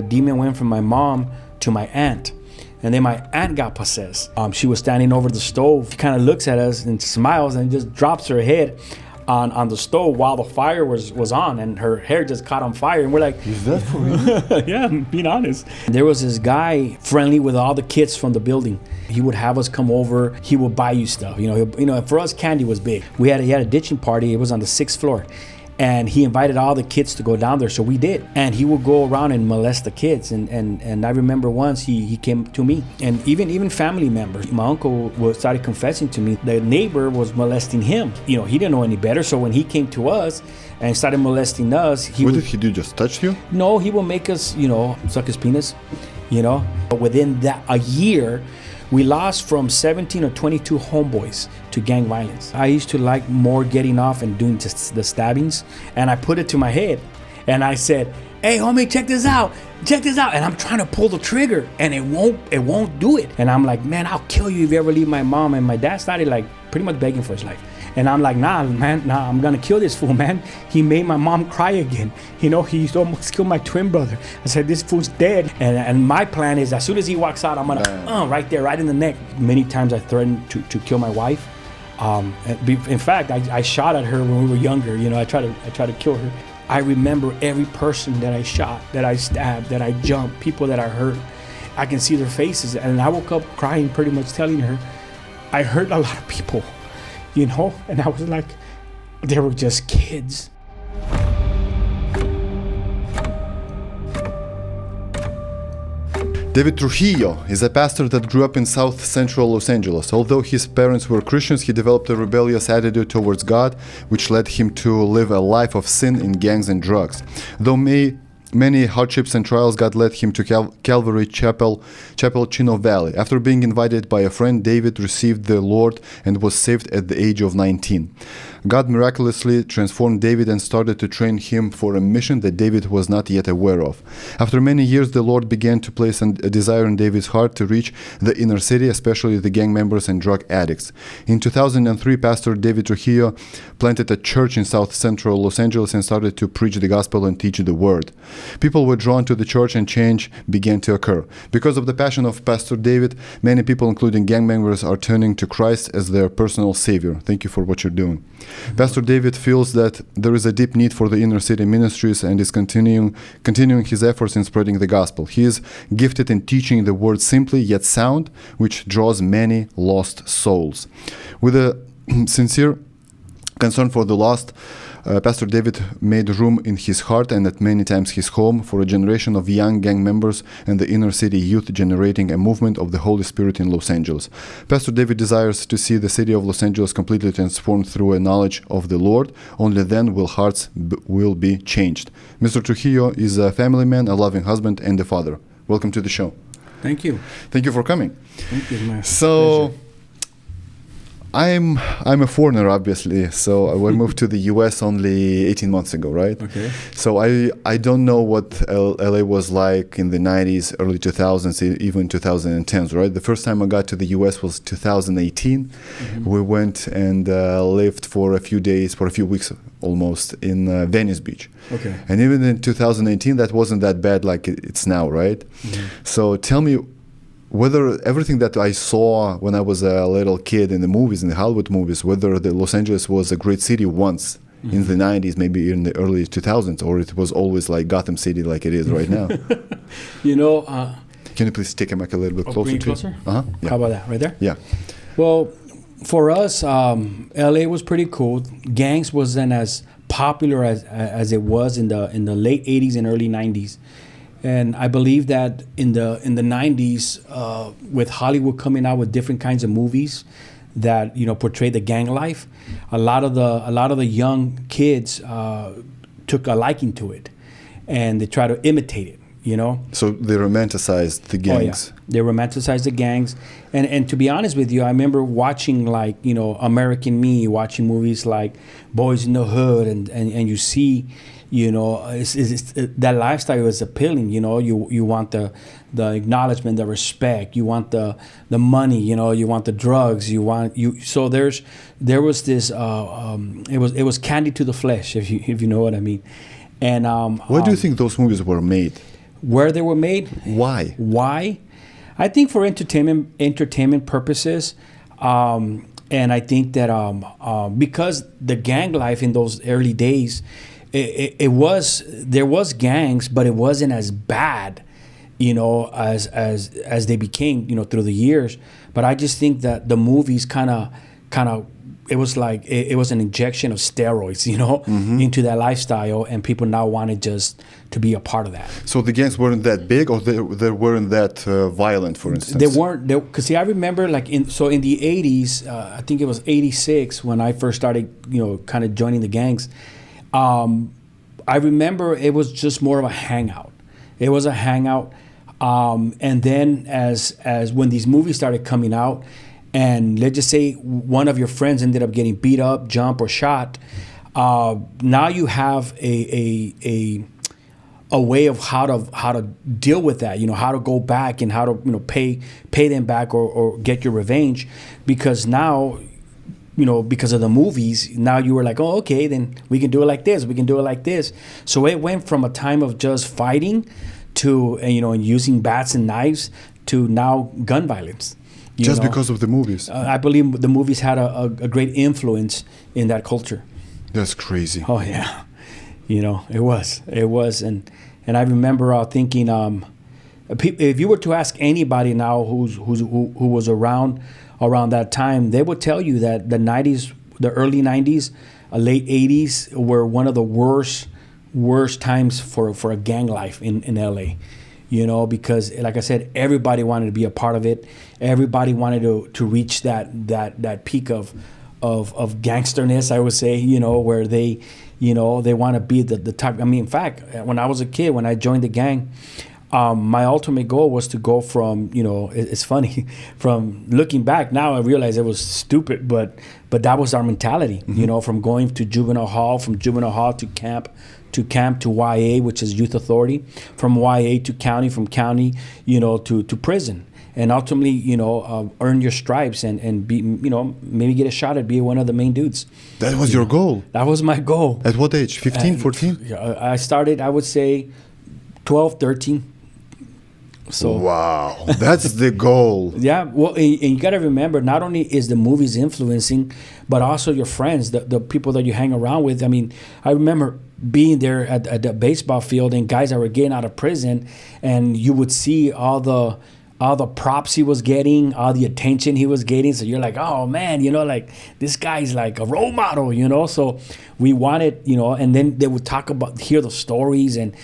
The demon went from my mom to my aunt. And then my aunt got possessed. She was standing over the stove. She kind of looks at us and smiles and just drops her head on the stove while the fire was on, and her hair just caught on fire. And we're like, is that for real? Yeah, I'm being honest. There was this guy friendly with all the kids from the building. He would have us come over. He would buy you stuff. For us, candy was big. He had a ditching party. It was on the 6th floor. And he invited all the kids to go down there, so we did. And he would go around and molest the kids. And I remember once he came to me, and even family members. My uncle started confessing to me the neighbor was molesting him. He didn't know any better, so when he came to us and started molesting us, what did he do? Just touch you? No, he would make us, suck his penis. But within a year, we lost from 17 or 22 homeboys to gang violence. I used to like more getting off and doing just the stabbings, and I put it to my head, and I said, "Hey, homie, check this out. And I'm trying to pull the trigger, and it won't do it. And I'm like, man, I'll kill you if you ever leave my mom. And my dad started like pretty much begging for his life. And I'm like, nah, I'm gonna kill this fool, man. He made my mom cry again. He almost killed my twin brother. I said, this fool's dead. And my plan is, as soon as he walks out, I'm gonna, right there, right in the neck. Many times I threatened to kill my wife. In fact, I shot at her when we were younger. I tried to kill her. I remember every person that I shot, that I stabbed, that I jumped, people that I hurt. I can see their faces. And I woke up crying, pretty much telling her, I hurt a lot of people. And I was like, they were just kids. David Trujillo is a pastor that grew up in South Central Los Angeles. Although his parents were Christians, he developed a rebellious attitude towards God, which led him to live a life of sin in gangs and drugs. Though many hardships and trials, God led him to Calvary Chapel Chino Valley. After being invited by a friend, David received the Lord and was saved at the age of 19. God miraculously transformed David and started to train him for a mission that David was not yet aware of. After many years, the Lord began to place a desire in David's heart to reach the inner city, especially the gang members and drug addicts. In 2003, Pastor David Trujillo planted a church in South Central Los Angeles and started to preach the gospel and teach the word. People were drawn to the church and change began to occur. Because of the passion of Pastor David, many people, including gang members, are turning to Christ as their personal savior. Thank you for what you're doing. Pastor David feels that there is a deep need for the inner city ministries and is continuing his efforts in spreading the gospel. He is gifted in teaching the word simply yet sound, which draws many lost souls. With a sincere concern for the lost, Pastor David made room in his heart and at many times his home for a generation of young gang members and the inner city youth, generating a movement of the Holy Spirit in Los Angeles. Pastor David desires to see the city of Los Angeles completely transformed through a knowledge of the Lord. Only then will hearts will be changed. Mr. Trujillo is a family man, a loving husband, and a father. Welcome to the show. Thank you. Thank you for coming. Thank you, my pleasure. I'm a foreigner, obviously, so I moved to the US only 18 months ago, right? Okay. So I don't know what LA was like in the 90s, early 2000s, even 2010s, right? The first time I got to the US was 2018. Mm-hmm. We went and lived for a few days, for a few weeks almost, in Venice Beach. Okay. And even in 2018, that wasn't that bad like it's now, right? Mm-hmm. So tell me, whether everything that I saw when I was a little kid in the movies, in the Hollywood movies, whether the Los Angeles was a great city once in the 90s, maybe in the early 2000s, or it was always like Gotham City like it is right now. Can you please take a mic a little bit closer? Closer? Uh-huh. Yeah. How about that, right there? Yeah. Well, for us, LA was pretty cool. Gangs wasn't as popular as it was in the late 80s and early 90s. And I believe that in the 90s, with Hollywood coming out with different kinds of movies that portray the gang life, a lot of the young kids took a liking to it, and they try to imitate it. So they romanticized the gangs. Oh, yeah. They romanticized the gangs, and to be honest with you, I remember watching American Me, watching movies like Boys in the Hood, and you see. That lifestyle is appealing. You want the acknowledgement, the respect. You want the money. You want the drugs. So there was this. It was candy to the flesh, if you know what I mean. And why do you think those movies were made? Where they were made? Why? Why? I think for entertainment purposes, and I think that because the gang life in those early days, there was gangs, but it wasn't as bad, as they became, through the years. But I just think that the movies kind of it was like it was an injection of steroids, into that lifestyle, and people now wanted just to be a part of that. So the gangs weren't that big, or they weren't that violent, for instance? They weren't. Because I remember in the 80s, I think it was 86 when I first started, kind of joining the gangs. I remember it was just more of a hangout. It was a hangout, and then as when these movies started coming out, and let's just say one of your friends ended up getting beat up, jumped, or shot, now you have a way of how to deal with that, how to go back and how to pay them back or get your revenge, because now, because of the movies, now you were like, oh, okay, then we can do it like this, we can do it like this. So it went from a time of just fighting to, and using bats and knives, to now gun violence. Just because of the movies? I believe the movies had a great influence in that culture. That's crazy. Oh, yeah. It was. And I remember thinking, if you were to ask anybody now who was around that time, they would tell you that the 90s, the early 90s, late 80s were one of the worst times for a gang life in LA. Because like I said, everybody wanted to be a part of it. Everybody wanted to reach that peak of gangsterness, I would say, where they want to be the top. I mean, in fact, when I was a kid, when I joined the gang, my ultimate goal was to go from, it's funny, from looking back now, I realize it was stupid, but that was our mentality, from going to juvenile hall, from juvenile hall to camp to YA, which is youth authority, from YA to county, from county, to prison, and ultimately, earn your stripes and be, maybe get a shot at being one of the main dudes. That was your goal? That was my goal. At what age? 15, 14? I started, I would say, 12, 13. So wow, that's the goal. Yeah, well, and you got to remember, not only is the movies influencing, but also your friends, the people that you hang around with. I mean, I remember being there at the baseball field and guys that were getting out of prison, and you would see all the props he was getting, all the attention he was getting. So you're like, oh man, like this guy's like a role model, So we wanted, and then they would hear the stories and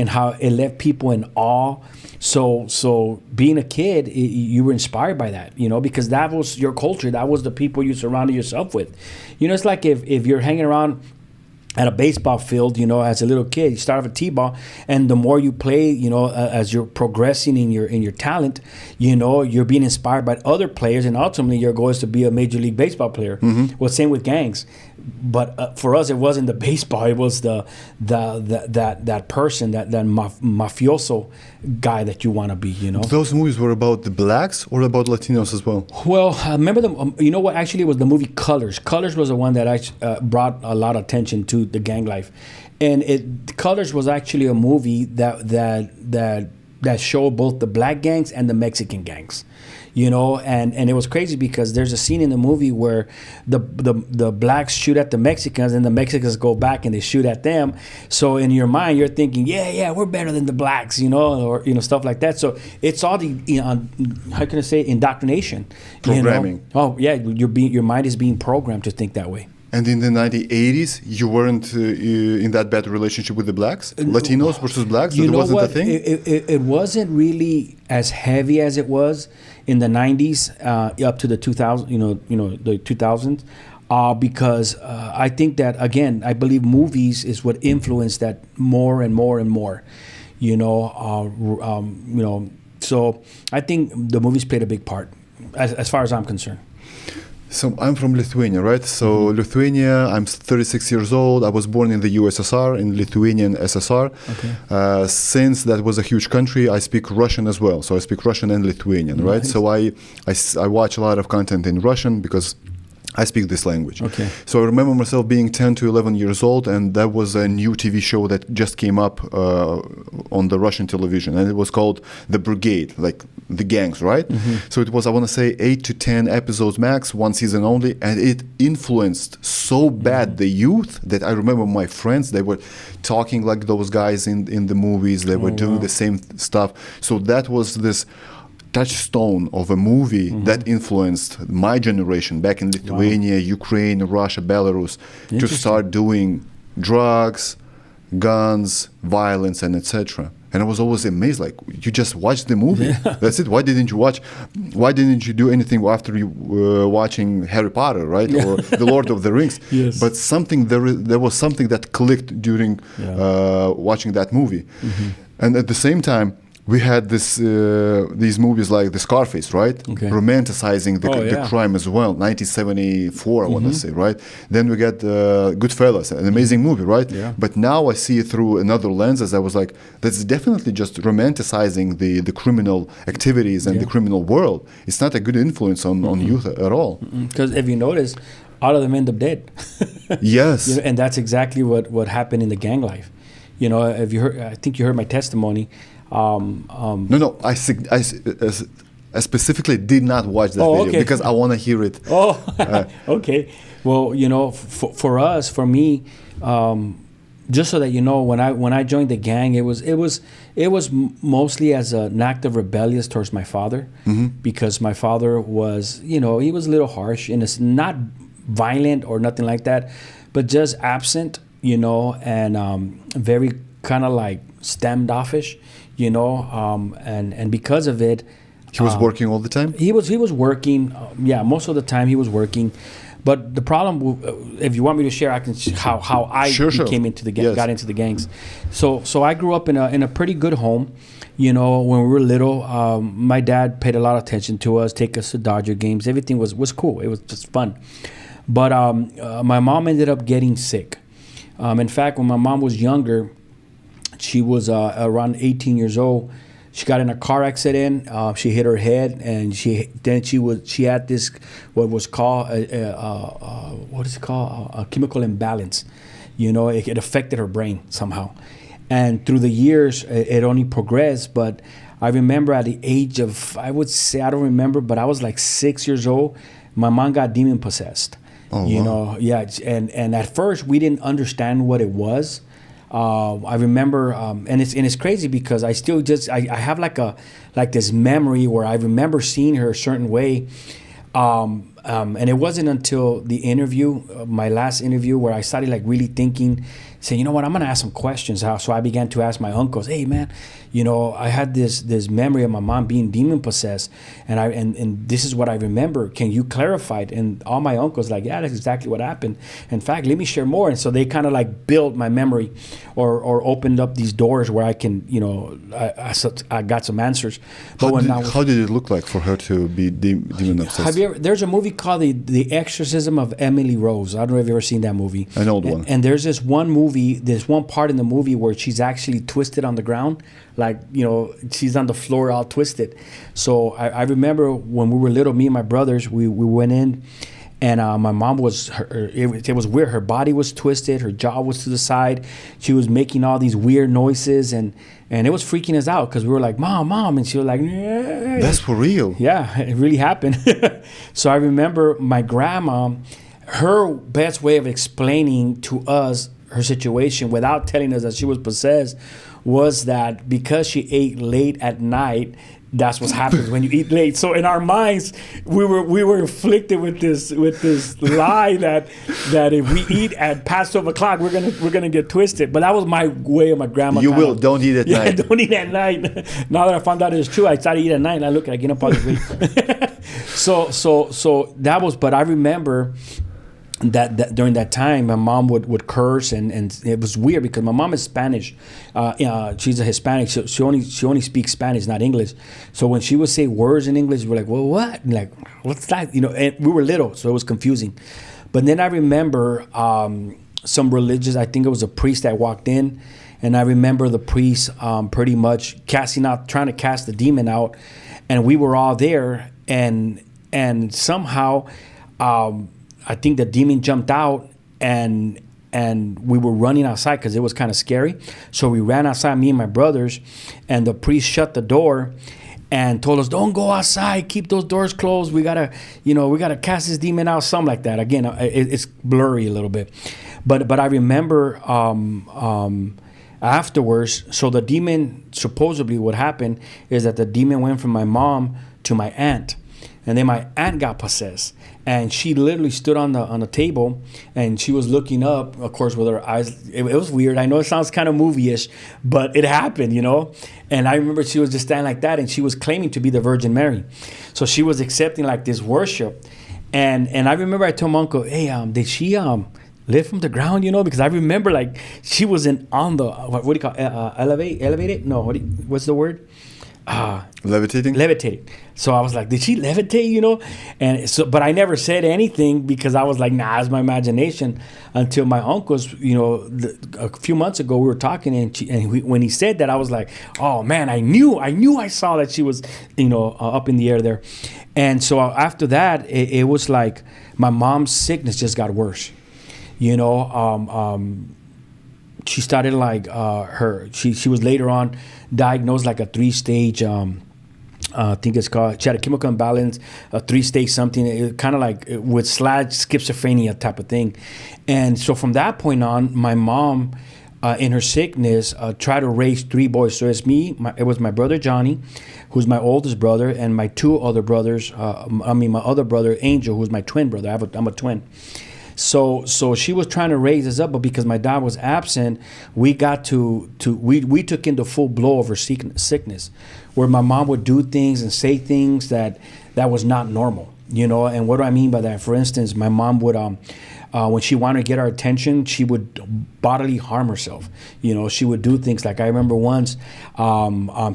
how it left people in awe. So being a kid, you were inspired by that, because that was your culture. That was the people you surrounded yourself with. It's like if you're hanging around at a baseball field, as a little kid, you start off a t-ball, and the more you play, as you're progressing in your talent, you're being inspired by other players, and ultimately your goal is to be a Major League Baseball player. Mm-hmm. Well, same with gangs, but for us, it wasn't the baseball; it was that person, that mafioso guy that you want to be. Those movies were about the blacks or about Latinos as well? Well, I remember them. You know what? Actually, it was the movie Colors. Colors was the one that brought a lot of attention to the gang life, and Colors was actually a movie that showed both the black gangs and the Mexican gangs, and it was crazy because there's a scene in the movie where the blacks shoot at the Mexicans and the Mexicans go back and they shoot at them. So in your mind you're thinking, yeah, we're better than the blacks, or stuff like that. So it's all the how can I say, indoctrination, programming. Oh yeah, your mind is being programmed to think that way. And in the 1980s, you weren't in that bad relationship with the blacks? Latinos versus blacks? That wasn't a thing? It wasn't really as heavy as it was in the 90s up to the 2000s, the 2000s, because I think that, again, I believe movies is what influenced that more and more and more, So I think the movies played a big part, as far as I'm concerned. So I'm from Lithuania, right? So Lithuania, I'm 36 years old. I was born in the USSR, in Lithuanian SSR. Okay. Since that was a huge country, I speak Russian as well. So I speak Russian and Lithuanian, right? So I watch a lot of content in Russian because I speak this language. Okay. So I remember myself being 10 to 11 years old, and that was a new TV show that just came up on the Russian television, and it was called The Brigade, like the gangs, right? So it was, I want to say, 8 to 10 episodes max, one season only, and it influenced so bad the youth that I remember my friends, they were talking like those guys in the movies, they were doing the same stuff. So that was this touchstone of a movie that influenced my generation back in Lithuania, Ukraine, Russia, Belarus, to start doing drugs, guns, violence, and etc. And I was always amazed, like, you just watched the movie. That's it. Why didn't you do anything after you were watching Harry Potter, right? Or The Lord of the Rings? Yes. But there was something that clicked during watching that movie. And at the same time, we had these movies like the Scarface, right? Okay. Romanticizing the crime as well. 1974, I want to say, right? Then we got Goodfellas, an amazing movie, right? Yeah. But now I see it through another lens, as I was like, that's definitely just romanticizing the criminal activities and the criminal world. It's not a good influence on youth at all. Because if you notice, all of them end up dead. Yes. You know, and that's exactly what happened in the gang life. You know, if you heard, I think you heard my testimony. No, I specifically did not watch that video because I want to hear it. Okay. Well, you know, for me, just so that you know, when I joined the gang, it was mostly as an act of rebellious towards my father, because my father was, you know, he was a little harsh, and it's not violent or nothing like that, but just absent, you know, and very kind of like standoffish. You know, and because of it, he was working all the time. He was working. Most of the time he was working. But the problem, if you want me to share, I can how I came into the got into the gangs. So I grew up in a pretty good home. You know, when we were little, my dad paid a lot of attention to us, take us to Dodger games. Everything was cool. It was just fun. But my mom ended up getting sick. In fact, when my mom was younger, she was around 18 years old. She got in a car accident. She hit her head, and she had this what was called a chemical imbalance. You know, it affected her brain somehow, and through the years, it only progressed. But I remember at the age of, I would say, I don't remember, but I was like 6 years old. My mom got demon possessed. You know, and at first we didn't understand what it was. I remember, and it's crazy because I still I have like this memory where I remember seeing her a certain way, and it wasn't until the interview, my last interview, where I started like really thinking, saying, you know what, I'm gonna ask some questions. So I began to ask my uncles, hey man, you know, I had this memory of my mom being demon possessed, and this is what I remember. Can you clarify it? And all my uncles like, yeah, that's exactly what happened. In fact, let me share more. And so they kind of like built my memory, or opened up these doors where I can, you know, I got some answers. But how did it look like for her to be demon obsessed? There's a movie called the Exorcism of Emily Rose. I don't know if you've ever seen that movie. An old one. And there's this one movie, there's one part in the movie where she's actually twisted on the ground, like, you know, she's on the floor all twisted. So I remember when we were little, me and my brothers, we went in, and my mom was, it was weird. Her body was twisted, her jaw was to the side. She was making all these weird noises, and it was freaking us out because we were like, Mom, and she was like, yeah. That's for real. Yeah, it really happened. So I remember my grandma, her best way of explaining to us her situation without telling us that she was possessed was that because she ate late at night, that's what happens when you eat late. So in our minds, we were afflicted with this lie that if we eat at past 12 o'clock, we're gonna get twisted. But that was my way of my grandma. Don't eat at night. Don't eat at night. Now that I found out it's true, I started to eat at night, and I get up all this weight. So that was. But I remember that during that time, my mom would curse, and it was weird because my mom is Spanish. She's a Hispanic. She only speaks Spanish, not English. So when she would say words in English, we're like, well, what? And like, what's that? You know, and we were little, so it was confusing. But then I remember some religious, I think it was a priest that walked in, and I remember the priest pretty much trying to cast the demon out, and we were all there, and somehow I think the demon jumped out, and we were running outside because it was kind of scary. So we ran outside, me and my brothers, and the priest shut the door and told us, don't go outside, keep those doors closed. We gotta cast this demon out, something like that. Again, it's blurry a little bit, but I remember afterwards. So the demon, supposedly what happened is that the demon went from my mom to my aunt, and then my aunt got possessed, and she literally stood on the table, and she was looking up, of course, with her eyes. It was weird. I know it sounds kind of movie-ish, but it happened, And I remember she was just standing like that, and she was claiming to be the Virgin Mary. So she was accepting like this worship, and I remember I told my uncle, hey, did she live from the ground? Because I remember like she was on the what do you call elevated? No, what's the word? Levitating. So I was like, did she levitate? And so, but I never said anything because I was like, nah, it's my imagination. Until my uncles, a few months ago, we were talking, when he said that, I was like, oh man, I knew I saw that she was, up in the air there. And so after that, it was like my mom's sickness just got worse. She started like she was later on diagnosed like a 3-stage I think it's called, she had a chemical imbalance, a 3-stage something, kind of like with schizophrenia type of thing. And so from that point on, my mom in her sickness tried to raise 3 boys. So it was my brother Johnny, who's my oldest brother, and my 2 other brothers, my other brother Angel, who's my twin brother. I'm a twin. So she was trying to raise us up, but because my dad was absent, we got we took in the full blow of her sickness, where my mom would do things and say things that was not normal, And what do I mean by that? For instance, my mom would when she wanted to get our attention, she would bodily harm herself. She would do things like, I remember once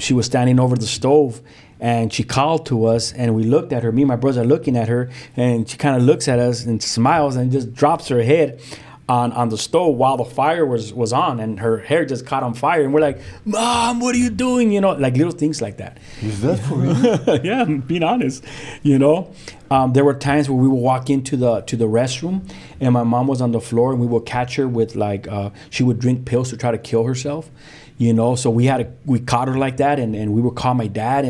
she was standing over the stove, and she called to us, and we looked at her. Me and my brother are looking at her, and she kind of looks at us and smiles and just drops her head on the stove while the fire was on, and her hair just caught on fire. And we're like, Mom, what are you doing? Like little things like that. Is that for real? Yeah, I'm being honest. There were times where we would walk into the restroom, and my mom was on the floor, and we would catch her with she would drink pills to try to kill herself. So we caught her like that, and we would call my dad,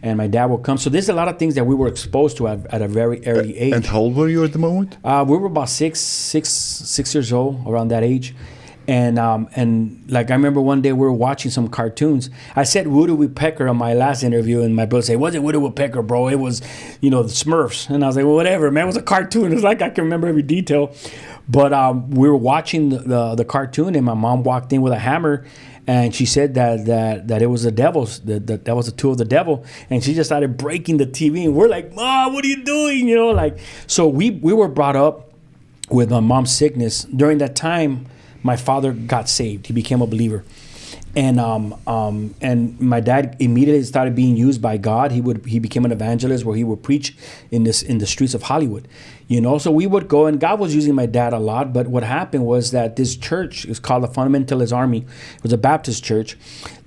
and my dad would come. So there's a lot of things that we were exposed to at a very early age. And how old were you at the moment? We were about six years old, around that age. And like I remember one day we were watching some cartoons. I said Woody Woodpecker on my last interview, and my brother said, "Was it Woody Woodpecker, bro? It was, the Smurfs." And I was like, "Well, whatever, man. It was a cartoon." It's like I can remember every detail. But we were watching the cartoon, and my mom walked in with a hammer, and she said that it was the devil's, that was a tool of the devil, and she just started breaking the TV, and we're like, "Mom, what are you doing?" So we were brought up with my mom's sickness. During that time, my father got saved. He became a believer. And my dad immediately started being used by God. He became an evangelist where he would preach in the streets of Hollywood. So we would go, and God was using my dad a lot. But what happened was that this church is called the Fundamentalist Army. It was a Baptist church.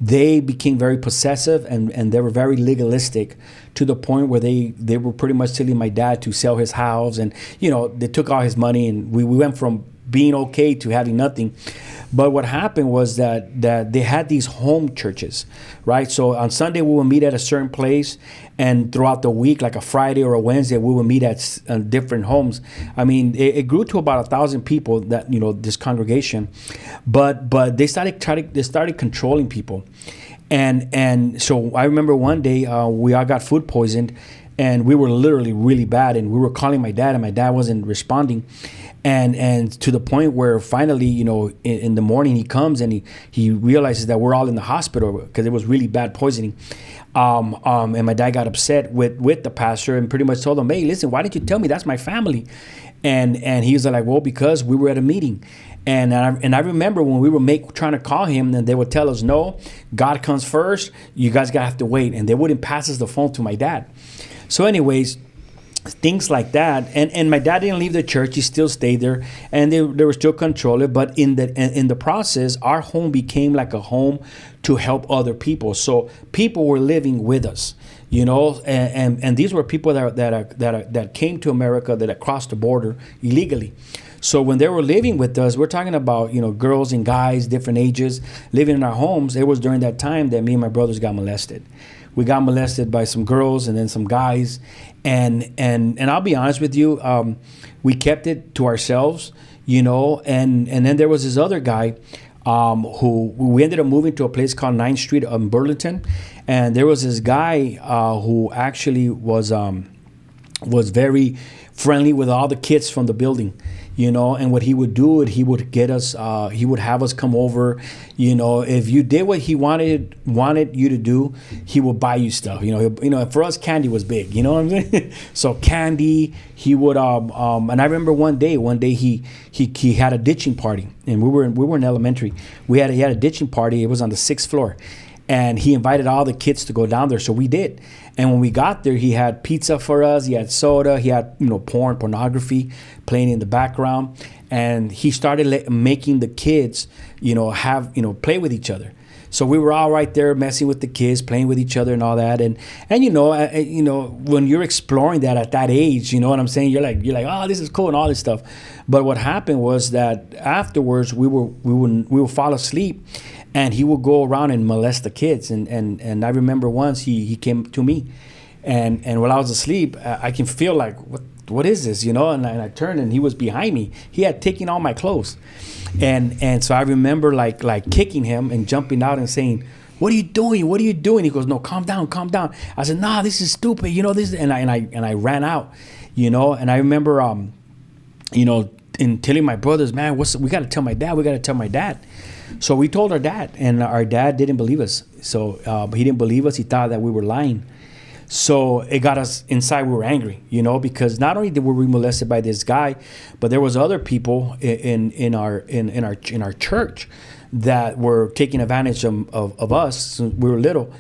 They became very possessive, and they were very legalistic, to the point where they were pretty much telling my dad to sell his house, and they took all his money, and we went from being okay to having nothing. But what happened was that they had these home churches, right? So on Sunday we would meet at a certain place, and throughout the week, like a Friday or a Wednesday, we would meet at different homes. I mean, it grew to about 1,000 people, that this congregation, but they started controlling people, and so I remember one day we all got food poisoned, and we were literally really bad, and we were calling my dad, and my dad wasn't responding. And to the point where finally, in the morning he comes, and he realizes that we're all in the hospital because it was really bad poisoning. And my dad got upset with the pastor and pretty much told him, "Hey, listen, why didn't you tell me? That's my family." And he was like, "Well, because we were at a meeting." And I remember when we were trying to call him, and they would tell us, "No, God comes first. You guys gotta have to wait." And they wouldn't pass us the phone to my dad. So anyways, things like that. And my dad didn't leave the church; he still stayed there, and they were still controlling. But in the process, our home became like a home to help other people. So people were living with us, and these were people that came to America, that crossed the border illegally. So when they were living with us, we're talking about girls and guys, different ages, living in our homes. It was during that time that me and my brothers got molested. We got molested by some girls and then some guys, and I'll be honest with you, we kept it to ourselves, and then there was this other guy who we ended up moving to a place called 9th Street in Burlington, and there was this guy who actually was very friendly with all the kids from the building. And what he would do, he would get us, he would have us come over. If you did what he wanted you to do, he would buy you stuff. For us, candy was big. You know what I'm saying? So candy, he would, and I remember one day he had a ditching party, and we were in elementary. He had a ditching party. It was on the 6th floor. And he invited all the kids to go down there, so we did. And when we got there, he had pizza for us. He had soda. He had pornography playing in the background. And he started making the kids, play with each other. So we were all right there messing with the kids, playing with each other and all that. And when you're exploring that at that age, you know what I'm saying? You're like, oh, this is cool and all this stuff. But what happened was that afterwards we would fall asleep. And he would go around and molest the kids. And I remember once he came to me. And while I was asleep, I can feel like, what is this, And I turned and he was behind me. He had taken all my clothes. And so I remember like kicking him and jumping out and saying, what are you doing? What are you doing? He goes, no, calm down. I said, nah, this is stupid. This, and I ran out, And I remember, in telling my brothers, man, we got to tell my dad. So we told our dad, and our dad didn't believe us. So he didn't believe us. He thought that we were lying. So it got us inside. We were angry, because not only were we molested by this guy, but there was other people in our church that were taking advantage of us since we were little.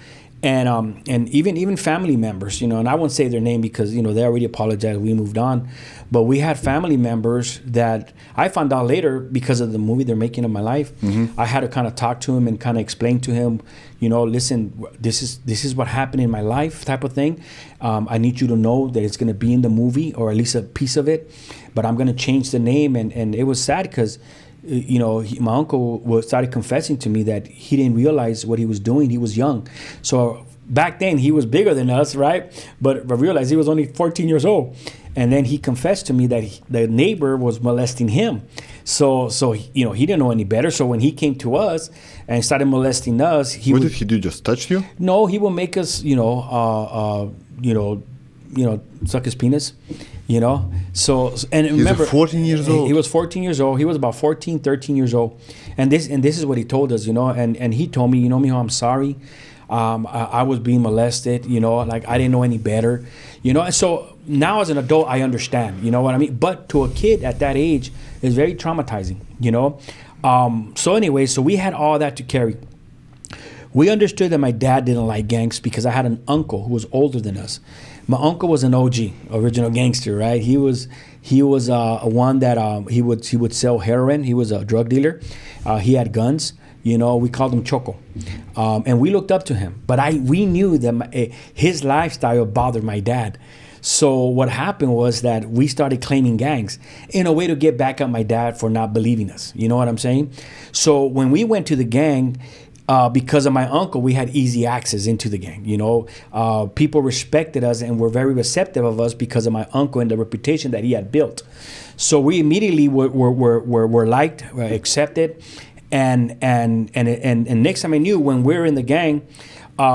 And even family members, and I won't say their name because, they already apologized. We moved on. But we had family members that I found out later because of the movie they're making of my life. Mm-hmm. I had to kind of talk to him and kind of explain to him, listen, this is what happened in my life type of thing. I need you to know that it's going to be in the movie or at least a piece of it. But I'm going to change the name. And it was sad because my uncle started confessing to me that he didn't realize what he was doing. He was young. So back then he was bigger than us, right? But I realized he was only 14 years old. And then he confessed to me that the neighbor was molesting him. So he didn't know any better. So when he came to us and started molesting us, what did he do? Just touch you? No, he would make us, suck his penis. So and remember, he's 14 years old. He was 14 years old. He was about 14, 13 years old, and this is what he told us, and he told me, mijo, I'm sorry, I was being molested, like I didn't know any better, and so now as an adult I understand, what I mean. But to a kid at that age, it's very traumatizing, So anyway, so we had all that to carry. We understood that my dad didn't like gangs because I had an uncle who was older than us. My uncle was an OG, original gangster, right? He was one that he would sell heroin. He was a drug dealer. He had guns. We called him Choco, and we looked up to him. But we knew that his lifestyle bothered my dad. So what happened was that we started claiming gangs in a way to get back at my dad for not believing us. You know what I'm saying? So when we went to the gang, because of my uncle, we had easy access into the gang. People respected us and were very receptive of us because of my uncle and the reputation that he had built. So we immediately were liked, accepted, and next time I knew, when we were in the gang,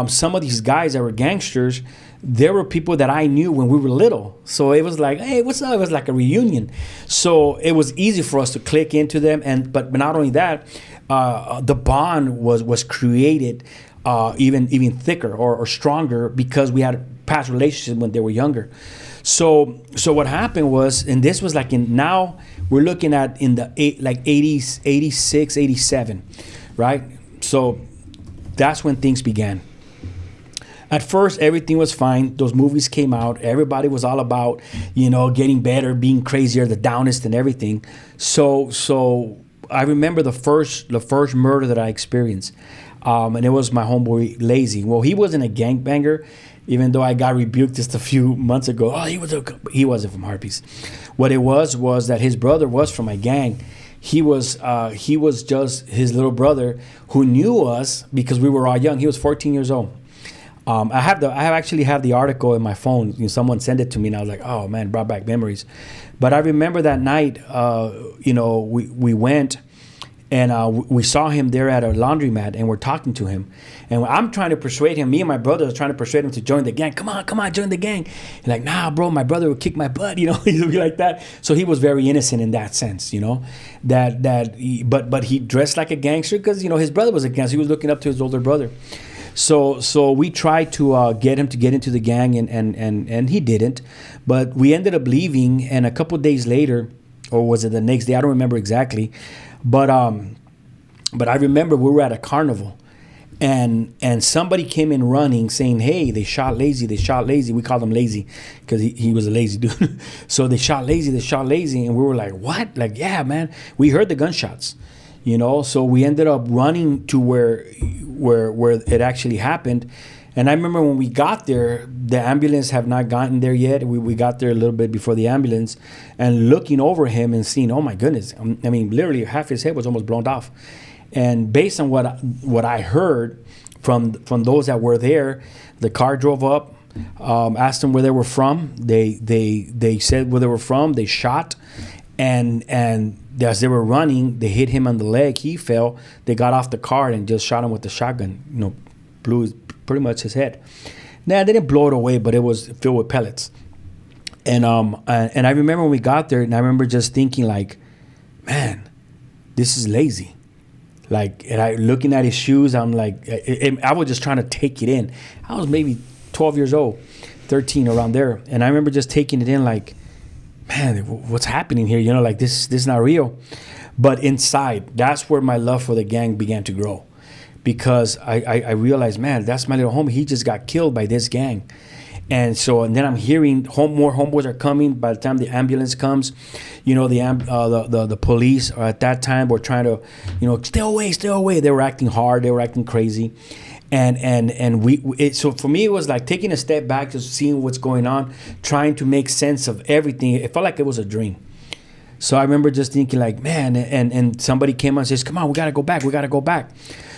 some of these guys that were gangsters, there were people that I knew when we were little. So it was like, hey, what's up? It was like a reunion. So it was easy for us to click into them. But not only that, the bond was created even thicker or stronger because we had past relationships when they were younger. So what happened was, and this was like now we're looking at in the 80s, 86, 87, right? So that's when things began. At first, everything was fine. Those movies came out. Everybody was all about, getting better, being crazier, the downest and everything. So I remember the first murder that I experienced. And it was my homeboy Lazy. Well, he wasn't a gangbanger, even though I got rebuked just a few months ago. Oh, he wasn't from Harpies. What it was that his brother was from my gang. He was just his little brother who knew us because we were all young. He was 14 years old. I actually have the article in my phone. Someone sent it to me, and I was like, oh man, brought back memories. But I remember that night. We went. And we saw him there at a laundromat, and we're talking to him. And I'm trying to persuade him. Me and my brother are trying to persuade him to join the gang. Come on, join the gang. He's like, nah, bro, my brother would kick my butt. He'd be like that. So he was very innocent in that sense, But he dressed like a gangster because his brother was a gangster. He was looking up to his older brother. So we tried to get him to get into the gang, and he didn't. But we ended up leaving, and a couple of days later, or was it the next day? I don't remember exactly. But I remember we were at a carnival, and somebody came in running saying, hey, they shot Lazy. We called him Lazy because he was a lazy dude. So they shot Lazy, and we were like, what? Like, yeah, man. We heard the gunshots, so we ended up running to where it actually happened. And I remember when we got there, the ambulance have not gotten there yet. We got there a little bit before the ambulance, and looking over him and seeing, oh my goodness, I mean, literally half his head was almost blown off. And based on what I heard from those that were there, the car drove up, asked them where they were from. They said where they were from. They shot, and as they were running, they hit him on the leg. He fell. They got off the car and just shot him with the shotgun. Blew pretty much his head. Now, they didn't blow it away, but it was filled with pellets. And I remember when we got there, and I remember just thinking like, man, this is Lazy. Like, and I looking at his shoes, I'm like, I was just trying to take it in. I was maybe 12 years old, 13, around there. And I remember just taking it in like, man, what's happening here? Like this is not real. But inside, that's where my love for the gang began to grow. Because I realized, man, that's my little homie. He just got killed by this gang. And then I'm hearing more homeboys are coming. By the time the ambulance comes, the police are at that time were trying to, stay away. They were acting hard. They were acting crazy. So for me, it was like taking a step back, just seeing what's going on, trying to make sense of everything. It felt like it was a dream. So I remember just thinking like, man, and somebody came on and says, come on, we got to go back.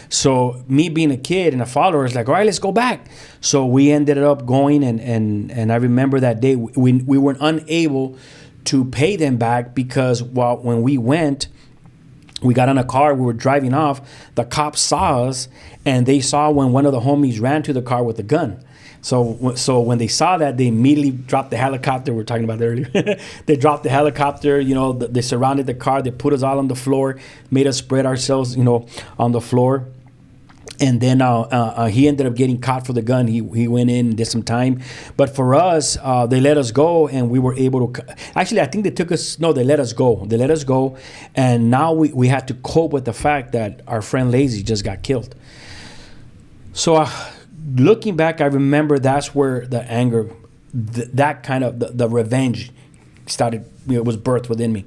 So me being a kid and a follower is like, all right, let's go back. So we ended up going, and I remember that day we were unable to pay them back because when we went, we got in a car, we were driving off, the cops saw us, and they saw when one of the homies ran to the car with a gun. So when they saw that, they immediately dropped the helicopter. We were talking about that earlier. They dropped the helicopter. They surrounded the car. They put us all on the floor, made us spread ourselves, on the floor. And then he ended up getting caught for the gun. He went in and did some time. But for us, they let us go, and we were able to... Actually, I think they took us... No, they let us go. And now we had to cope with the fact that our friend Lazy just got killed. So looking back, I remember that's where the anger, that kind of... The revenge started... was birthed within me.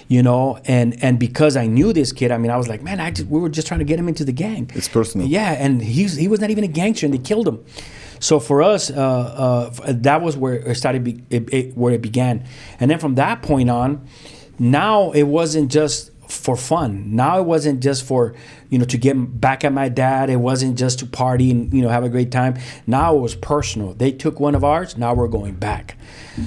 And because I knew this kid, I mean, I was like, man, we were just trying to get him into the gang. It's personal. Yeah, and he was not even a gangster, and they killed him. So for us, that was where it started, where it began. And then from that point on, now it wasn't just for fun. Now it wasn't just for, to get back at my dad. It wasn't just to party and, have a great time. Now it was personal. They took one of ours. Now we're going back.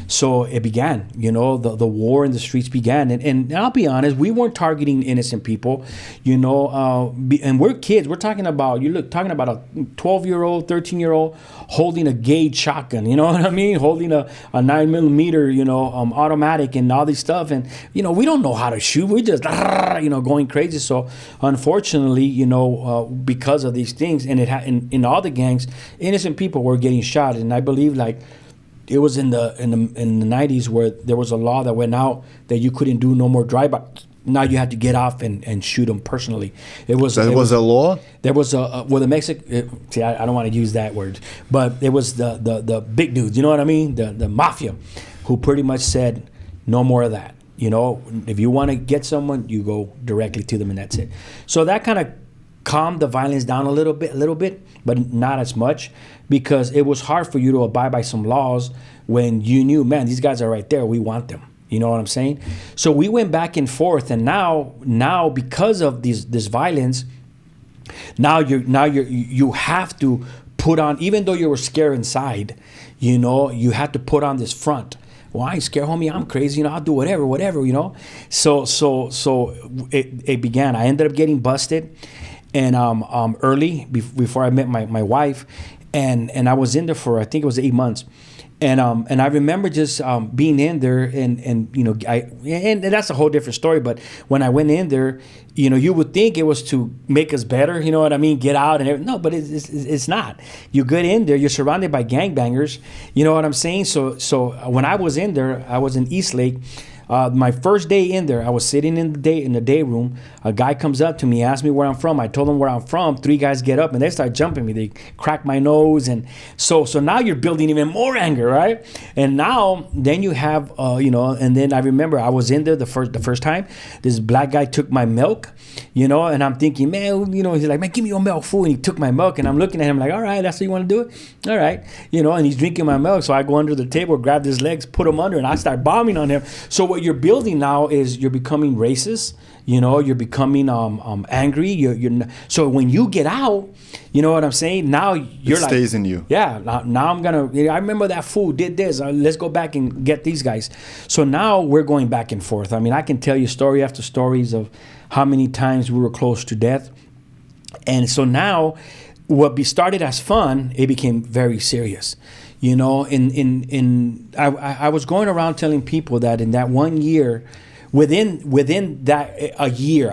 So it began, the war in the streets began. And I'll be honest, we weren't targeting innocent people, and we're kids. We're talking about, talking about a 12-year-old, 13-year-old holding a gauge shotgun, you know what I mean? Holding a 9mm, automatic and all this stuff. And, we don't know how to shoot. We're just, going crazy. So unfortunately, because of these things, and in all the gangs, innocent people were getting shot. And I believe it was in the 90s where there was a law that went out that you couldn't do no more now you had to get off and shoot them personally. It was a law. There was the Mexican. See, I don't want to use that word, but it was the big dudes. You know what I mean? The mafia, who pretty much said, no more of that. You know, if you want to get someone, you go directly to them, and that's it. So that kind of calmed the violence down a little bit, but not as much, because it was hard for you to abide by some laws when you knew, man, these guys are right there. We want them. You know what I'm saying? So we went back and forth, and now because of this violence, you have to put on, even though you were scared inside, you know, you had to put on this front. Well, I ain't scared, homie. I'm crazy. You know, I'll do whatever. You know. So it began. I ended up getting busted, and early before I met my wife, and I was in there for, I think it was 8 months. And I remember just being in there, and you know, and that's a whole different story. But when I went in there, you know, you would think it was to make us better. You know what I mean? Get out and everything. No, but it's not. You get in there, you're surrounded by gangbangers. You know what I'm saying? So when I was in there, I was in Eastlake. My first day in there, I was sitting in the day room. A guy comes up to me, asks me where I'm from. I told him where I'm from. 3 guys get up and they start jumping me. They crack my nose, and so now you're building even more anger, right? And now then you have you know. And then I remember I was in there the first time. This black guy took my milk, you know, and I'm thinking, man, you know, he's like, man, give me your milk, fool. And he took my milk, and I'm looking at him like, all right, that's what you want to do it, all right, you know. And he's drinking my milk, so I go under the table, grab his legs, put him under, and I start bombing on him. So what you're building now is you're becoming racist, you know, you're becoming angry, you're so when you get out, you know what I'm saying, now you're like, it stays in you. Yeah, now I'm gonna, I remember that fool did this, let's go back and get these guys. So now we're going back and forth. I mean, I can tell you story after stories of how many times we were close to death. And so now what started as fun, it became very serious. You know, I was going around telling people that in that 1 year, within that a year,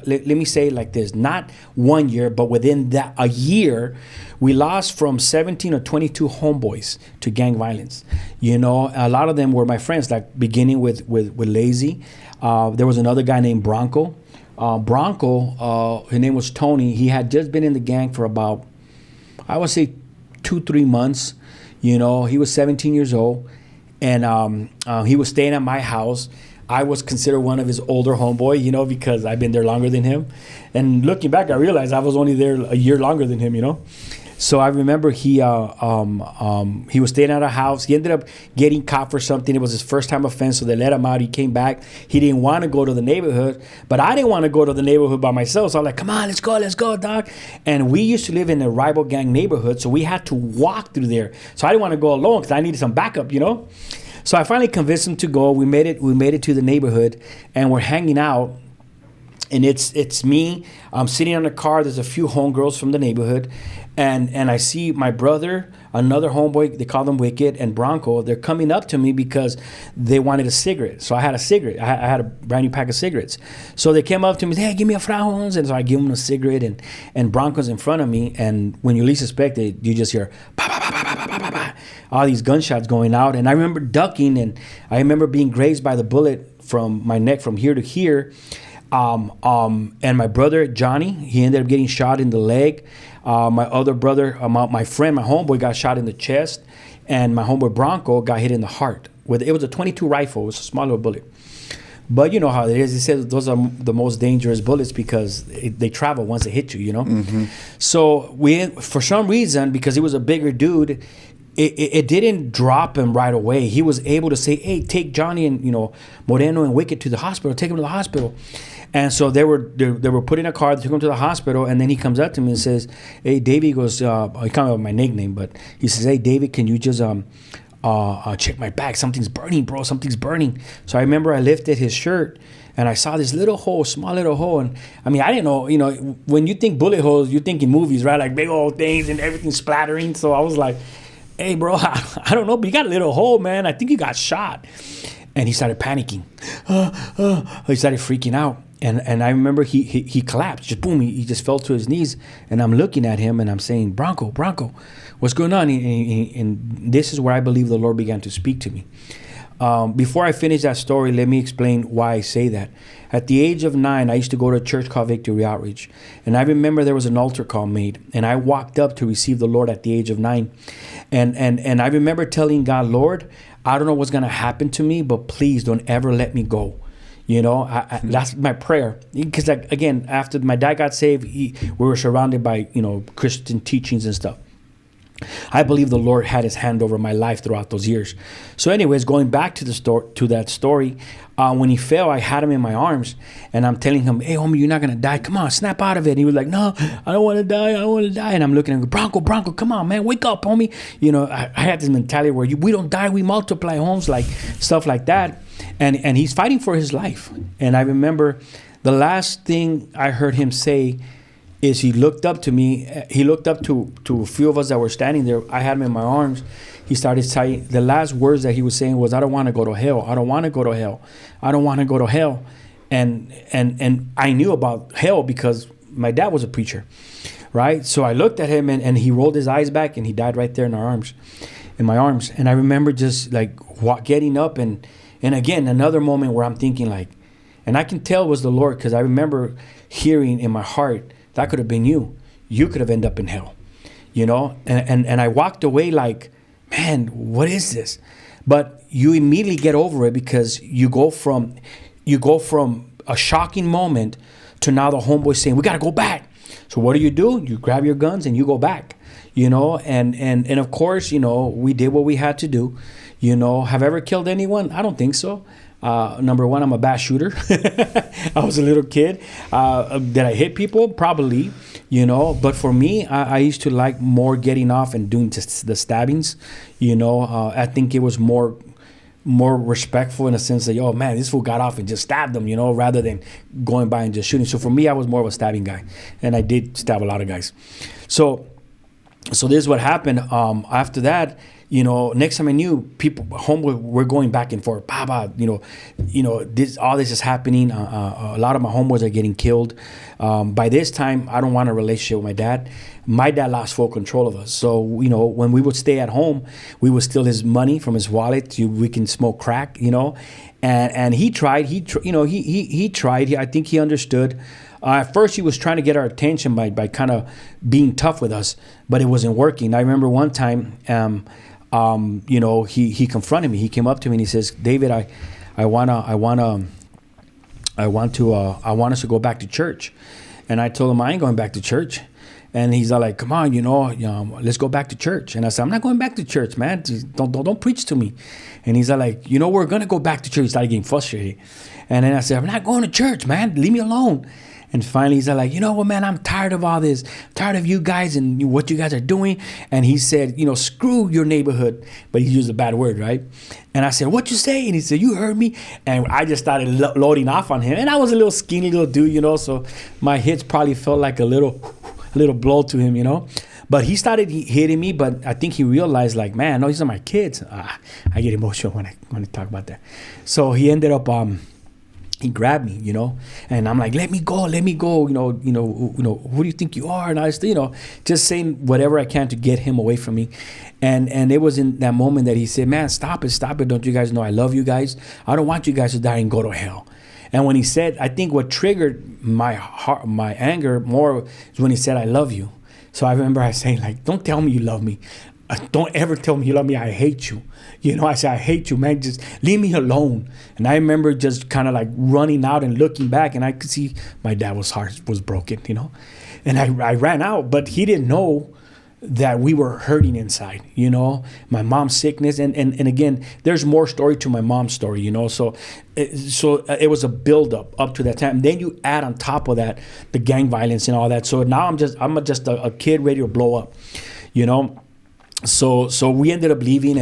let me say it like this, not 1 year, but within that a year, we lost from 17 or 22 homeboys to gang violence. You know, a lot of them were my friends, like beginning with Lazy. There was another guy named Bronco. His name was Tony. He had just been in the gang for about, I would say, 2-3 months. You know, he was 17 years old, and he was staying at my house. I was considered one of his older homeboy, you know, because I've been there longer than him. And looking back, I realized I was only there a year longer than him, you know. So I remember he was staying at our house. He ended up getting caught for something. It was his first time offense, so they let him out. He came back. He didn't want to go to the neighborhood, but I didn't want to go to the neighborhood by myself. So I'm like, come on, let's go, dog. And we used to live in a rival gang neighborhood, so we had to walk through there. So I didn't want to go alone because I needed some backup, you know. So I finally convinced him to go. We made it to the neighborhood, and we're hanging out. And it's me. I'm sitting in the car. There's a few homegirls from the neighborhood, and I see my brother, another homeboy. They call them Wicked, and Bronco. They're coming up to me because they wanted a cigarette. So I had a cigarette. I had a brand new pack of cigarettes. So they came up to me, hey, give me a Frauens. And so I give them a cigarette, and Bronco's in front of me. And when you least suspect it, you just hear pa pa pa pa pa pa pa pa, all these gunshots going out. And I remember ducking, and I remember being grazed by the bullet from my neck from here to here. And my brother Johnny, he ended up getting shot in the leg. My other brother, my friend, my homeboy, got shot in the chest, and my homeboy Bronco got hit in the heart. It was a .22 rifle. It was a small little bullet. But you know how it is. He said those are the most dangerous bullets because they travel once they hit you, you know. Mm-hmm. So for some reason, because he was a bigger dude, it didn't drop him right away. He was able to say, hey, take Johnny and, you know, Moreno and Wicked to the hospital. Take him to the hospital. And so they were put in a car, they took him to the hospital, and then he comes up to me and says, hey, David, he goes, he can't remember my nickname, but he says, hey, David, can you just check my back? Something's burning, bro. Something's burning. So I remember I lifted his shirt, and I saw this little hole, small little hole. And I mean, I didn't know, you know, when you think bullet holes, you think in movies, right? Like big old things and everything splattering. So I was like, hey, bro, I don't know, but you got a little hole, man. I think you got shot. And he started panicking. He started freaking out. And I remember he collapsed. Just boom, he just fell to his knees. And I'm looking at him and I'm saying, Bronco, what's going on? And this is where I believe the Lord began to speak to me. Before I finish that story, let me explain why I say that. At the age of 9, I used to go to a church called Victory Outreach. And I remember there was an altar call made. And I walked up to receive the Lord at the age of 9. And I remember telling God, Lord, I don't know what's going to happen to me, but please don't ever let me go. You know, that's my prayer. Because, again, after my dad got saved, we were surrounded by, Christian teachings and stuff. I believe the Lord had his hand over my life throughout those years. So anyways, going back to that story, when he fell, I had him in my arms and I'm telling him, hey, homie, you're not going to die. Come on, snap out of it. And he was like, no, I don't want to die. I don't want to die. And I'm looking at him, Bronco, come on, man, wake up, homie. I had this mentality where we don't die, we multiply, homes, like stuff like that. And he's fighting for his life. And I remember the last thing I heard him say is he looked up to me. He looked up to a few of us that were standing there. I had him in my arms. He started saying, the last words that he was saying was, I don't want to go to hell. I don't want to go to hell. I don't want to go to hell. And I knew about hell because my dad was a preacher, right? So I looked at him and he rolled his eyes back and he died right there in my arms. And I remember just like getting up and again, another moment where I'm thinking like, and I can tell it was the Lord because I remember hearing in my heart, that could have been you. You could have ended up in hell, And I walked away like, man, what is this? But you immediately get over it because you go from a shocking moment to now the homeboy saying, we got to go back. So what do? You grab your guns and you go back, and of course, we did what we had to do. Have I ever killed anyone? I don't think so. Number one, I'm a bad shooter. I was a little kid. Did I hit people? Probably, But for me, I used to like more getting off and doing just the stabbings. I think it was more respectful in a sense that, oh man, this fool got off and just stabbed them, rather than going by and just shooting. So for me, I was more of a stabbing guy, and I did stab a lot of guys. So this is what happened. After that, next time I knew, homeboy, we're going back and forth. Baba, all this is happening. A lot of my homeboys are getting killed. By this time, I don't want a relationship with my dad. My dad lost full control of us. So, when we would stay at home, we would steal his money from his wallet. We can smoke crack, and he tried. He tried. I think he understood. At first, he was trying to get our attention by kind of being tough with us, but it wasn't working. I remember one time, he confronted me. He came up to me and he says, "David, I want us to go back to church." And I told him, "I ain't going back to church." And he's like, "Come on, let's go back to church." And I said, "I'm not going back to church, man. Don't preach to me." And he's like, "We're gonna go back to church." He started getting frustrated. And then I said, "I'm not going to church, man. Leave me alone." And finally, he's like, "You know what, man? I'm tired of all this. I'm tired of you guys and what you guys are doing." And he said, "Screw your neighborhood." But he used a bad word, right? And I said, "What you say?" And he said, "You heard me." And I just started loading off on him. And I was a little skinny little dude, so my hits probably felt like a little blow to him, But he started hitting me, but I think he realized, like, man, no, these are my kids. I get emotional when I talk about that. So he ended up... he grabbed me, and I'm like, let me go, who do you think you are? And I was, just saying whatever I can to get him away from me. And it was in that moment that he said, "Man, stop it. Don't you guys know I love you guys? I don't want you guys to die and go to hell." And when he said, I think what triggered my anger more is when he said, "I love you." So I remember I saying, like, don't tell me you love me. Don't ever tell me you love me. I hate you. I said, "I hate you, man. Just leave me alone." And I remember just kind of like running out and looking back, and I could see my dad's heart was broken, And I ran out, but he didn't know that we were hurting inside, my mom's sickness. And again, there's more story to my mom's story, So it was a build up to that time. And then you add on top of that, the gang violence and all that. So now I'm just a kid ready to blow up, So we ended up leaving,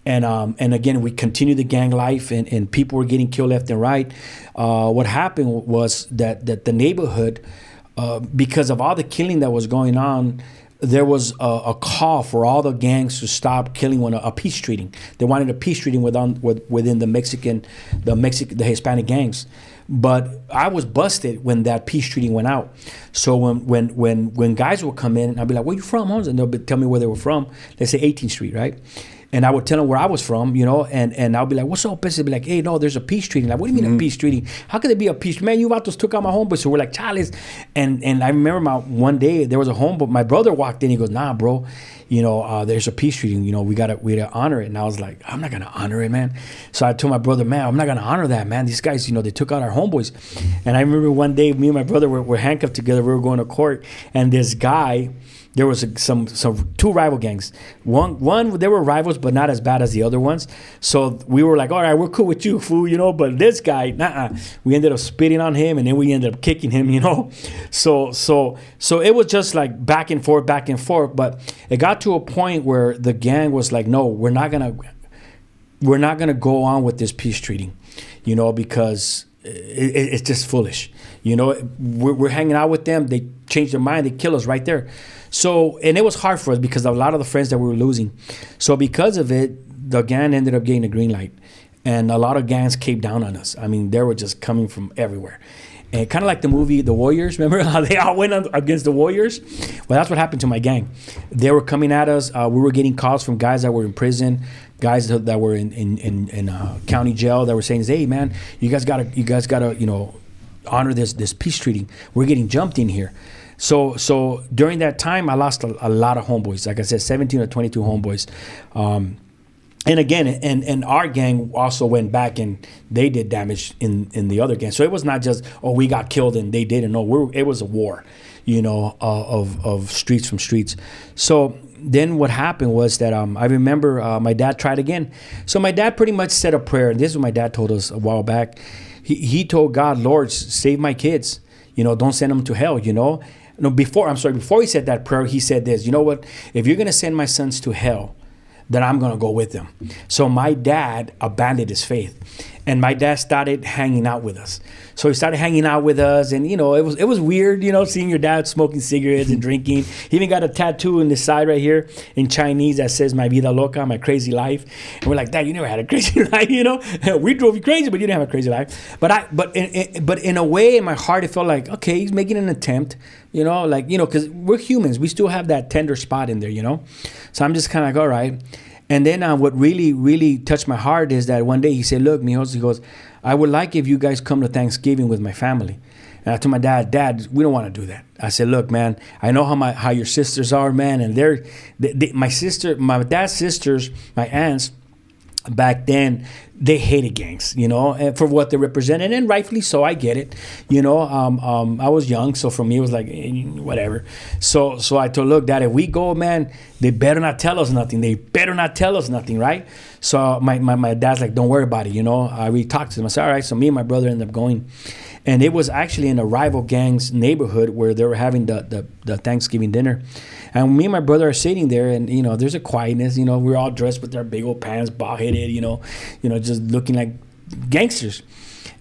and again, we continued the gang life, and people were getting killed left and right. What happened was that the neighborhood, because of all the killing that was going on, there was a call for all the gangs to stop killing a peace treating. They wanted a peace treating within the Hispanic gangs. But I was busted when that peace treaty went out. So when guys would come in, I'd be like, "Where you from, Holmes?" And they'll tell me where they were from. They say 18th Street, right? And I would tell them where I was from, and I'll be like, "What's up?" They'd be like, "Hey, no, there's a peace treaty." Like, what do you mean a peace treaty? How could there be a peace treaty? Man, you vatos took out my homeboy. So we're like, Charles. And I remember one day there was a homeboy. My brother walked in. He goes, "Nah, bro, there's a peace treaty. We gotta honor it." And I was like, "I'm not gonna honor it, man." So I told my brother, "Man, I'm not gonna honor that, man. These guys, they took out our homeboys." And I remember one day, me and my brother were handcuffed together. We were going to court, and this guy. There was some two rival gangs. One they were rivals, but not as bad as the other ones. So we were like, "All right, we're cool with you, fool," But this guy, we ended up spitting on him, and then we ended up kicking him, So it was just like back and forth. But it got to a point where the gang was like, "No, we're not gonna go on with this peace treaty, because it's just foolish. We're hanging out with them. They change their mind. They kill us right there." So, and it was hard for us because of a lot of the friends that we were losing. So because of it, the gang ended up getting a green light. And a lot of gangs came down on us. I mean, they were just coming from everywhere. And kind of like the movie The Warriors. Remember how they all went against the Warriors? Well, that's what happened to my gang. They were coming at us. We were getting calls from guys that were in prison, guys that were in county jail that were saying, "Hey, man, you guys gotta honor this peace treaty. We're getting jumped in here." So during that time, I lost a lot of homeboys. Like I said, 17 or 22 homeboys. And again, and our gang also went back and they did damage in the other gang. So it was not just, we got killed and they didn't. No, it was a war, of streets from streets. So then what happened was that I remember my dad tried again. So my dad pretty much said a prayer. And this is what my dad told us a while back. He told God, "Lord, save my kids. Don't send them to hell, No, before he said that prayer, he said this, "You know what? If you're going to send my sons to hell, then I'm going to go with them." So my dad abandoned his faith. And my dad started hanging out with us. So he started hanging out with us. And, it was weird, seeing your dad smoking cigarettes and drinking. He even got a tattoo on the side right here in Chinese that says, "My vida loca," my crazy life. And we're like, "Dad, you never had a crazy life, We drove you crazy, but you didn't have a crazy life." But in a way, in my heart, it felt like, okay, he's making an attempt, because we're humans. We still have that tender spot in there, So I'm just kind of like, all right. And then what really, really touched my heart is that one day he said, "Look, mijos," he goes, "I would like if you guys come to Thanksgiving with my family." And I told my dad, "Dad, we don't want to do that." I said, "Look, man, I know how your sisters are, man. And my dad's sisters, my aunts, back then, they hated gangs, and for what they represented, and rightfully so. I get it, I was young, so for me it was like whatever. So I told, "Look, Dad, if we go, man, they better not tell us nothing. Right?" So my dad's like, "Don't worry about it, We talked to them. I said, "All right." So me and my brother ended up going, and it was actually in a rival gang's neighborhood where they were having the Thanksgiving dinner. And me and my brother are sitting there, and there's a quietness. We're all dressed with our big old pants, bald headed. Just looking like gangsters.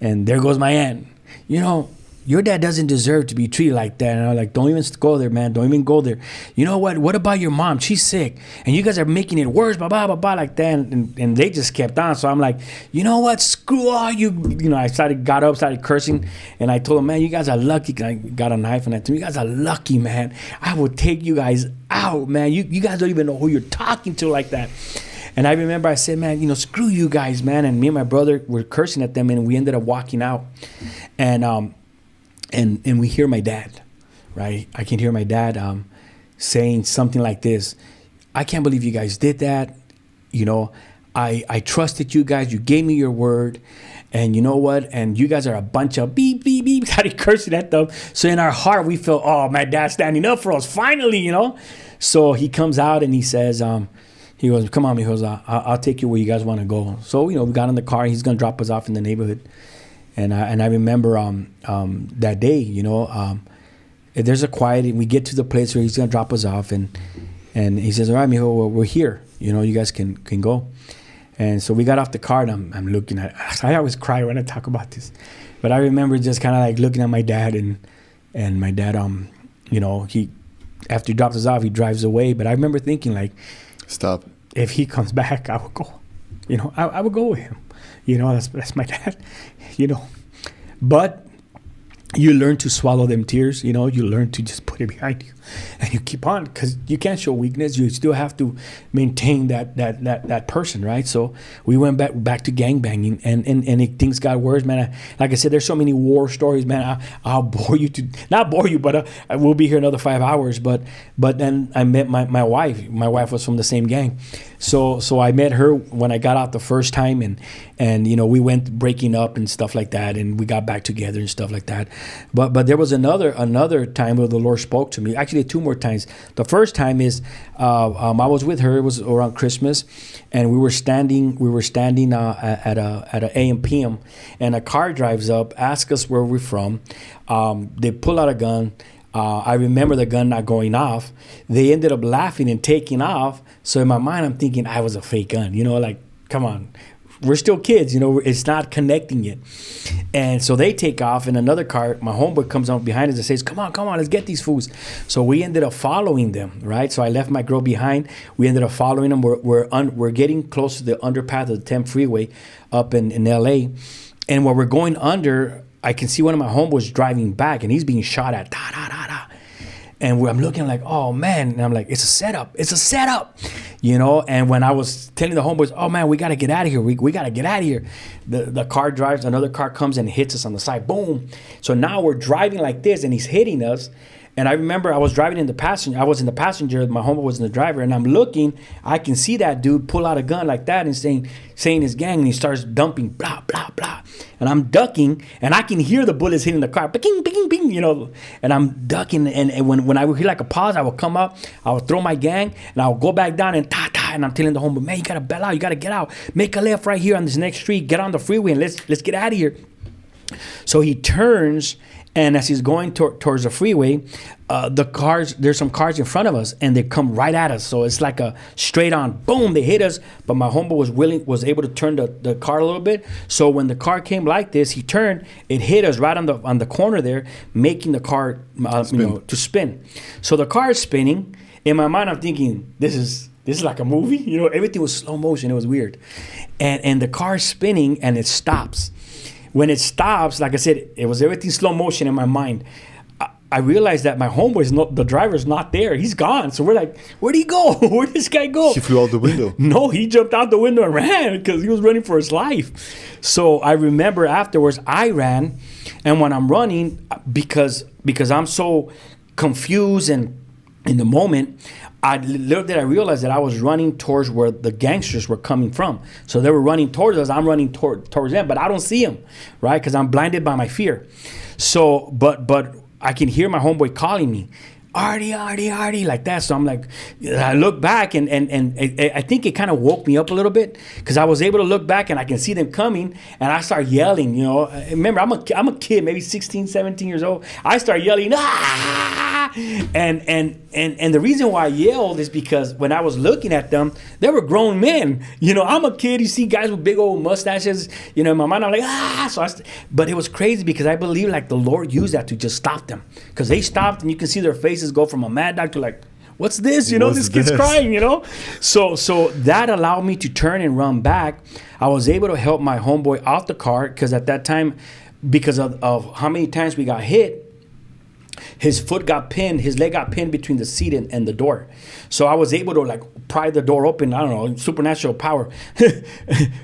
And there goes my aunt. "Your dad doesn't deserve to be treated like that." And I'm like, "Don't even go there, man. Don't even go there. You know what? What about your mom? She's sick, and you guys are making it worse, blah, blah, blah, blah," like that. And they just kept on. So I'm like, "You know what? Screw all you." I got up, started cursing, and I told them, "Man, you guys are lucky." I got a knife, and I told them, "You guys are lucky, man. I will take you guys out, man. You guys don't even know who you're talking to like that." And I remember I said, "Man, screw you guys, man." And me and my brother were cursing at them, and we ended up walking out. And we hear my dad, right? I can hear my dad saying something like this: "I can't believe you guys did that. I trusted you guys. You gave me your word. And you know what? And you guys are a bunch of beep, beep, beep." Started cursing at them. So in our heart, we felt, "Oh, my dad's standing up for us finally, So he comes out and he says, he goes, "Come on," he goes, I'll take you where you guys want to go." So, we got in the car. He's going to drop us off in the neighborhood. And I remember that day, there's a quiet. We get to the place where he's going to drop us off. And he says, "All right, mijo, well, we're here. You guys can go." And so we got off the car, and I'm looking at it. I always cry when I talk about this. But I remember just kind of like looking at my dad. And my dad, he after he drops us off, he drives away. But I remember thinking, like, stop. If he comes back, I would go. I would go with him. That's my dad. But you learn to swallow them tears, you learn to just put it behind you and you keep on, because you can't show weakness. You still have to maintain that person, right? So we went back to gangbanging, and things got worse, man. Like I said, there's so many war stories, man. I'll bore you not bore you, but I will be here another 5 hours. But then I met my wife. My wife was from the same gang. So I met her when I got out the first time, and we went breaking up and stuff like that, and we got back together and stuff like that. But there was another time where the Lord spoke to me. Actually, 2 more times. The first time is I was with her. It was around Christmas, and we were standing at a AM PM, and a car drives up, asks us where we're from. They pull out a gun. I remember the gun not going off. They ended up laughing and taking off. So in my mind, I'm thinking I was a fake gun. Like, come on. We're still kids, it's not connecting yet. And so they take off in another car. My homeboy comes up behind us and says, come on, let's get these fools. So we ended up following them, right? So I left my girl behind. We ended up following them. We're getting close to the underpath of the 10 freeway up in LA. And when we're going under, I can see one of my homeboys driving back, and he's being shot at. And I'm looking like, oh man. And I'm like, it's a setup. And when I was telling the homeboys, oh man, we got to get out of here. We got to get out of here. The car drives, another car comes and hits us on the side. Boom. So now we're driving like this, and he's hitting us. And I remember I was driving in the passenger. I was in the passenger. My homeboy was in the driver. And I'm looking. I can see that dude pull out a gun like that and saying his gang. And he starts dumping, blah, blah, blah. And I'm ducking. And I can hear the bullets hitting the car. Bing, bing, bing, And I'm ducking. And when I would hear like a pause, I would come up. I would throw my gang. And I would go back down and ta-ta. And I'm telling the homeboy, man, you got to bail out. You got to get out. Make a left right here on this next street. Get on the freeway and let's get out of here. So he turns. And as he's going towards the freeway, there's some cars in front of us, and they come right at us. So it's like a straight on, boom, they hit us. But my homeboy was able to turn the car a little bit. So when the car came like this, he turned, it hit us right on the corner there, making the car to spin. So the car is spinning. In my mind, I'm thinking, this is like a movie. Everything was slow motion. It was weird. And the car is spinning, and it stops. When it stops, like I said, it was everything slow motion in my mind. I realized that my homeboy, the driver's not there. He's gone. So we're like, where'd he go? Where'd this guy go? He flew out the window. No, he jumped out the window and ran because he was running for his life. So I remember afterwards, I ran. And when I'm running, because I'm so confused and in the moment, I realized that I was running towards where the gangsters were coming from. So they were running towards us. I'm running towards them, but I don't see them, right? Because I'm blinded by my fear. So, but I can hear my homeboy calling me, Artie, like that. So I'm like, I look back, and I think it kind of woke me up a little bit, because I was able to look back and I can see them coming, and I start yelling. Remember, I'm a kid, maybe 16, 17 years old. I start yelling, ah! And the reason why I yelled is because when I was looking at them, they were grown men. I'm a kid. You see guys with big old mustaches. In my mind, I'm like, ah! So but it was crazy, because I believe like the Lord used that to just stop them, because they stopped, and you can see their faces go from a mad dog to like, what's this? This kid's crying. So that allowed me to turn and run back. I was able to help my homeboy out the car, because at that time, because of how many times we got hit, his leg got pinned between the seat and the door. So I was able to like pry the door open. I don't know, supernatural power.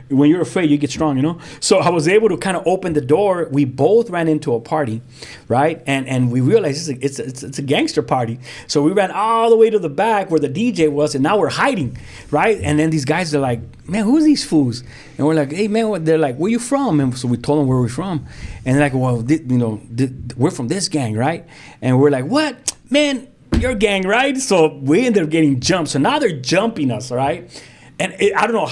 When you're afraid, you get strong, So I was able to kind of open the door. We both ran into a party, right? And we realized it's a gangster party. So we ran all the way to the back where the DJ was, and now we're hiding, right? And then these guys are like, man, who's these fools? And we're like, hey, man, they're like, where you from? And so we told them where we're from. And they're like, well, we're from this gang, right? And we're like, what? Man, your gang, right? So we ended up getting jumped. So now they're jumping us, right? And I don't know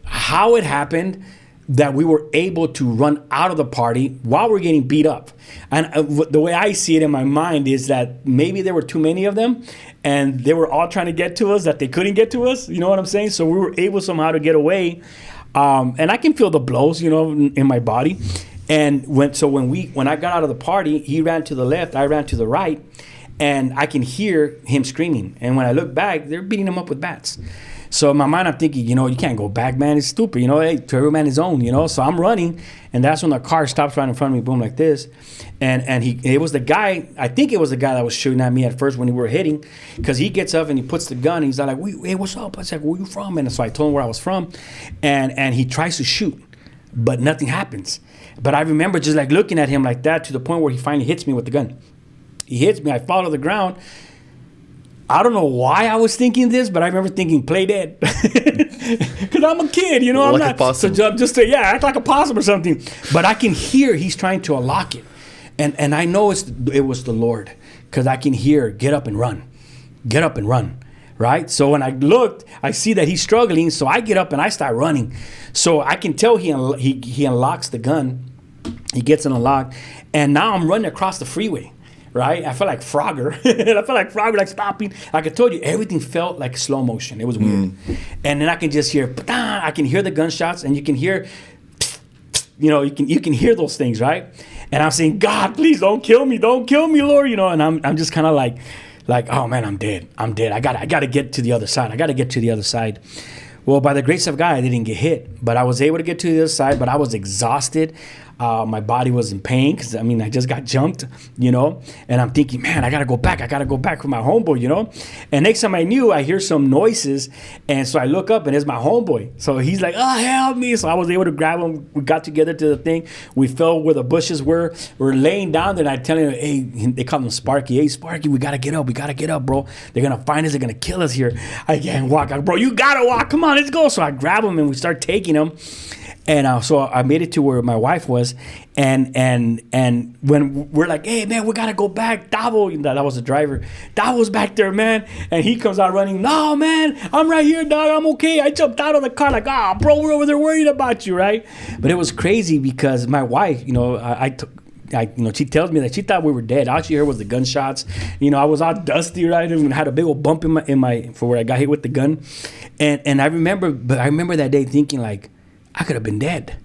how it happened that we were able to run out of the party while we're getting beat up. And the way I see it in my mind is that maybe there were too many of them, and they were all trying to get to us that they couldn't get to us. You know what I'm saying? So we were able somehow to get away. And I can feel the blows, in my body. And when I got out of the party, he ran to the left, I ran to the right, and I can hear him screaming. And when I look back, they're beating him up with bats. So in my mind, I'm thinking, you can't go back, man. It's stupid. Hey, to every man his own, So I'm running, and that's when the car stops right in front of me, boom, like this. And it was the guy, I think it was the guy that was shooting at me at first when we were hitting, because he gets up and he puts the gun, and he's like, hey, what's up? I was like, where you from? And so I told him where I was from, and he tries to shoot, but nothing happens. But I remember just like looking at him like that to the point where he finally hits me with the gun. He hits me, I fall to the ground. I don't know why I was thinking this, but I remember thinking, play dead. Because I'm a kid, I'm like not. a possum. So just say, act like a possum or something. But I can hear he's trying to unlock it. And I know it was the Lord, because I can hear, get up and run. Get up and run, right? So when I looked, I see that he's struggling, so I get up and I start running. So I can tell he unlocks the gun. He gets it unlocked, and now I'm running across the freeway. Right? I felt like Frogger. I felt like Frogger, like stopping. Like I told you, everything felt like slow motion. It was weird. And then I can just hear, I can hear the gunshots, and you can hear, you can hear those things, right? And I'm saying, God, please don't kill me, Lord, And I'm just kind of like, oh man, I'm dead. I gotta get to the other side. Well, by the grace of God, I didn't get hit, but I was able to get to the other side. But I was exhausted. My body was in pain because, I just got jumped, and I'm thinking, man, I got to go back for my homeboy, And next time I knew, I hear some noises, and so I look up, and it's my homeboy. So he's like, oh, help me. So I was able to grab him. We got together to the thing. We fell where the bushes were. We're laying down there, and I tell him, hey, they call him Sparky. Hey, Sparky, we got to get up, bro. They're going to find us. They're going to kill us here. I can't walk. Bro, you got to walk. Come on, let's go. So I grab him, and we start taking him. And so I made it to where my wife was, and when we're like, hey man, we gotta go back. Davo, that was the driver. Davo's back there, man, and he comes out running. No man, I'm right here, dog. I'm okay. I jumped out of the car like, bro, we're over there worried about you, right? But it was crazy because my wife, she tells me that she thought we were dead. All she heard was the gunshots. I was all dusty, right, and had a big old bump in my for where I got hit with the gun, and I remember that day thinking like, I could have been dead.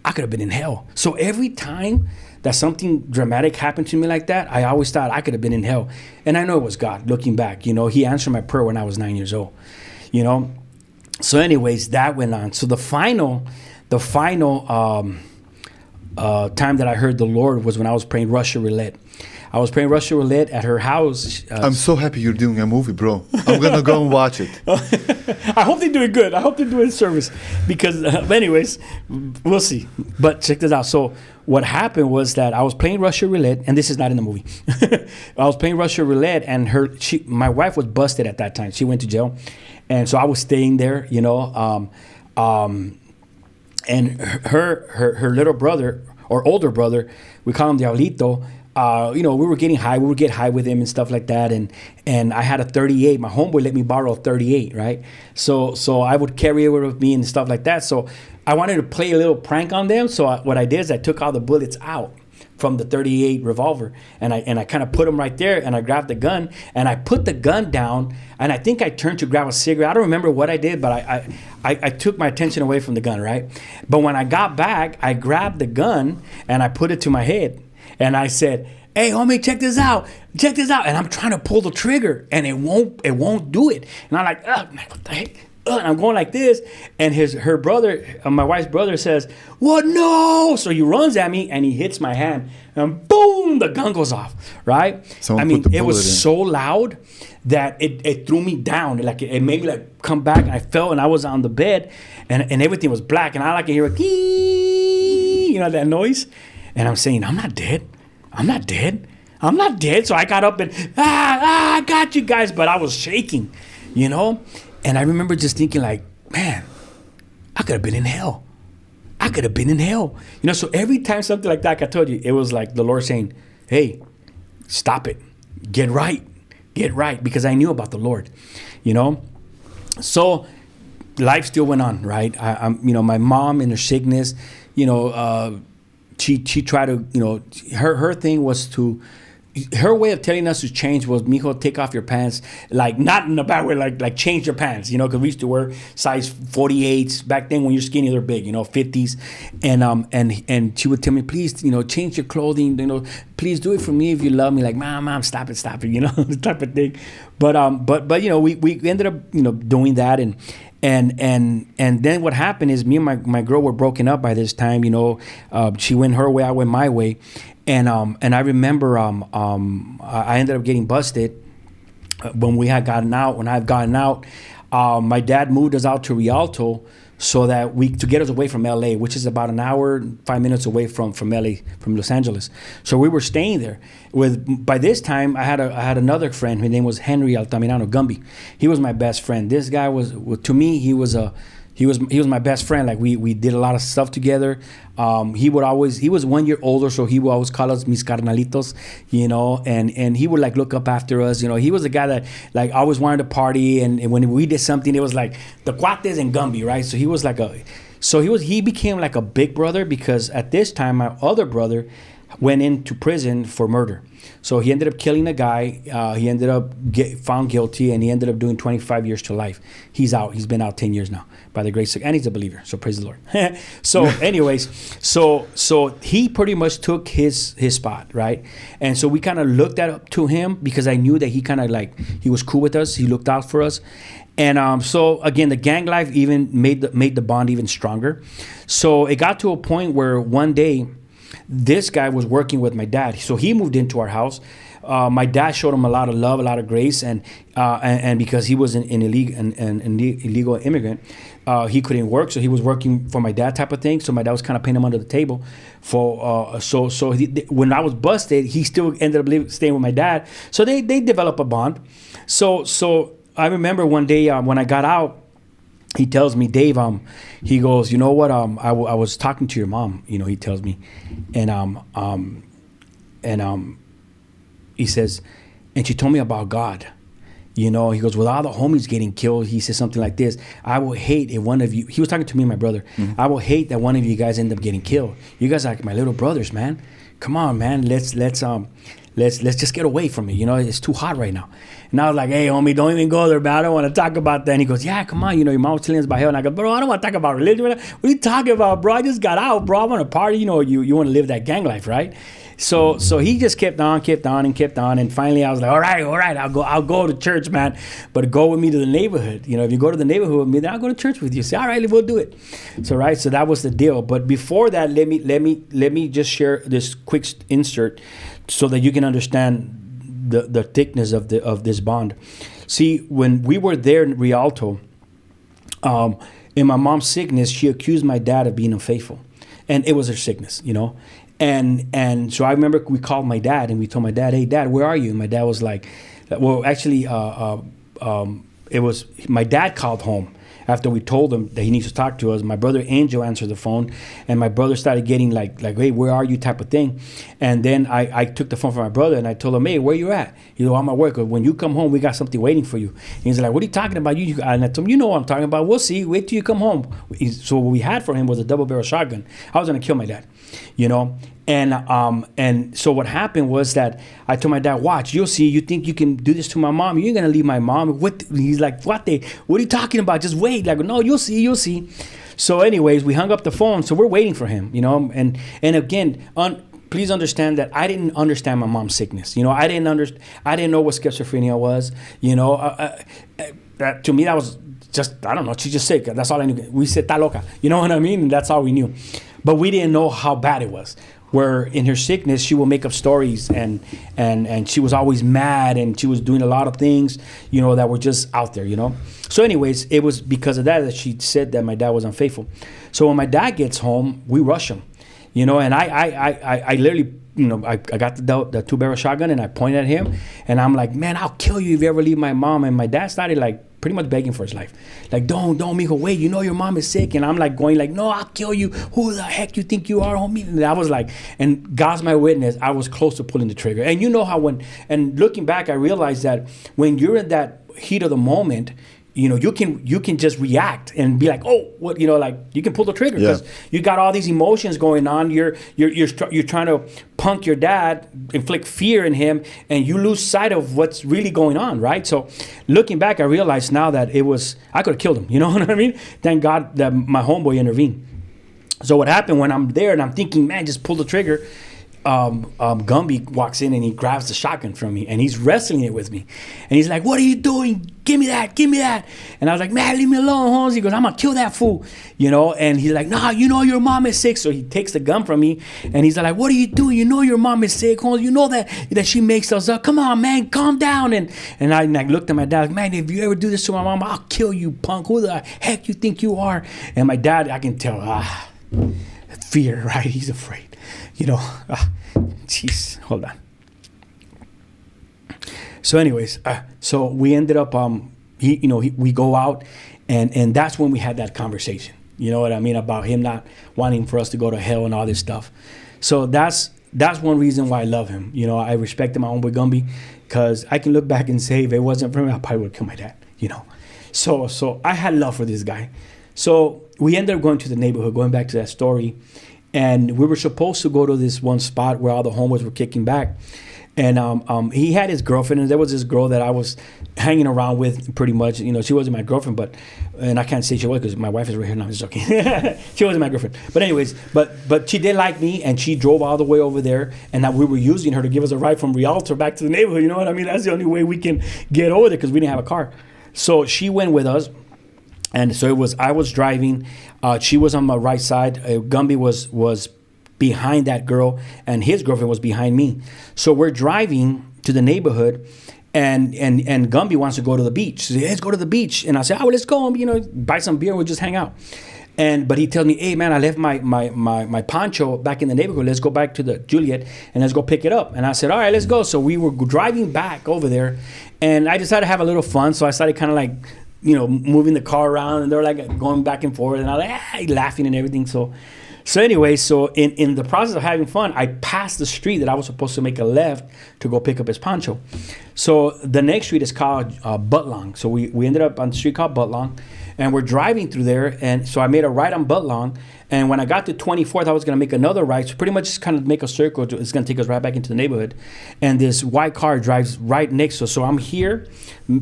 I could have been in hell. So every time that something dramatic happened to me like that, I always thought I could have been in hell. And I know it was God looking back. He answered my prayer when I was 9 years old. So anyways, that went on. So the final time that I heard the Lord was when I was praying Russian roulette. I was playing Russian roulette at her house. I'm so happy you're doing a movie, bro. I'm going to go and watch it. I hope they do it good. I hope they do it in service. Because, anyways, we'll see. But check this out. So what happened was that I was playing Russian roulette, and this is not in the movie. I was playing Russian roulette, and my wife was busted at that time. She went to jail. And so I was staying there, and her little brother, or older brother, we call him Diablito. We were getting high. We would get high with him and stuff like that. And I had a 38. My homeboy let me borrow a 38, right? So I would carry it with me and stuff like that. So I wanted to play a little prank on them. So what I did is I took all the bullets out from the 38 revolver, and I kind of put them right there, and I grabbed the gun, and I put the gun down, and I think I turned to grab a cigarette. I don't remember what I did, but I took my attention away from the gun, right? But when I got back, I grabbed the gun, and I put it to my head. And I said, hey, homie, check this out. And I'm trying to pull the trigger, and it won't do it. And I'm like, man, what the heck? And I'm going like this. And her brother, my wife's brother, says, what? No. So he runs at me, and he hits my hand. And boom, the gun goes off, right? It was so loud that it threw me down. Like it made me come back, and I fell, and I was on the bed, and everything was black. And I can hear that noise. And I'm saying, I'm not dead. So I got up and, I got you guys. But I was shaking, And I remember just thinking like, man, I could have been in hell. So every time something like that, like I told you, it was like the Lord saying, hey, stop it. Get right. Because I knew about the Lord, So life still went on, right? My mom in her sickness, she tried to, her thing was to her way of telling us to change was, mijo, take off your pants. Like, not in a bad way, like change your pants, you know, because we used to wear size 48s. Back then when you're skinny, they're big, you know, 50s. And she would tell me, please, you know, change your clothing, you know, please do it for me if you love me. Like, mom, stop it, you know, this type of thing. But you know, we ended up, you know, doing that. And then what happened is me and my girl were broken up by this time, you know. She went her way, I went my way. And I remember I ended up getting busted when I had gotten out. My dad moved us out to Rialto so that to get us away from LA, which is about an hour, 5 minutes away from LA, from Los Angeles. So we were staying there. By this time, I had another friend. His name was Henry Altamirano Gumby. He was my best friend. This guy was, to me, he was my best friend. Like, we did a lot of stuff together. He was 1 year older, so he would always call us mis carnalitos, you know, and he would like look up after us, you know. He was a guy that like always wanted to party, and when we did something, it was like the cuates and Gumby, right? So he was like he became like a big brother, because at this time my other brother went into prison for murder. So he ended up killing a guy. He ended up found guilty, and he ended up doing 25 years to life. He's out. He's been out 10 years now, by the grace of, and he's a believer. So praise the Lord. So anyways, so he pretty much took his spot, right? And so we kind of looked up to him, because I knew that he kind of like, he was cool with us. He looked out for us. And so again, the gang life even made the bond even stronger. So it got to a point where one day, this guy was working with my dad. So he moved into our house. My dad showed him a lot of love, a lot of grace, and because he was an illegal immigrant, he couldn't work, so he was working for my dad type of thing. So my dad was kind of paying him under the table when I was busted, he still ended up staying with my dad. So they developed a bond. So I remember one day when I got out, he tells me, Dave, he goes, you know what, I was talking to your mom, you know, he tells me, and he says, and she told me about God, you know. He goes, with all the homies getting killed, he says something like this, I will hate if one of you, he was talking to me and my brother, I will hate that one of you guys end up getting killed. You guys are like my little brothers, man. Come on, man, let's just get away from it. You know, it's too hot right now. And I was like, hey, homie, don't even go there, man. I don't want to talk about that. And he goes, yeah, come on. You know, your mom was telling us about hell. And I go, bro, I don't want to talk about religion. What are you talking about, bro? I just got out, bro. I want to party. You know, you want to live that gang life, right? So he just kept on. And finally I was like, all right, I'll go to church, man. But go with me to the neighborhood. You know, if you go to the neighborhood with me, then I'll go to church with you. Say, all right, we'll do it. So that was the deal. But before that, let me just share this quick insert so that you can understand the thickness of this bond. See, when we were there in Rialto, in my mom's sickness, she accused my dad of being unfaithful, and it was her sickness, you know. And so I remember we called my dad and we told my dad, hey, Dad, where are you? And my dad was like, well, actually, it was my dad called home after we told him that he needs to talk to us. My brother Angel answered the phone, and my brother started getting like, hey, where are you type of thing. And then I took the phone from my brother and I told him, hey, where you at? He goes, I'm at work. When you come home, we got something waiting for you. And he's like, what are you talking about? And I told him, you know what I'm talking about. We'll see. Wait till you come home. So what we had for him was a double barrel shotgun. I was going to kill my dad, you know. And so what happened was that I told my dad, watch, you'll see, you think you can do this to my mom, you're gonna leave my mom. He's like, what are you talking about? Just wait. Like, no, you'll see. So anyways, we hung up the phone. So we're waiting for him, you know. And again, please understand that I didn't understand my mom's sickness. You know, I didn't know what schizophrenia was. You know, that to me, that was just, I don't know, she's just sick. That's all I knew. We said, ta loca. You know what I mean? And that's all we knew. But we didn't know how bad it was. Where in her sickness, she would make up stories and she was always mad, and she was doing a lot of things, you know, that were just out there, you know. So anyways, it was because of that she said that my dad was unfaithful. So when my dad gets home, we rush him, you know, and I literally, you know, I got the two barrel shotgun and I pointed at him and I'm like, man, I'll kill you if you ever leave my mom. And my dad started like pretty much begging for his life. Like, don't, mijo, wait, you know your mom is sick. And I'm like going like, no, I'll kill you. Who the heck you think you are, homie? And I was like, and God's my witness, I was close to pulling the trigger. And you know how and looking back, I realized that when you're in that heat of the moment, you can just react and be like, oh, what, like you can pull the trigger because you got all these emotions going on. You're trying to punk your dad, inflict fear in him, and you lose sight of what's really going on, right? So looking back, I realize now that I could have killed him. You know what I mean? Thank God that my homeboy intervened. So what happened when I'm there and I'm thinking, man, just pull the trigger. Gumby walks in and he grabs the shotgun from me and he's wrestling it with me. And he's like, what are you doing? Give me that. And I was like, man, leave me alone, Holmes. He goes, I'm going to kill that fool. And he's like, nah, your mom is sick. So he takes the gun from me and he's like, what are you doing? Your mom is sick, Holmes. You know that she makes us up. Come on, man, calm down. And I looked at my dad, like, man, if you ever do this to my mom, I'll kill you, punk. Who the heck you think you are? And my dad, I can tell, fear, right? He's afraid. Jeez, hold on. So anyways, so we ended up, we go out and that's when we had that conversation. You know what I mean? About him not wanting for us to go to hell and all this stuff. So that's one reason why I love him. I respected my own boy Gumby because I can look back and say, if it wasn't for him, I probably would kill my dad, So I had love for this guy. So we ended up going to the neighborhood, going back to that story. And we were supposed to go to this one spot where all the homeboys were kicking back. And he had his girlfriend, and there was this girl that I was hanging around with pretty much. She wasn't my girlfriend, and I can't say she was because my wife is right here now. I'm just joking. She wasn't my girlfriend. But anyways, but she did like me, and she drove all the way over there, and we were using her to give us a ride from Rialto back to the neighborhood. You know what I mean? That's the only way we can get over there because we didn't have a car. So she went with us. And so I was driving, she was on my right side, Gumby was behind that girl, and his girlfriend was behind me. So we're driving to the neighborhood, and Gumby wants to go to the beach. So he says, let's go to the beach. And I said, let's go, buy some beer and we'll just hang out. But he tells me, hey man, I left my poncho back in the neighborhood. Let's go back to the Juliet and let's go pick it up. And I said, all right, let's go. So we were driving back over there, and I decided to have a little fun. So I started kind of like, moving the car around, and they're like going back and forth, and I was like, laughing and everything. So anyway, in the process of having fun, I passed the street that I was supposed to make a left to go pick up his poncho. So the next street is called Butlong. So we ended up on the street called Butlong, and we're driving through there. And so I made a right on Butlong. And when I got to 24th, I was going to make another right. So pretty much just kind of make a circle. It's going to take us right back into the neighborhood. And this white car drives right next to us. So I'm here,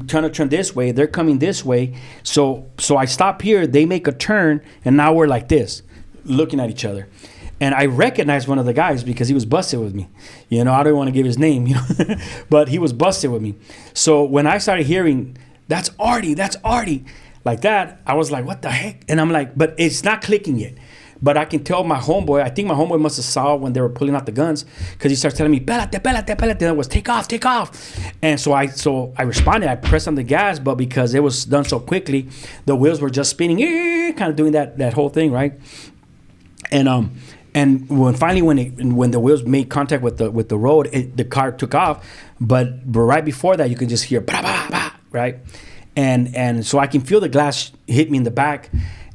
trying to turn this way. They're coming this way. So I stop here. They make a turn. And now we're like this, looking at each other. And I recognized one of the guys because he was busted with me. I don't want to give his name, but he was busted with me. So when I started hearing, that's Artie, like that, I was like, what the heck? And I'm like, but it's not clicking yet. But I can tell my homeboy, I think my homeboy must have saw when they were pulling out the guns, because he starts telling me, pélate. And it was take off. And so I responded, I pressed on the gas, but because it was done so quickly, the wheels were just spinning, kind of doing that whole thing, right? And when the wheels made contact with the road, the car took off. But right before that, you could just hear, bah, bah, bah, right? And so I can feel the glass hit me in the back.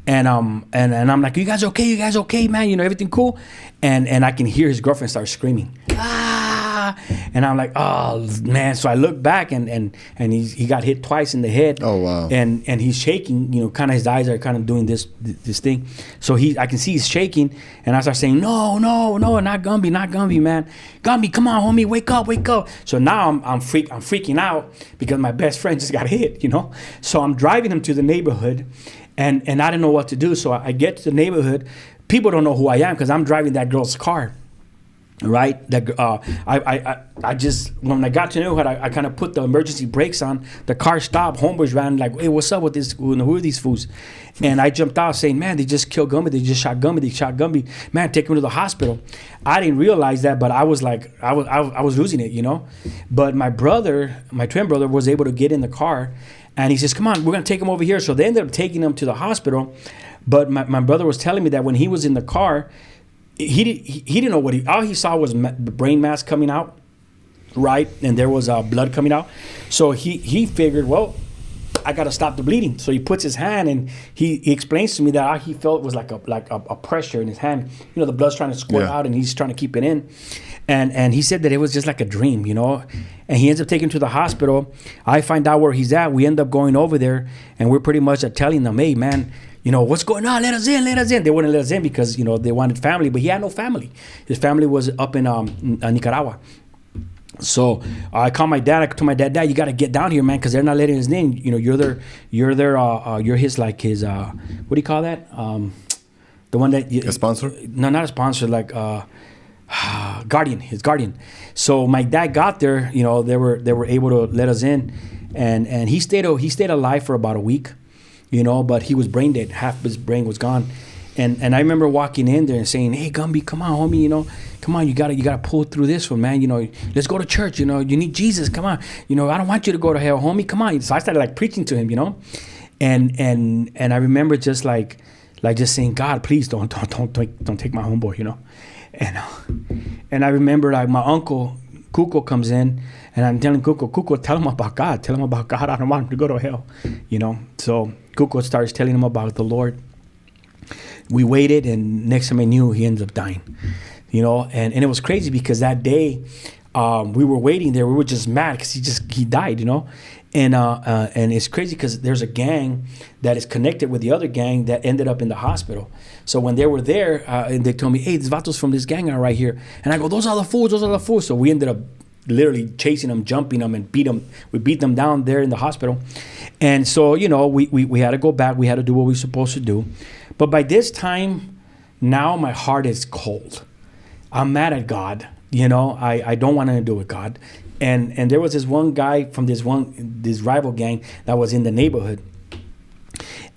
And I'm like, you guys okay, man? Everything cool? And I can hear his girlfriend start screaming. And I'm like, oh man. So I look back and he got hit twice in the head. Oh wow. And he's shaking, kind of his eyes are kind of doing this thing. So I can see he's shaking, and I start saying, no, not Gumby, man. Gumby, come on, homie, wake up. So now I'm freaking out because my best friend just got hit, So I'm driving him to the neighborhood. And I didn't know what to do. So I get to the neighborhood. People don't know who I am because I'm driving that girl's car, right? I just, when I got to know her, I kind of put the emergency brakes on. The car stopped. Homeboys ran like, hey, what's up with this? Who are these fools? And I jumped out saying, man, they just killed Gumby. They just shot Gumby. They shot Gumby. Man, take him to the hospital. I didn't realize that, but I was like, I was losing it, But my twin brother was able to get in the car. And he says, come on, we're going to take him over here. So they ended up taking him to the hospital. But my brother was telling me that when he was in the car, he didn't know all he saw was the brain mass coming out, right? And there was blood coming out. So he figured, well, I got to stop the bleeding. So he puts his hand, and he explains to me that all he felt was like a pressure in his hand. The blood's trying to squirt out, and he's trying to keep it in. And he said that it was just like a dream, and he ends up taking him to the hospital. I find out where he's at. We end up going over there, and we're pretty much telling them, hey man, what's going on? Let us in. They wouldn't let us in because they wanted family, but he had no family. His family was up in Nicaragua. So I called my dad. I told my dad, you got to get down here, man, because they're not letting us in. You're his what do you call that? The one that a sponsor? No, not a sponsor. Like guardian, his guardian. So my dad got there. They were able to let us in, and he stayed alive for about a week. But he was brain dead. Half his brain was gone. And I remember walking in there and saying, hey, Gumby, come on, homie, come on, you gotta pull through this one, man. Let's go to church, you need Jesus, come on. I don't want you to go to hell, homie, come on. So I started like preaching to him, and I remember just like just saying, God, please don't take my homeboy, and I remember like my uncle Cuco comes in, and I'm telling Cuco, tell him about God. I don't want him to go to hell, So Cuco starts telling him about the Lord. We waited, and next time I knew, he ends up dying, and it was crazy because that day we were waiting there. We were just mad because he died, and it's crazy because there's a gang that is connected with the other gang that ended up in the hospital. So when they were there, and they told me, hey, these vatos from this gang are right here, and I go, those are the fools. So we ended up literally chasing them, jumping them, and we beat them down there in the hospital. And so we had to go back. We had to do what we were supposed to do. But by this time, now my heart is cold. I'm mad at God. I don't want anything to do with God. And there was this one guy from this rival gang that was in the neighborhood.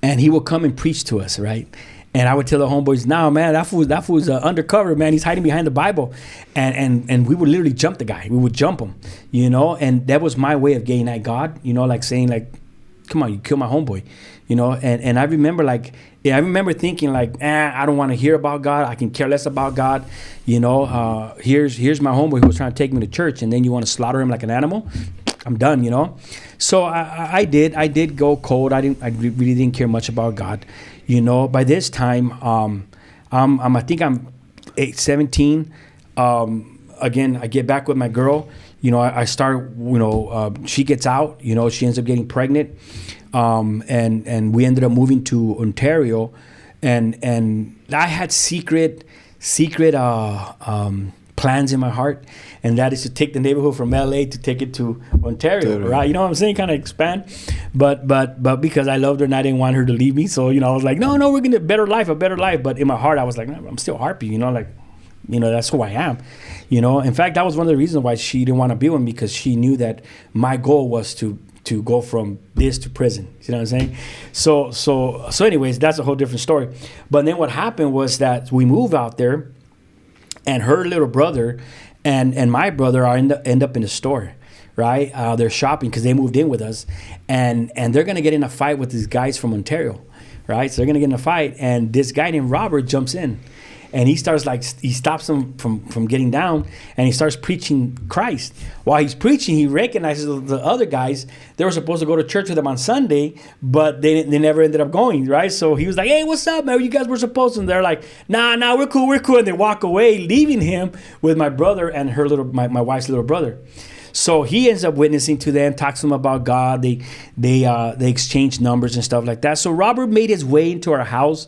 And he would come and preach to us, right? And I would tell the homeboys, nah, man, that fool's undercover, man. He's hiding behind the Bible. And we would literally jump the guy. We would jump him, And that was my way of getting at God, like saying, like, come on, you kill my homeboy, And I remember thinking like, I don't want to hear about God. I can care less about God. Here's my homeboy who was trying to take me to church, and then you want to slaughter him like an animal. I'm done, So I did go cold. I really didn't care much about God. By this time, I think I'm 17. Again, I get back with my girl. I start, she gets out, she ends up getting pregnant. And we ended up moving to Ontario, and I had secret plans in my heart, and that is to take the neighborhood from LA to take it to Ontario, right? You know what I'm saying? Kind of expand, but because I loved her and I didn't want her to leave me, so I was like, no, we're gonna a better life. But in my heart, I was like, no, I'm still Harpy, that's who I am, In fact, that was one of the reasons why she didn't want to be with me, because she knew that my goal was to go from this to prison. You know what I'm saying? So anyways, that's a whole different story. But then what happened was that we moved out there, and her little brother and my brother end up in the store, right? They're shopping because they moved in with us, and they're gonna get in a fight with these guys from Ontario, right? So they're gonna get in a fight, and this guy named Robert jumps in. And he stops them from getting down, and he starts preaching Christ. While he's preaching, he recognizes the other guys. They were supposed to go to church with him on Sunday, but they never ended up going, right? So he was like, hey, what's up, man? You guys were supposed to. And they're like, nah, we're cool. And they walk away, leaving him with my brother and my wife's little brother. So he ends up witnessing to them, talks to them about God. They exchange numbers and stuff like that. So Robert made his way into our house.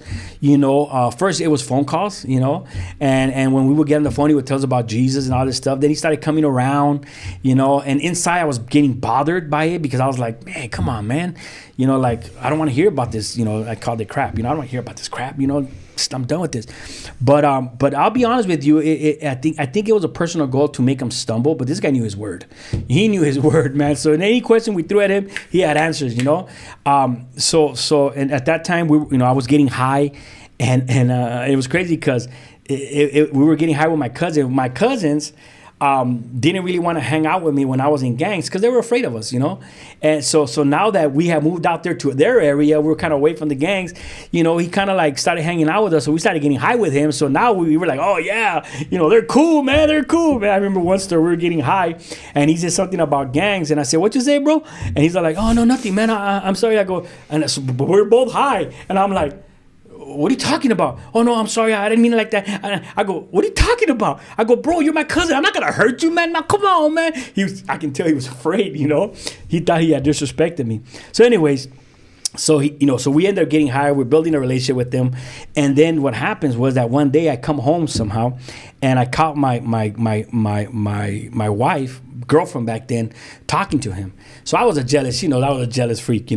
First it was phone calls, and when we would get on the phone, he would tell us about Jesus and all this stuff. Then he started coming around, and inside I was getting bothered by it because I was like, man, come on, man. Like, I don't want to hear about this. I called it crap. I don't want to hear about this crap. I'm done with this. But I'll be honest with you. I think it was a personal goal to make him stumble. But this guy knew his word. He knew his word, man. So in any question we threw at him, he had answers. So at that time I was getting high, and it was crazy because we were getting high with my cousin. My cousins didn't really want to hang out with me when I was in gangs because they were afraid of us, And so now that we have moved out there to their area, we're kind of away from the gangs, he kind of like started hanging out with us. So we started getting high with him. So now we were like, oh yeah, they're cool, man. I remember once we were getting high, and he said something about gangs, and I said, what you say, bro? And he's like, oh no, nothing, man. I'm sorry. I go, but we're both high, and I'm like, what are you talking about? Oh, no, I'm sorry. I didn't mean it like that. I go, what are you talking about? I go, bro, you're my cousin. I'm not going to hurt you, man. Now, come on, man. I can tell he was afraid, He thought he had disrespected me. So anyways, so we ended up getting higher. We're building a relationship with them. And then what happens was that one day I come home somehow and I caught my wife, girlfriend back then, talking to him. So I was a jealous, I was a jealous freak. I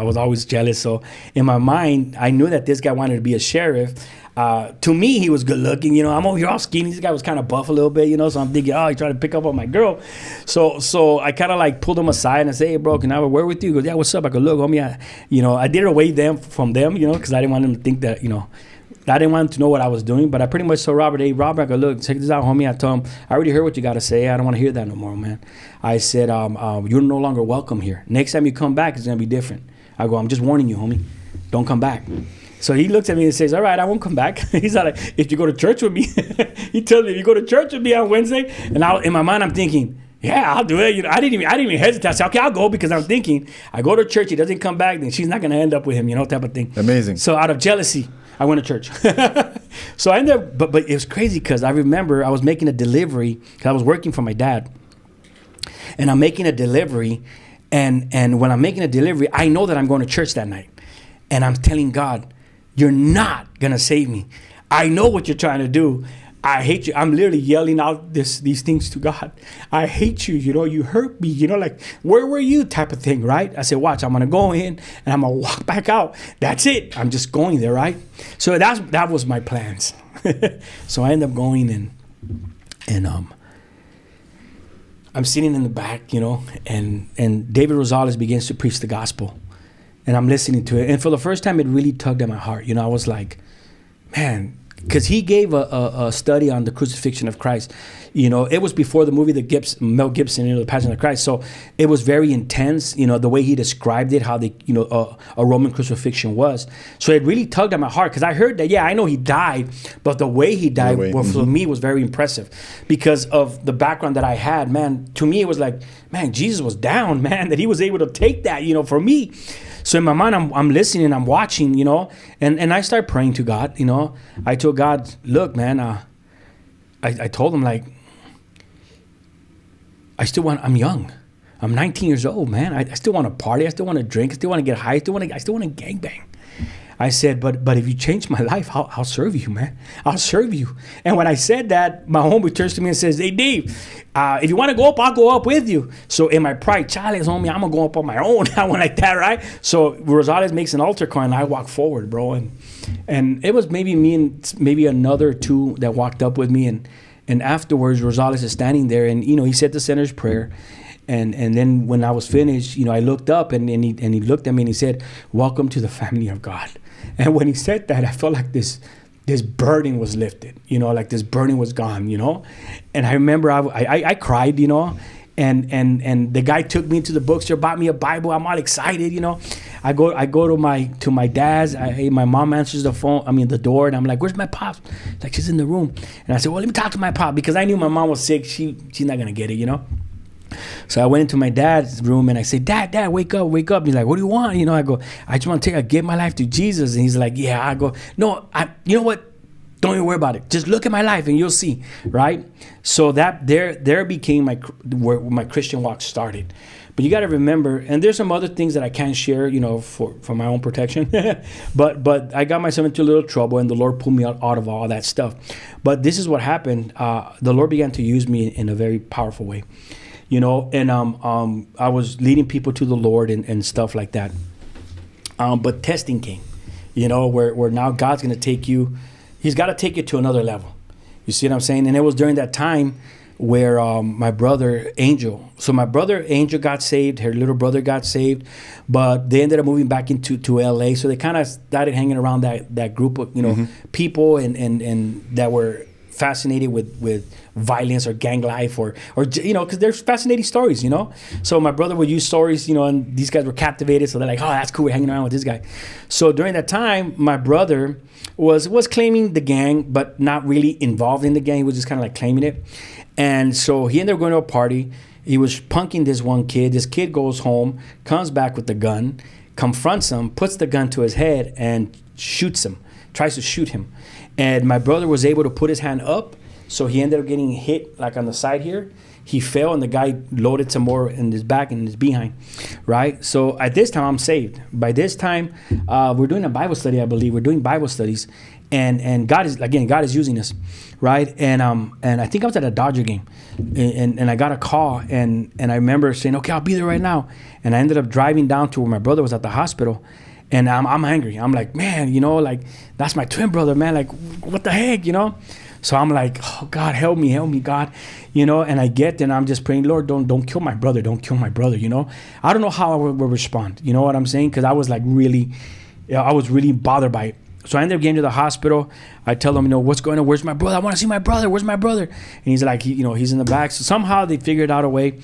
was always jealous. So in my mind, I knew that this guy wanted to be a sheriff. To me, he was good looking. I'm over here all skinny. This guy was kind of buff a little bit, So I'm thinking, he's trying to pick up on my girl. So I kind of like pulled him aside and I say, hey, bro, can I have a word with you? He goes, yeah, what's up? I go, look, homie, I did away from them, because I didn't want him to think that, I didn't want him to know what I was doing. But I pretty much told Robert, hey, Robert, I go, look, check this out, homie. I told him, I already heard what you got to say. I don't want to hear that no more, man. I said, you're no longer welcome here. Next time you come back, it's going to be different. I go, I'm just warning you, homie. Don't come back. So he looks at me and says, all right, I won't come back. He's like, if you go to church with me, he tells me, if you go to church with me on Wednesday, and in my mind, I'm thinking, yeah, I'll do it. I didn't even hesitate. I said, okay, I'll go, because I'm thinking, I go to church, he doesn't come back, then she's not going to end up with him, type of thing. Amazing. So out of jealousy, I went to church. So I ended up, but it was crazy because I remember I was making a delivery because I was working for my dad. And I'm making a delivery, and when I'm making a delivery, I know that I'm going to church that night. And I'm telling God, you're not going to save me. I know what you're trying to do. I hate you. I'm literally yelling out these things to God. I hate you. You hurt me. Like, where were you type of thing, right? I said, watch, I'm going to go in and I'm going to walk back out. That's it. I'm just going there, right? So that was my plans. So I end up going and I'm sitting in the back, and David Rosales begins to preach the gospel. And I'm listening to it. And for the first time, it really tugged at my heart. I was like, man, because he gave a study on the crucifixion of Christ. It was before the movie, Mel Gibson, The Passion of Christ. So it was very intense, the way he described it, how a Roman crucifixion was. So it really tugged at my heart because I heard that, I know he died, but the way he died, for me, was very impressive because of the background that I had. Man, to me, it was like, man, Jesus was down, man, that he was able to take that, for me. So in my mind, I'm listening, I'm watching, and I start praying to God, I told God, look, man, I told him, like, I'm young. I'm 19 years old, man. I still want to party. I still want to drink. I still want to get high. I still want to gangbang. I said, but if you change my life, I'll serve you, man. I'll serve you. And when I said that, my homie turns to me and says, hey, Dave, if you want to go up, I'll go up with you. So in my pride, Charlie's homie, I'm going to go up on my own. I went like that, right? So Rosales makes an altar call, and I walk forward, bro. And it was maybe me and maybe another two that walked up with me. And afterwards, Rosales is standing there, and, he said the sinner's prayer. And then when I was finished, I looked up, and he looked at me and he said, welcome to the family of God. And when he said that, I felt like this burden was lifted, like this burden was gone, And I remember I cried, and the guy took me into the bookstore, bought me a Bible. I'm all excited, I go to my dad's. My mom answers the door, and I'm like, where's my pop? Like, she's in the room. And I said, well, let me talk to my pop, because I knew my mom was sick. She's not gonna get it, So I went into my dad's room and I said, Dad, wake up. And he's like, what do you want? I go, I just want to give my life to Jesus. And he's like, yeah. I go, no, you know what? Don't even worry about it. Just look at my life and you'll see, right? So that there became where my Christian walk started. But you got to remember, and there's some other things that I can't share, for my own protection. but I got myself into a little trouble, and the Lord pulled me out of all that stuff. But this is what happened. The Lord began to use me in a very powerful way. And I was leading people to the Lord and stuff like that. But testing came, where now God's going to take you. He's got to take you to another level. You see what I'm saying? And it was during that time where my brother Angel got saved. Her little brother got saved, but they ended up moving back to LA. So they kind of started hanging around that group of people and that were fascinated with violence or gang life or because there's fascinating stories, So my brother would use stories, and these guys were captivated. So they're like, oh, that's cool, we're hanging around with this guy. So during that time, my brother was claiming the gang, but not really involved in the gang. He was just kind of like claiming it. And so he ended up going to a party. He was punking this one kid. This kid goes home, comes back with the gun, confronts him, puts the gun to his head, and shoots him. tries to shoot him. And my brother was able to put his hand up, so he ended up getting hit like on the side here. He fell, and the guy loaded some more in his back and his behind, right? So at this time, I'm saved. By this time, we're doing a Bible study, I believe. We're doing Bible studies, and God is using us, right? And I think I was at a Dodger game, and I got a call, and I remember saying, okay, I'll be there right now. And I ended up driving down to where my brother was at the hospital, and I'm angry. I'm like, man, like that's my twin brother, man. Like, what the heck, So I'm like, oh, God, help me, God, and I get there and I'm just praying, Lord, don't kill my brother. Don't kill my brother, I don't know how I would respond. You know what I'm saying? Because I was like I was really bothered by it. So I ended up getting to the hospital. I tell them, what's going on? Where's my brother? I want to see my brother. Where's my brother? And he's like, he's in the back. So somehow they figured out a way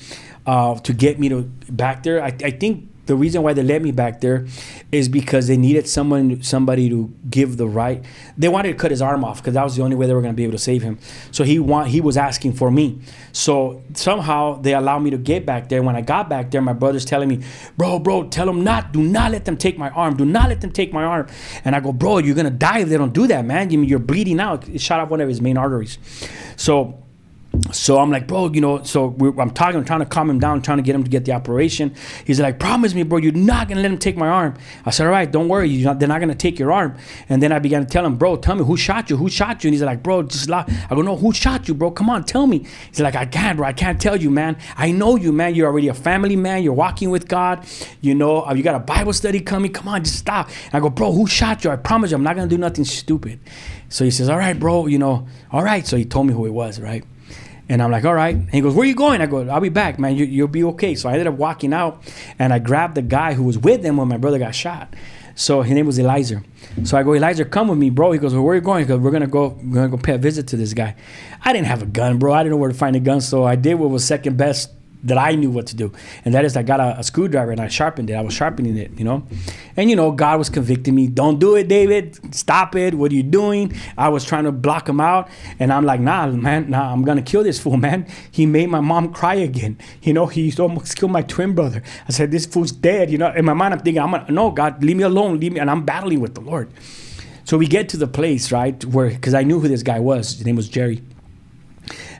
to get me back there. I think the reason why they let me back there is because they needed somebody to give the right. They wanted to cut his arm off because that was the only way they were going to be able to save him. So he was asking for me. So somehow they allowed me to get back there. When I got back there, my brother's telling me, bro, tell them do not let them take my arm. Do not let them take my arm. And I go, bro, you're going to die if they don't do that, man. You're bleeding out. It shot off one of his main arteries. So I'm like, bro, I'm trying to calm him down, trying to get him to get the operation. He's like, promise me, bro, you're not going to let him take my arm. I said, all right, don't worry. They're not going to take your arm. And then I began to tell him, bro, tell me who shot you? And he's like, bro, just lie. I go, no, who shot you, bro? Come on, tell me. He's like, I can't, bro. I can't tell you, man. I know you, man. You're already a family man. You're walking with God. You got a Bible study coming. Come on, just stop. And I go, bro, who shot you? I promise you, I'm not going to do nothing stupid. So he says, all right, bro, all right. So he told me who it was, right? And I'm like, all right. And he goes, where are you going? I go, I'll be back, man. You'll be okay. So I ended up walking out, and I grabbed the guy who was with him when my brother got shot. So his name was Elijah. So I go, Elijah, come with me, bro. He goes, well, where are you going? He goes, we're gonna go pay a visit to this guy. I didn't have a gun, bro. I didn't know where to find a gun. So I did what was second best that I knew what to do. And that is I got a screwdriver and I sharpened it. I was sharpening it, And, God was convicting me. Don't do it, David. Stop it. What are you doing? I was trying to block him out. And I'm like, nah, man, I'm going to kill this fool, man. He made my mom cry again. He almost killed my twin brother. I said, this fool's dead. In my mind, I'm thinking, no, God, leave me alone. Leave me. And I'm battling with the Lord. So we get to the place, right, because I knew who this guy was. His name was Jerry.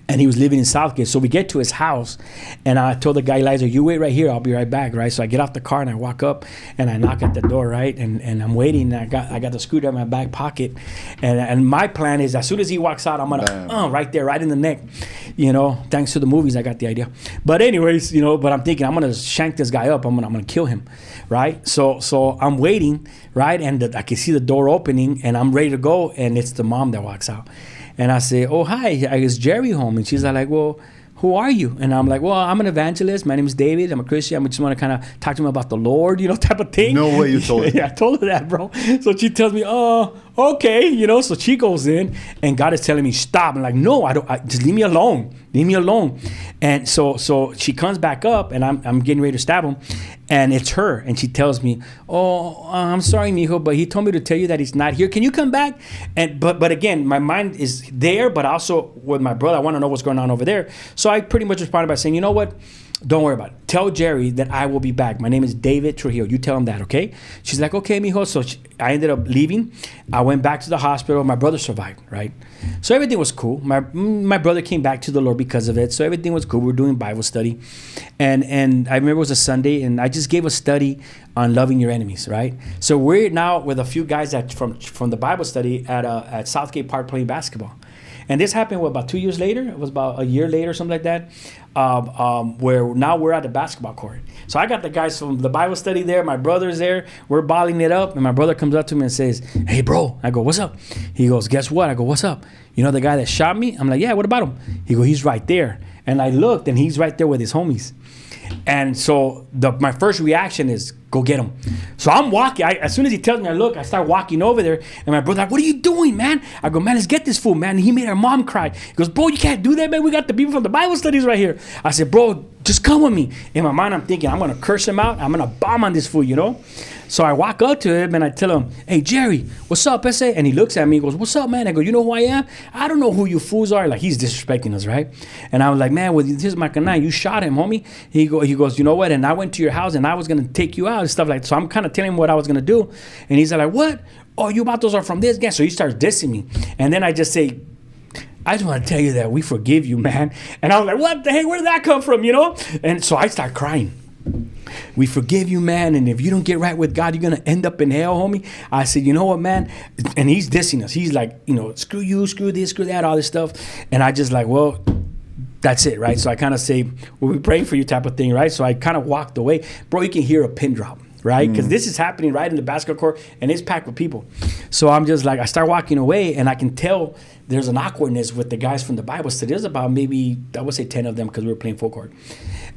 And he was living in Southgate. So we get to his house, and I told the guy, Elijah, you wait right here. I'll be right back, right? So I get off the car, and I walk up, and I knock at the door, right? And I'm waiting, and I got the screwdriver in my back pocket. And my plan is, as soon as he walks out, I'm going to, right there, right in the neck. Thanks to the movies, I got the idea. But anyways, but I'm thinking, I'm going to shank this guy up. I'm going to kill him, right? So I'm waiting, right? And I can see the door opening, and I'm ready to go, and it's the mom that walks out. And I say, oh, hi, is Jerry home? And she's like, well, who are you? And I'm like, well, I'm an evangelist. My name is David. I'm a Christian. I just want to kind of talk to him about the Lord, type of thing. No way you told her. Yeah, I told her that, bro. So she tells me, oh, okay, so she goes in, and God is telling me, stop. I'm like, no, just leave me alone. Leave me alone. And so she comes back up, and I'm getting ready to stab him, and it's her. And she tells me, oh, I'm sorry, mijo, but he told me to tell you that he's not here. Can you come back? And but again, my mind is there, but also with my brother, I want to know what's going on over there. So I pretty much responded by saying, you know what? Don't worry about it. Tell Jerry that I will be back. My name is David Trujillo. You tell him that, okay? She's like, okay, mijo. So I ended up leaving. I went back to the hospital. My brother survived, right? So everything was cool. My brother came back to the Lord because of it. So everything was cool. We were doing Bible study. And I remember it was a Sunday, and I just gave a study on loving your enemies, right? So we're now with a few guys from the Bible study at Southgate Park playing basketball. And this happened, about 2 years later? It was about a year later, something like that, where now we're at the basketball court. So I got the guys from the Bible study there. My brother's there. We're balling it up. And my brother comes up to me and says, hey, bro. I go, what's up? He goes, guess what? I go, what's up? You know the guy that shot me? I'm like, yeah, what about him? He goes, he's right there. And I looked, and he's right there with his homies. And so my first reaction is, go get him. So I'm walking. As soon as he tells me, I start walking over there. And my brother's like, what are you doing, man? I go, man, let's get this fool, man. He made our mom cry. He goes, bro, you can't do that, man. We got the people from the Bible studies right here. I said, bro, just come with me. In my mind, I'm thinking, I'm going to curse him out. I'm going to bomb on this fool, you know? So I walk up to him and I tell him, hey, Jerry, what's up, ese? And he looks at me and goes, what's up, man? I go, you know who I am? I don't know who you fools are. Like, he's disrespecting us, right? And I was like, man, well, this is my canine. You shot him, homie. He goes, you know what? And I went to your house and I was going to take you out and stuff like that. So I'm kind of telling him what I was going to do. And he's like, what? Oh, you vatos are from this gang. So he starts dissing me. And then I just say, I just want to tell you that we forgive you, man. And I was like, what the heck? Where did that come from, you know? And so I start crying. We forgive you, man, and if you don't get right with God, you're going to end up in hell, homie. I said, you know what, man? And he's dissing us. He's like, you know, screw you, screw this, screw that, all this stuff. And I just like, well, that's it, right? So I kind of say, we'll be praying for you type of thing, right? So I kind of walked away. Bro, you can hear a pin drop, right? Because this is happening right in the basketball court, and it's packed with people. So I'm just like, I start walking away, and I can tell there's an awkwardness with the guys from the Bible study. There's about maybe, I would say 10 of them because we were playing full court.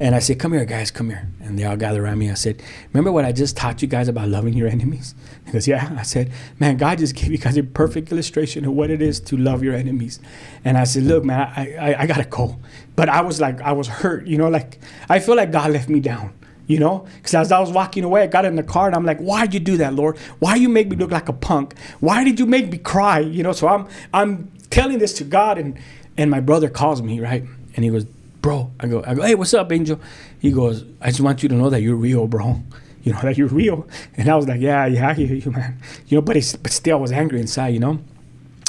And I said, come here, guys, come here. And they all gathered around me. I said, remember what I just taught you guys about loving your enemies? He goes, yeah. I said, man, God just gave you guys a perfect illustration of what it is to love your enemies. And I said, look, man, I got to go. But I was like, I was hurt, you know, like, I feel like God left me down. You know, because as I was walking away, I got in the car and I'm like, why'd you do that, Lord? Why you make me look like a punk? Why did you make me cry? You know, so I'm telling this to God, and my brother calls me, right? And he goes, bro, I go, hey, what's up, Angel? He goes, I just want you to know that you're real, bro. You know, that you're real. And I was like, yeah, I hear you, man. You know, but still I was angry inside, you know.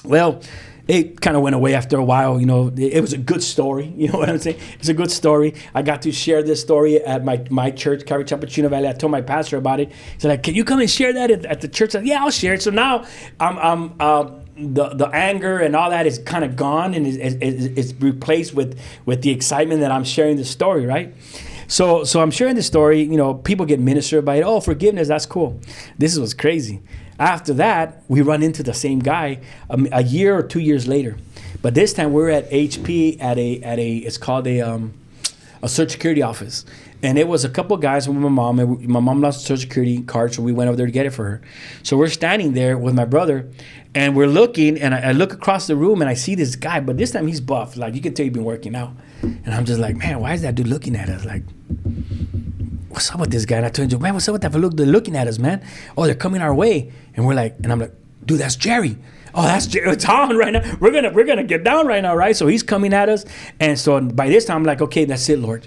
Well, it kind of went away after a while, you know. It was a good story, you know what I'm saying? It's a good story. I got to share this story at my church, Calvary Chapel Chino Valley. I told my pastor about it. He's like, can you come and share that at the church? I said, yeah, I'll share it. So now the anger and all that is kind of gone, and it's replaced with the excitement that I'm sharing the story, right? So I'm sharing the story. You know, people get ministered by it. Oh, forgiveness, that's cool. This was crazy. After that, we run into the same guy a year or 2 years later, but this time we're at HP at a it's called a Social Security office, and it was a couple of guys with my mom. And my mom lost a Social Security card, so we went over there to get it for her. So we're standing there with my brother, and we're looking, and I look across the room, and I see this guy, but this time he's buff, like you can tell he's been working out. And I'm just like, man, why is that dude looking at us? Like, what's up with this guy? And I told him, man, what's up with that? They're looking at us, man. Oh, they're coming our way. And we're like, and I'm like, dude, that's Jerry. Oh, that's Jerry. It's on right now. We're gonna get down right now, right? So he's coming at us. And so by this time, I'm like, okay, that's it, Lord.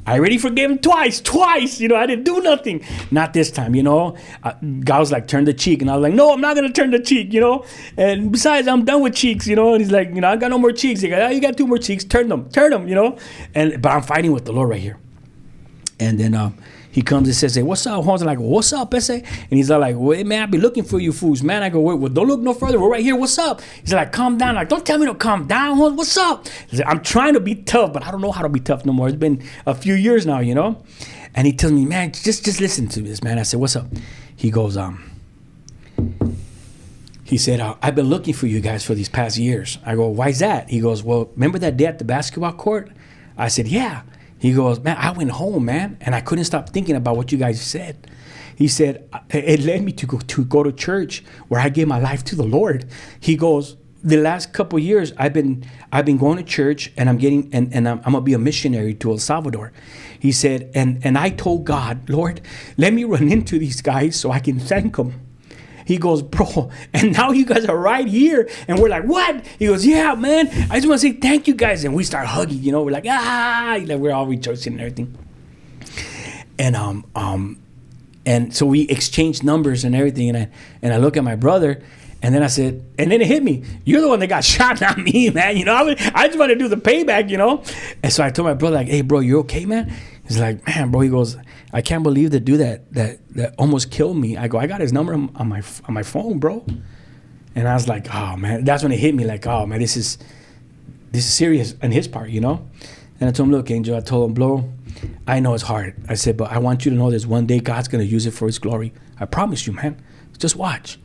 I already forgave him twice. You know, I didn't do nothing. Not this time, you know. God was like, turn the cheek. And I was like, no, I'm not going to turn the cheek, you know. And besides, I'm done with cheeks, you know. And he's like, you know, I got no more cheeks. He goes, oh, you got 2 more cheeks. Turn them, you know. But I'm fighting with the Lord right here. And then he comes and says, hey, what's up, Holmes? I'm like, well, what's up, Ese? And he's like, well, man, I be looking for you fools, man. I go, well, don't look no further. We're right here. What's up? He's like, calm down. I'm like, don't tell me to calm down, Holmes. What's up? He's like, I'm trying to be tough, but I don't know how to be tough no more. It's been a few years now, you know? And he tells me, man, just listen to this, man. I said, what's up? He goes, he said, I've been looking for you guys for these past years. I go, why is that? He goes, well, remember that day at the basketball court? I said, yeah. He goes, man, I went home, man, and I couldn't stop thinking about what you guys said. He said, it led me to go to church where I gave my life to the Lord. He goes, the last couple of years, I've been going to church, and I'm gonna be a missionary to El Salvador. He said, and I told God, Lord, let me run into these guys so I can thank them. He goes, bro, and now you guys are right here. And we're like, what? He goes, yeah, man, I just want to say thank you guys. And we start hugging, you know, we're like, like we're all rejoicing and everything. And so we exchanged numbers and everything. And I look at my brother, and then I said, and then it hit me. You're the one that got shot, not me, man. You know, I just want to do the payback, you know. And so I told my brother, like, hey, bro, you okay, man? He's like, man, bro. He goes, I can't believe the dude that almost killed me. I go, I got his number on my phone, bro. And I was like, oh man, that's when it hit me. Like, oh man, this is serious on his part, you know. And I told him, look, Angel. I told him, bro, I know it's hard. I said, but I want you to know this. One day God's gonna use it for His glory. I promise you, man. Just watch.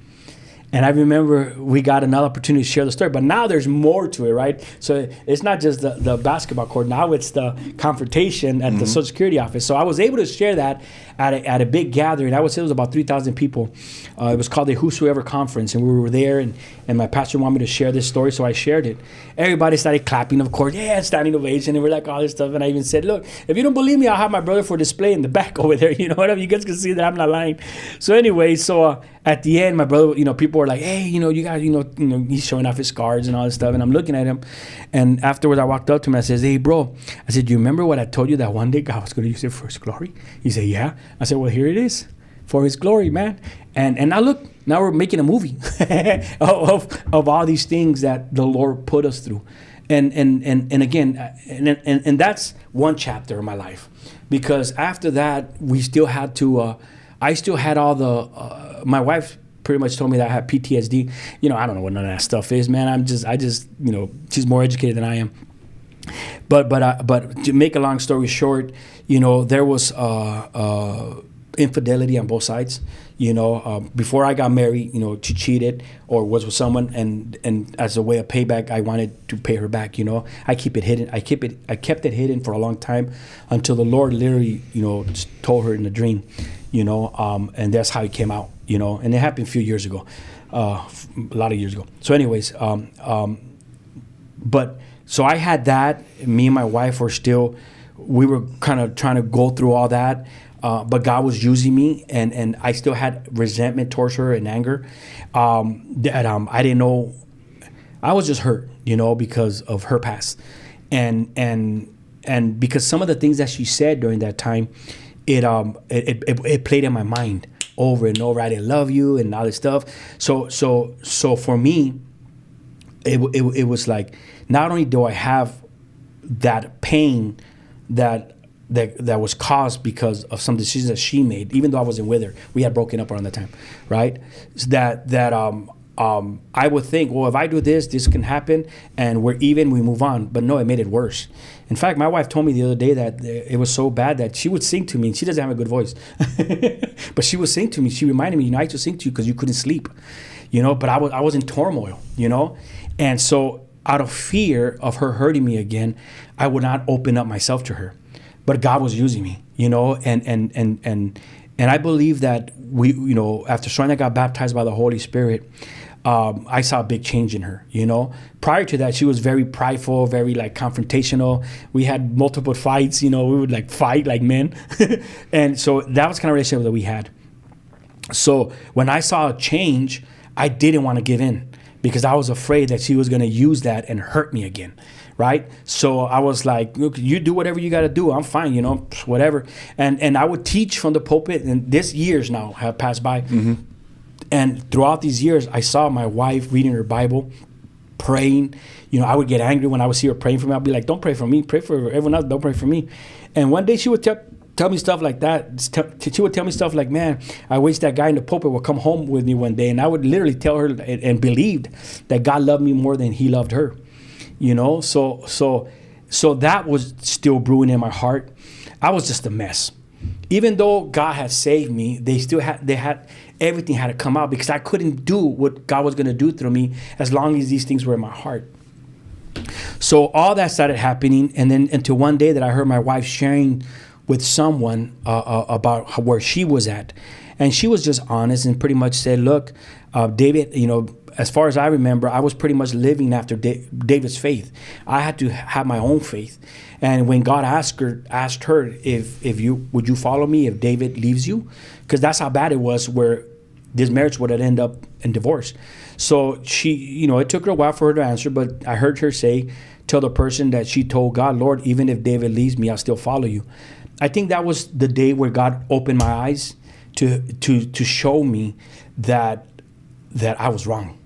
And I remember we got another opportunity to share the story, but now there's more to it, right? So it's not just the basketball court. Now it's the confrontation at the Social Security office. So I was able to share that at a big gathering. I would say it was about 3,000 people. It was called the Whosoever Conference, and we were there, and my pastor wanted me to share this story, so I shared it. Everybody started clapping, of course, yeah, standing ovation, and we're like all this stuff. And I even said, look, if you don't believe me, I'll have my brother for display in the back over there. You know what I mean? You guys can see that I'm not lying. So anyway, at the end, my brother, people were like, hey, you guys, he's showing off his scars and all this stuff. And I'm looking at him. And afterwards, I walked up to him. I said, hey, bro. I said, do you remember what I told you that one day God was going to use it for his glory? He said, yeah. I said, well, here it is for his glory, man. And now look, now we're making a movie of all these things that the Lord put us through. And again, and that's one chapter of my life. Because after that, we still had to, I still had all the, my wife pretty much told me that I had PTSD. I don't know what none of that stuff is, man. I just, she's more educated than I am. But to make a long story short, there was infidelity on both sides. Before I got married, she cheated or was with someone, and as a way of payback, I wanted to pay her back. I keep it hidden. I kept it hidden for a long time until the Lord literally, told her in a dream, and that's how it came out. And it happened a few years ago, a lot of years ago. So anyways, but so I had that. Me and my wife we were kind of trying to go through all that. But God was using me, and I still had resentment towards her and anger that I didn't know. I was just hurt, because of her past, and because some of the things that she said during that time, it played in my mind over and over. I didn't love you and all this stuff. So for me, it was like, not only do I have that pain that was caused because of some decisions that she made, even though I wasn't with her. We had broken up around that time, right? So that I would think, well, if I do this can happen, and we're even, we move on. But no, it made it worse. In fact, my wife told me the other day that it was so bad that she would sing to me, and she doesn't have a good voice, but she would sing to me. She reminded me, I used to sing to you because you couldn't sleep, but I was in turmoil, and so out of fear of her hurting me again, I would not open up myself to her. But God was using me, and I believe that after Sonia got baptized by the Holy Spirit, I saw a big change in her, Prior to that, she was very prideful, very confrontational. We had multiple fights, we would fight like men. And so that was kind of relationship that we had. So when I saw a change, I didn't want to give in because I was afraid that she was going to use that and hurt me again. Right? So I was like, look, you do whatever you got to do. I'm fine, whatever. And I would teach from the pulpit, and this years now have passed by. Mm-hmm. And throughout these years, I saw my wife reading her Bible, praying. I would get angry when I would see her praying for me. I'd be like, don't pray for me. Pray for everyone else. Don't pray for me. And one day she would tell me stuff like that. She would tell me stuff like, man, I wish that guy in the pulpit would come home with me one day. And I would literally tell her and believed that God loved me more than he loved her. So that was still brewing in my heart. I was just a mess. Even though God had saved me, everything had to come out because I couldn't do what God was going to do through me as long as these things were in my heart. So all that started happening, and then until one day that I heard my wife sharing with someone about where she was at, and she was just honest and pretty much said, look, David, as far as I remember, I was pretty much living after David's faith. I had to have my own faith. And when God asked her if would you follow me if David leaves you? Because that's how bad it was, where this marriage would end up in divorce. So she, it took her a while for her to answer, but I heard her tell the person that she told God, Lord, even if David leaves me, I'll still follow you. I think that was the day where God opened my eyes to show me that I was wrong.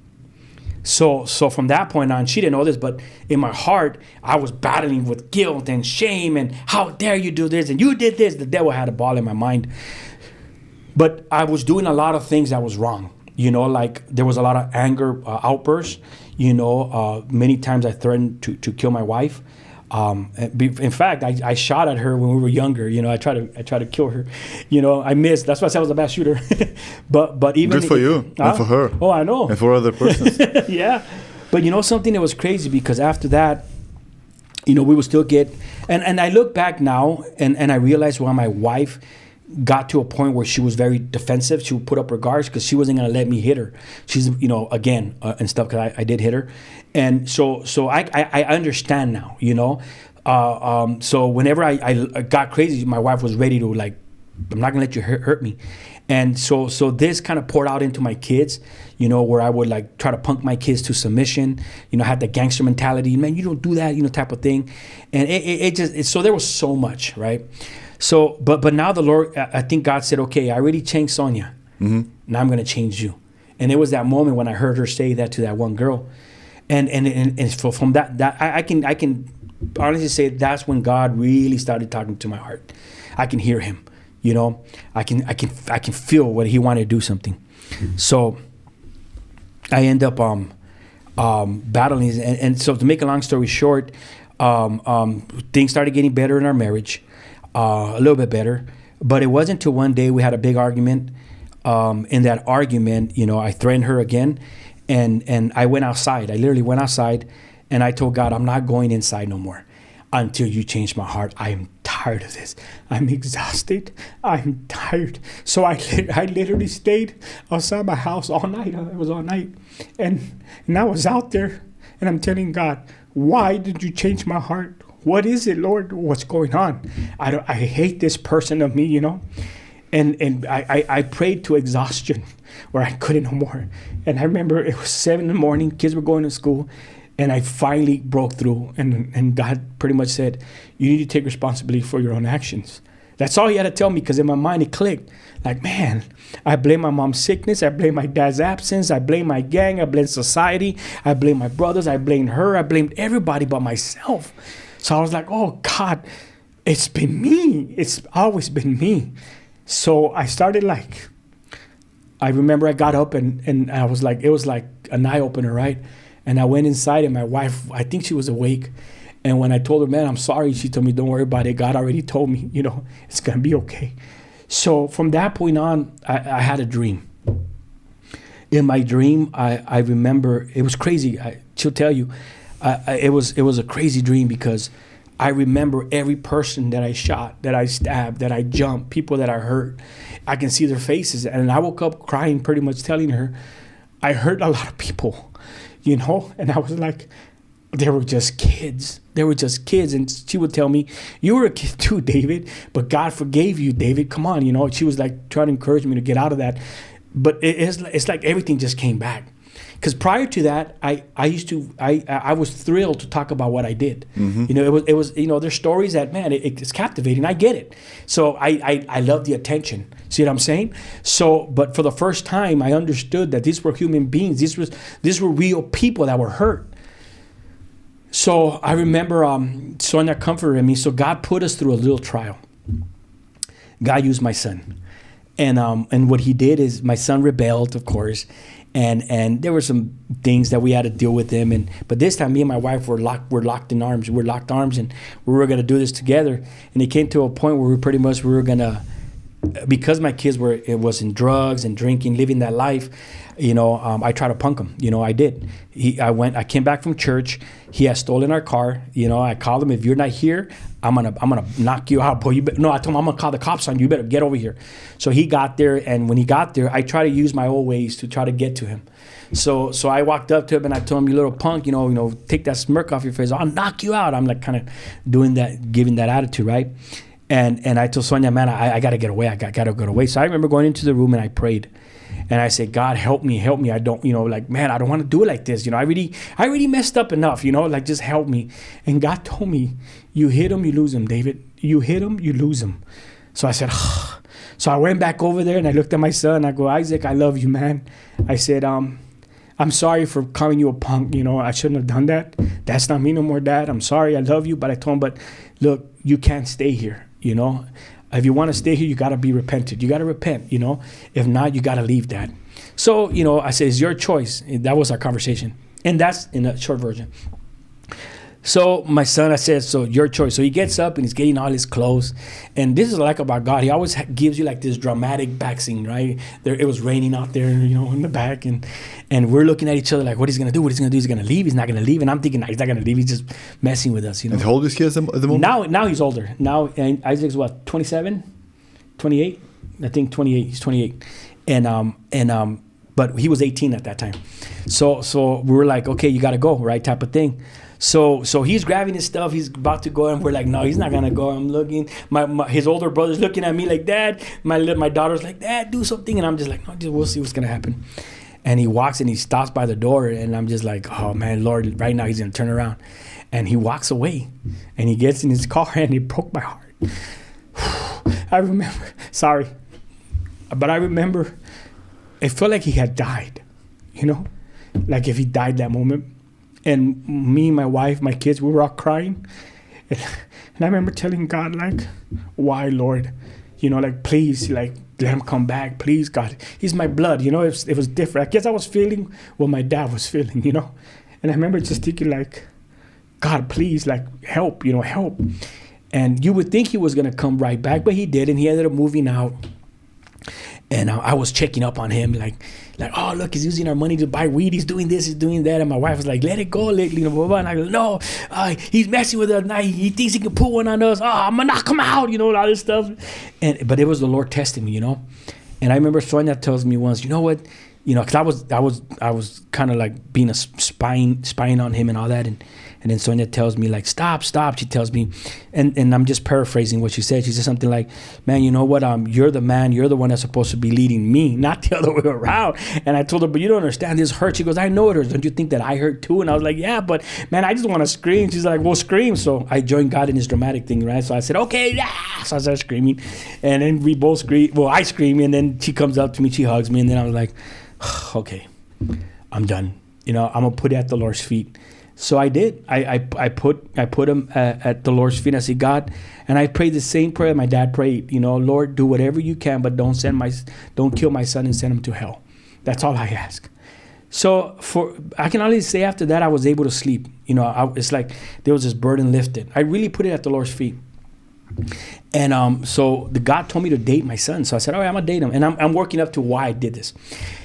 So from that point on, she didn't know this, but in my heart, I was battling with guilt and shame and how dare you do this and you did this. The devil had a ball in my mind. But I was doing a lot of things that was wrong. There was a lot of anger outbursts. Many times I threatened to kill my wife. In fact, I shot at her when we were younger. You know, I tried to kill her. You know, I missed. That's why I said I was a bad shooter. but even good for you and for her. Oh, I know. And for other persons. Yeah. But you know something that was crazy, because after that, you know, we would still get, and I look back now and I realize why my wife got to a point where she was very defensive. She would put up her guards because she wasn't going to let me hit her. She's, you know, again, and stuff, because I did hit her. And so I understand now, you know. So whenever I got crazy, my wife was ready to, like, I'm not going to let you hurt me. And so this kind of poured out into my kids, you know, where I would, like, try to punk my kids to submission, you know, had the gangster mentality, man, you don't do that, you know, type of thing. And so there was so much, right? So, but now the Lord, I think God said, okay, I already changed Sonia. Mm-hmm. Now I'm going to change you. And it was that moment when I heard her say that to that one girl. And from that I can honestly say that's when God really started talking to my heart. I can hear him, you know, I can feel what he wanted to do something. So I end up battling. And so to make a long story short, things started getting better in our marriage. A little bit better, but it wasn't until one day we had a big argument. In that argument, you know, I threatened her again, and I went outside. I literally went outside, and I told God, I'm not going inside no more until you change my heart. I am tired of this. I'm exhausted. I'm tired. So I literally stayed outside my house all night. It was all night, and I was out there, and I'm telling God, why did you change my heart? What is it, Lord? What's going on? I hate this person of me, you know? And I prayed to exhaustion where I couldn't no more. And I remember it was 7 a.m, kids were going to school, and I finally broke through. And God pretty much said, you need to take responsibility for your own actions. That's all he had to tell me, because in my mind it clicked. Like, man, I blame my mom's sickness. I blame my dad's absence. I blame my gang. I blame society. I blame my brothers. I blamed her. I blamed everybody but myself. So I was like, oh, God, it's been me. It's always been me. So I started, like, I remember I got up and I was like, it was like an eye opener, right? And I went inside, and my wife, I think she was awake. And when I told her, man, I'm sorry, she told me, don't worry about it. God already told me, you know, it's going to be okay. So from that point on, I had a dream. In my dream, I remember, it was crazy. She'll tell you. It was a crazy dream, because I remember every person that I shot, that I stabbed, that I jumped, people that I hurt. I can see their faces. And I woke up crying, pretty much telling her, I hurt a lot of people, you know? And I was like, they were just kids. They were just kids. And she would tell me, you were a kid too, David, but God forgave you, David. Come on, you know? She was like trying to encourage me to get out of that. But it's like everything just came back. Because prior to that, I was thrilled to talk about what I did. Mm-hmm. You know, it was you know, there's stories that, man, it's captivating. I get it. So I love the attention. See what I'm saying? So, but for the first time, I understood that these were human beings. These were real people that were hurt. So I remember Sonia comforted me. So God put us through a little trial. God used my son, and what he did is my son rebelled, of course. And there were some things that we had to deal with him. But this time, me and my wife were locked arms, and we were going to do this together. And it came to a point where we were going to, because my kids was in drugs and drinking, living that life, you know, I tried to punk him. You know, I did. I came back from church. He had stolen our car. You know, I called him, if you're not here, I'm gonna knock you out, boy. I told him, I'm gonna call the cops on you. You better get over here. So he got there, and when he got there, I tried to use my old ways to try to get to him. So I walked up to him and I told him, you little punk, you know, take that smirk off your face. I'll knock you out. I'm like kind of doing that, giving that attitude, right? And I told Sonia, man, I gotta get away. I gotta get away. So I remember going into the room and I prayed. And I said, God, help me. I don't, you know, like, man, I don't want to do it like this. You know, I really messed up enough, you know, like, just help me. And God told me, you hit him, you lose him, David. You hit him, you lose him. So I said, ugh. So I went back over there and I looked at my son. I go, Isaac, I love you, man. I said, I'm sorry for calling you a punk. You know, I shouldn't have done that. That's not me no more, Dad. I'm sorry. I love you. But I told him, but look, you can't stay here, you know. If you want to stay here, you got to be repentant. You got to repent, you know. If not, you got to leave that. So, you know, I said, it's your choice. That was our conversation. And that's in a short version. So my son, I said, so your choice. So he gets up and he's getting all his clothes. And this is what I like about God. He always gives you like this dramatic back scene, right? It was raining out there, in the back. And we're looking at each other like, what he's going to do? What he's going to do? He's going to leave? He's not going to leave? And I'm thinking, nah, he's not going to leave. He's just messing with us, And how old is he at the moment? Now he's older. Now Isaac's what, 27? 28? I think 28. He's 28. But he was 18 at that time. So we were like, okay, you got to go, right? Type of thing. So he's grabbing his stuff. He's about to go, and we're like, no, he's not gonna go. I'm looking. His older brother's looking at me like, Dad. My daughter's like, Dad, do something. And I'm just like, no, we'll see what's gonna happen. And he walks and he stops by the door, and I'm just like, oh man, Lord, right now he's gonna turn around. And he walks away, and he gets in his car, and it broke my heart. I remember. Sorry, but I remember. It felt like he had died, like if he died that moment. And me, my wife, my kids, we were all crying. And I remember telling God, like, why, Lord? Like, please, like, let him come back. Please, God. He's my blood, it was different. I guess I was feeling what my dad was feeling, And I remember just thinking, like, God, please, like, help, help. And you would think he was going to come right back, but he did. And he ended up moving out. And I was checking up on him, like, oh, look, he's using our money to buy weed. He's doing this, he's doing that. And my wife was like, let it go, blah, blah, blah. And I go, no, he's messing with us. Now he thinks he can put one on us. Oh, I'm going to knock him out, all this stuff. But it was the Lord testing me, And I remember Sonia tells me once, you know what? Because I was kind of like being a spying on him and all that. And then Sonia tells me, like, stop. She tells me, and I'm just paraphrasing what she said. She said something like, man, you know what? You're the man. You're the one that's supposed to be leading me, not the other way around. And I told her, but you don't understand. This hurts. She goes, I know it hurts. Don't you think that I hurt too? And I was like, yeah, but man, I just want to scream. She's like, well, scream. So I joined God in this dramatic thing, right? So I said, okay, yeah. So I started screaming. And then we both scream. Well, I scream, and then she comes up to me. She hugs me. And then I was like, okay, I'm done. I'm going to put it at the Lord's feet. So I did. I put him at the Lord's feet. I said, God, and I prayed the same prayer my dad prayed. Lord, do whatever you can, but don't kill my son and send him to hell. That's all I ask. So I can only say after that I was able to sleep. It's like there was this burden lifted. I really put it at the Lord's feet. And so God told me to date my son. So I said, all right, I'm gonna date him, and I'm working up to why I did this.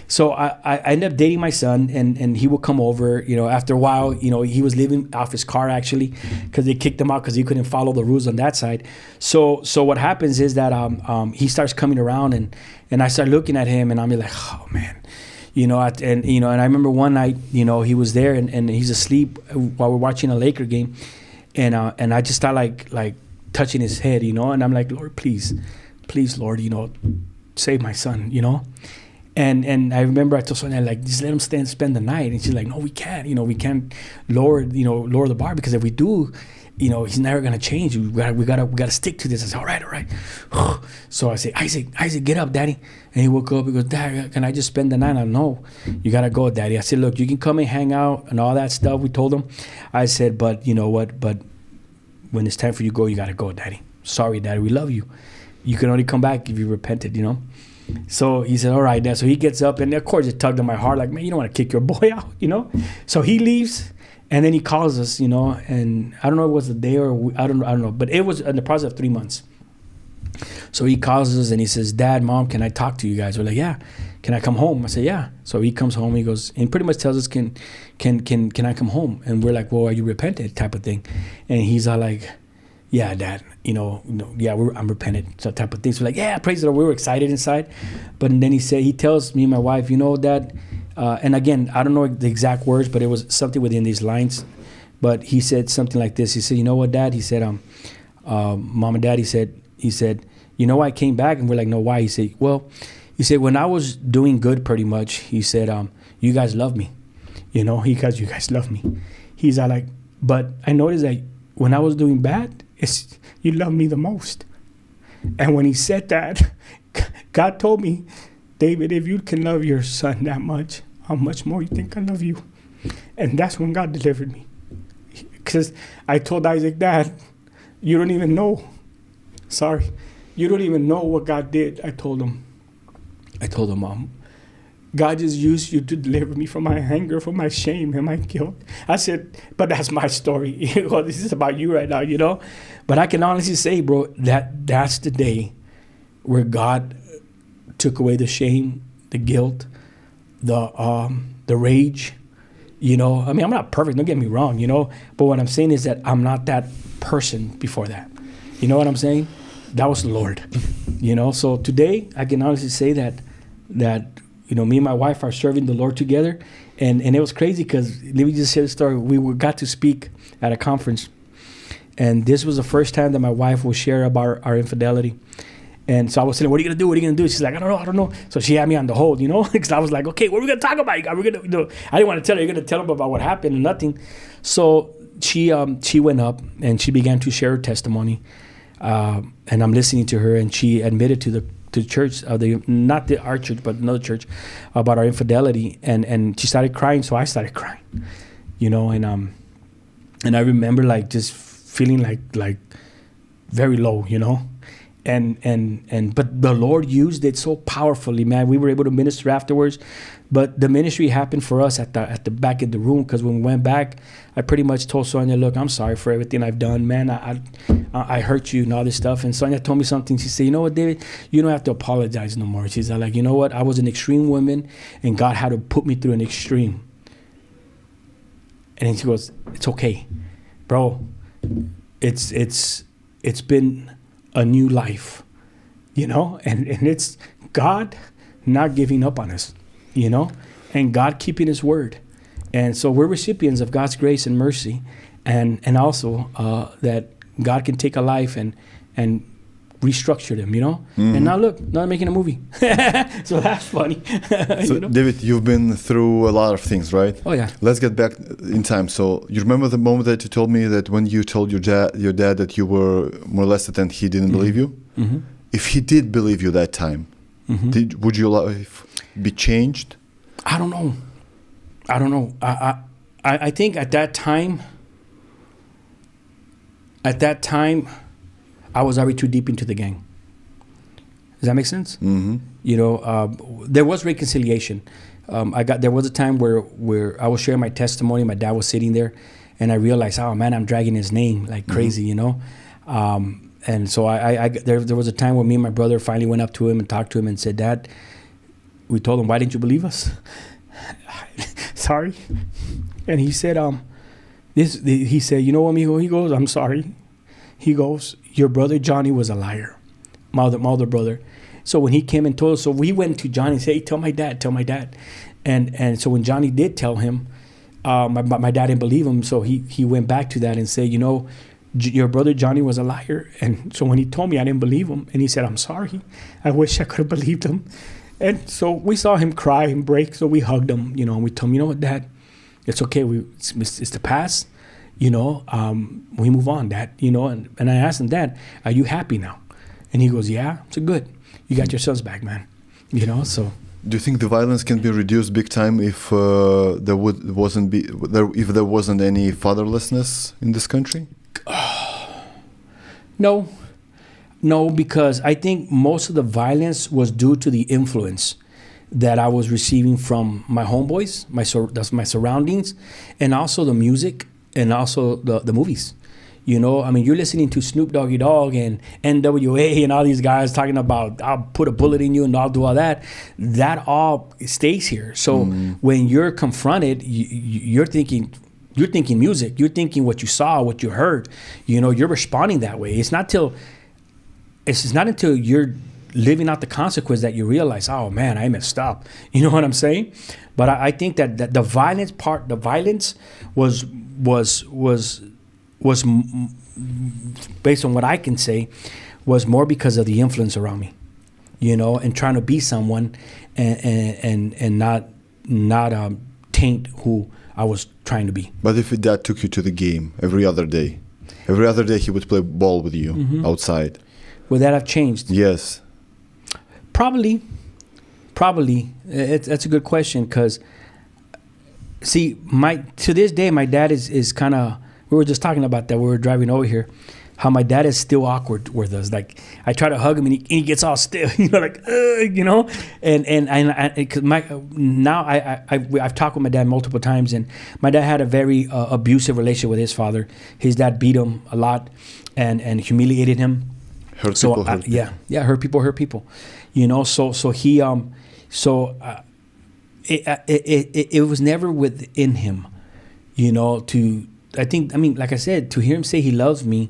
So I ended up dating my son, and he would come over. After a while, he was living off his car actually, because they kicked him out because he couldn't follow the rules on that side. So what happens is that he starts coming around, and I start looking at him, and I'm like, oh man, and I remember one night, he was there, and he's asleep while we're watching a Laker game, and I just start like touching his head, and I'm like, Lord, please, Lord, save my son, And I remember I told Sonia, like, just let him spend the night. And she's like, no, we can't. We can't lower the bar, because if we do, he's never gonna change. We gotta stick to this. I said, all right. So I said, Isaac, get up, Daddy. And he woke up. He goes, Dad, can I just spend the night? I no, you gotta go, Daddy. I said, look, you can come and hang out and all that stuff. We told him. I said, but you know what? But when it's time for you to go, you gotta go, Daddy. Sorry, Daddy, we love you. You can only come back if you repented, So he said, all right, Dad. So he gets up, and of course it tugged at my heart, like, man, you don't want to kick your boy out, So he leaves, and then he calls us, and I don't know if it was a day or I don't know, but it was in the process of 3 months. So he calls us and he says, Dad, Mom, can I talk to you guys? We're like, yeah. Can I come home? I said, yeah. So he comes home. He goes and pretty much tells us, can I come home? And we're like, well, are you repentant? Type of thing. And he's all like, yeah, Dad, yeah, I'm repentant, so type of thing. So like, yeah, praise the Lord. We were excited inside. But then he tells me and my wife, Dad, and again, I don't know the exact words, but it was something within these lines. But he said something like this. He said, you know what, Dad? He said, Mom and Dad, he said, I came back. And we're like, no, why? He said, well, when I was doing good pretty much, he said, you guys love me. You guys love me. He's all like, but I noticed that when I was doing bad, you love me the most. And when he said that, God told me, David, if you can love your son that much, how much more you think I love you? And that's when God delivered me. Because I told Isaac, Dad, you don't even know. Sorry. You don't even know what God did. I told him, God just used you to deliver me from my anger, from my shame and my guilt. I said, but that's my story. Well, this is about you right now. But I can honestly say, bro, that's the day where God took away the shame, the guilt, the rage. I mean, I'm not perfect, don't get me wrong, but what I'm saying is that I'm not that person before that. You know what I'm saying? That was the Lord. So today I can honestly say that me and my wife are serving the Lord together, and it was crazy because let me just share the story. We got to speak at a conference, and this was the first time that my wife will share about our infidelity. And so I was saying, what are you going to do? What are you going to do? She's like, I don't know. So she had me on the hold, because I was like, okay, what are we going to talk about? I didn't want to tell her. You're going to tell them about what happened and nothing. So she went up and she began to share her testimony. And I'm listening to her, and she admitted to the church, not our church, but another church, about our infidelity. And she started crying, so I started crying, and I remember like just feeling like very low, but the Lord used it so powerfully, man. We were able to minister afterwards, but the ministry happened for us at the back of the room, because when we went back, I pretty much told Sonia, look, I'm sorry for everything I've done, man. I hurt you and all this stuff. And Sonia told me something. She said, you know what, David, you don't have to apologize no more. She's like, you know what, I was an extreme woman, and God had to put me through an extreme. And then she goes, it's okay, bro. It's been a new life, and it's God not giving up on us, and God keeping his word. And so we're recipients of God's grace and mercy, and also that God can take a life and restructure them, Mm-hmm. And now look, not making a movie. So that's funny. So David, you've been through a lot of things, right? Oh yeah. Let's get back in time. So you remember the moment that you told me that when you told your dad that you were molested and he didn't believe you? Mm-hmm. If he did believe you that time, Mm-hmm. would your life be changed? I don't know. I think at that time, I was already too deep into the gang. Does that make sense? Mm-hmm. There was reconciliation. There was a time where I was sharing my testimony. My dad was sitting there, and I realized, oh man, I'm dragging his name like crazy, And so there was a time where me and my brother finally went up to him and talked to him and said, Dad, we told him, why didn't you believe us? Sorry. And he said, he said, you know what, mijo? He goes, I'm sorry. He goes, your brother Johnny was a liar, my older brother. So when he came and told us, so we went to Johnny and said, hey, tell my dad. And so when Johnny did tell him, my dad didn't believe him. So he went back to that and said, your brother Johnny was a liar. And so when he told me, I didn't believe him. And he said, I'm sorry. I wish I could have believed him. And so we saw him cry and break. So we hugged him, and we told him, you know what, Dad, it's okay. It's the past, we move on, Dad, and I asked him, Dad, are you happy now? And he goes, yeah, it's good. You got your sons back, man. So. Do you think the violence can be reduced big time if there wasn't any fatherlessness in this country? No, because I think most of the violence was due to the influence that I was receiving from my homeboys, my surroundings, and also the music, and also the movies. I mean, you're listening to Snoop Doggy Dogg and NWA and all these guys talking about, I'll put a bullet in you and I'll do all that. That all stays here. So when you're confronted, you're thinking music. You're thinking what you saw, what you heard. You're responding that way. It's not until you're living out the consequence that you realize, oh man, I messed up. You know what I'm saying? But I think that the violence was based on what I can say, was more because of the influence around me, and trying to be someone and not taint who I was trying to be. But if your dad took you to the game every other day he would play ball with you outside. Would that have changed? Yes. Probably. That's a good question, because, see, to this day, my dad is kind of, we were just talking about that. We were driving over here. how my dad is still awkward with us. Like I try to hug him and he gets all stiff, like and cause I've talked with my dad multiple times, and my dad had a very abusive relationship with his father. His dad beat him a lot and humiliated him. Hurt people. Hurt people. It was never within him, like I said, to hear him say he loves me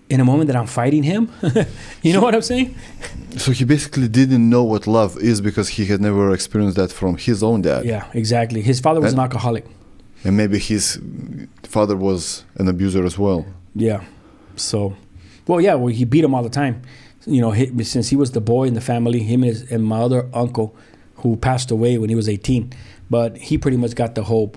in a moment that I'm fighting him, you know what I'm saying? So he basically didn't know what love is because he had never experienced that from his own dad. Yeah, exactly. His father was an alcoholic. And maybe his father was an abuser as well. Yeah. So, he beat him all the time. Since he was the boy in the family, him and my other uncle, who passed away when he was 18. But he pretty much got the whole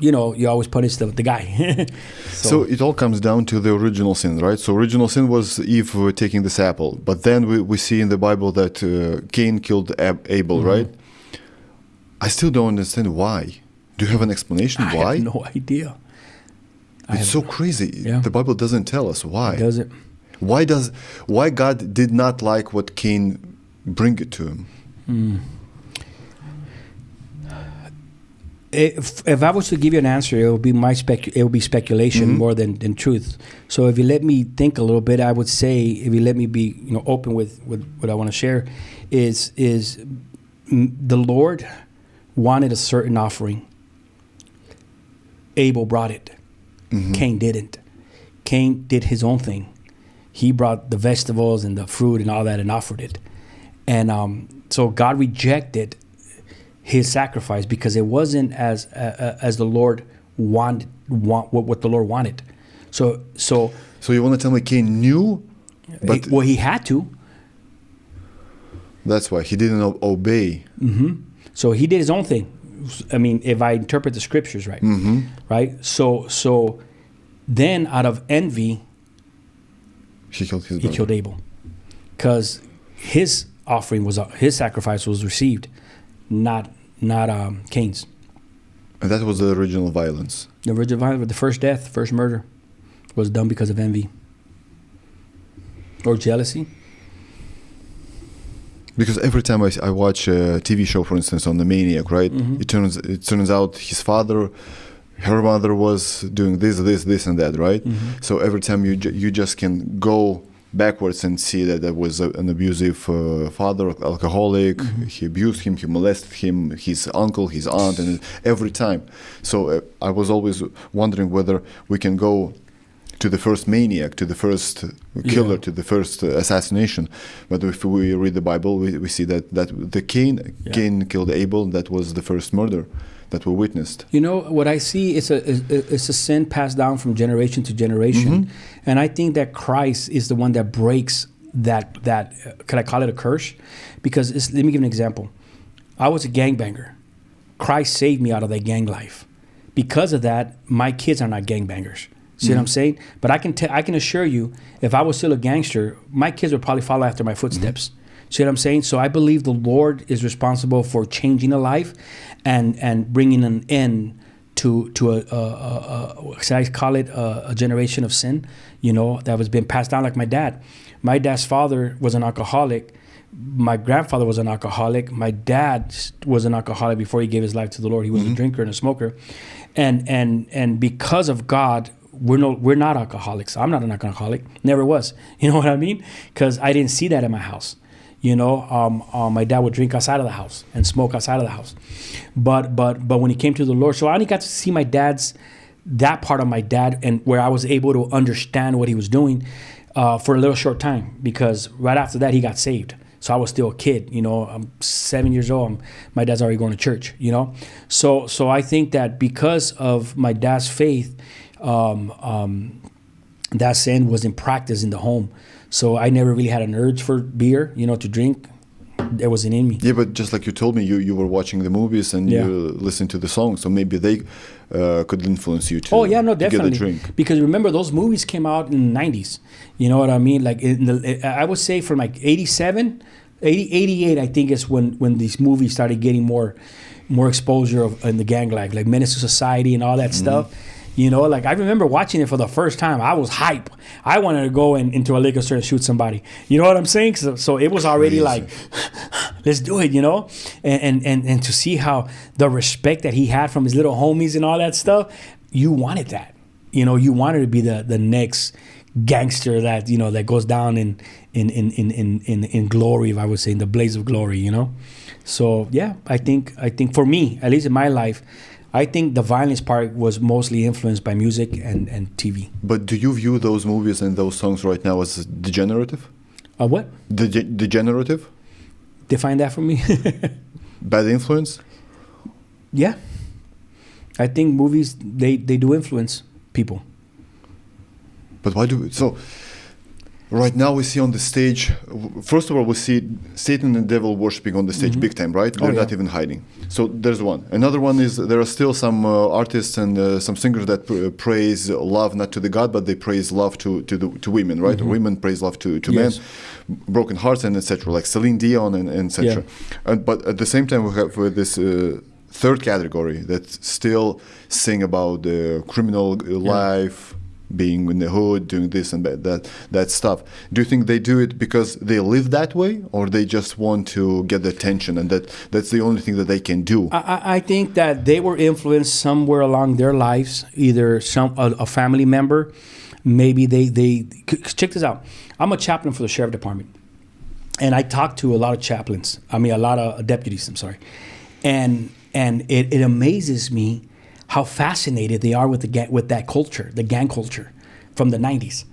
you always punish the guy. So it all comes down to the original sin, right? So original sin was Eve taking this apple. But then we see in the Bible that Cain killed Abel, right? I still don't understand why. Do you have an explanation why? I have no idea. It's so crazy. Yeah. The Bible doesn't tell us why. Does it? Why God did not like what Cain bring it to him? If I was to give you an answer, it would be speculation more than truth. So if you let me think a little bit, I would say, if you let me be open with what I want to share, is the Lord wanted a certain offering. Abel brought it. Cain didn't. Cain did his own thing. He brought the vegetables and the fruit and all that and offered it. And so God rejected his sacrifice because it wasn't as the Lord wanted, what the Lord wanted. So you want to tell me Cain knew, but he had to. That's why he didn't obey. So he did his own thing. I mean, if I interpret the scriptures right, right. So then out of envy, he killed Abel, because his sacrifice was received, not Cain's. And that was the original violence. The original violence, the first death, first murder, was done because of envy or jealousy. Because every time I watch a TV show, for instance, on the Maniac, right? It turns out his father, her mother was doing this, and that, right? So every time you just can go backwards and see that there was an abusive father, alcoholic. He abused him, he molested him, his uncle, his aunt, and every time. So I was always wondering whether we can go to the first maniac, to the first killer, to the first assassination. But if we read the Bible, we see that the Cain killed Abel. That was the first murder that we witnessed. What I see is a sin passed down from generation to generation, and I think that Christ is the one that breaks that. Could I call it a curse? Because let me give an example. I was a gangbanger. Christ saved me out of that gang life. Because of that, my kids are not gangbangers. See what I'm saying? But I can assure you, if I was still a gangster, my kids would probably follow after my footsteps. See what I'm saying? So I believe the Lord is responsible for changing a life and bringing an end to should I call it a generation of sin, that was being passed down like my dad. My dad's father was an alcoholic. My grandfather was an alcoholic. My dad was an alcoholic before he gave his life to the Lord. He was a drinker and a smoker. And because of God, we're not alcoholics. I'm not an alcoholic. Never was. You know what I mean? Because I didn't see that in my house. My dad would drink outside of the house and smoke outside of the house. But when he came to the Lord, so I only got to see that part of my dad, and where I was able to understand what he was doing for a little short time, because right after that he got saved. So I was still a kid, I'm 7 years old. My dad's already going to church, So I think that because of my dad's faith, that sin was in practice in the home. So I never really had an urge for beer, to drink. It wasn't in me. Yeah, but just like you told me, you were watching the movies and you listened to the songs, so maybe they could influence you to, definitely. get a drink. Because remember, those movies came out in the 90s. You know what I mean? Like I would say from like 87, 88, I think is when these movies started getting more exposure in the gang life, like Menace to Society and all that stuff. You know, like I remember watching it for the first time. I was hype. I wanted to go into a liquor store and shoot somebody. You know what I'm saying? So it was already like, let's do it, you know? And to see how the respect that he had from his little homies and all that stuff, you wanted that. You know, you wanted to be the next gangster that, you know, that goes down in glory, if I would say, in the blaze of glory, you know? So yeah, I think for me, at least in my life, I think the violence part was mostly influenced by music and TV. But do you view those movies and those songs right now as degenerative? What? Degenerative? Define that for me. Bad influence? Yeah. I think movies, they do influence people. But why do so? Right now we see on the stage. First of all, we see Satan and the devil worshiping on the stage, big time, right? They're not even hiding. So there's one. Another one is there are still some artists and some singers that praise love not to the God, but they praise love to women, right? Or women praise love to men, broken hearts and etc. Like Celine Dion and etc. But at the same time, we have this. Third category that still sing about the criminal life, being in the hood, doing this and that stuff. Do you think they do it because they live that way, or they just want to get the attention and that's the only thing that they can do? I think that they were influenced somewhere along their lives, either a family member, maybe they check this out. I'm a chaplain for the sheriff department, and I talk to a lot of chaplains. I mean, a lot of deputies. I'm sorry, and it amazes me how fascinated they are with that culture, the gang culture from the 90s.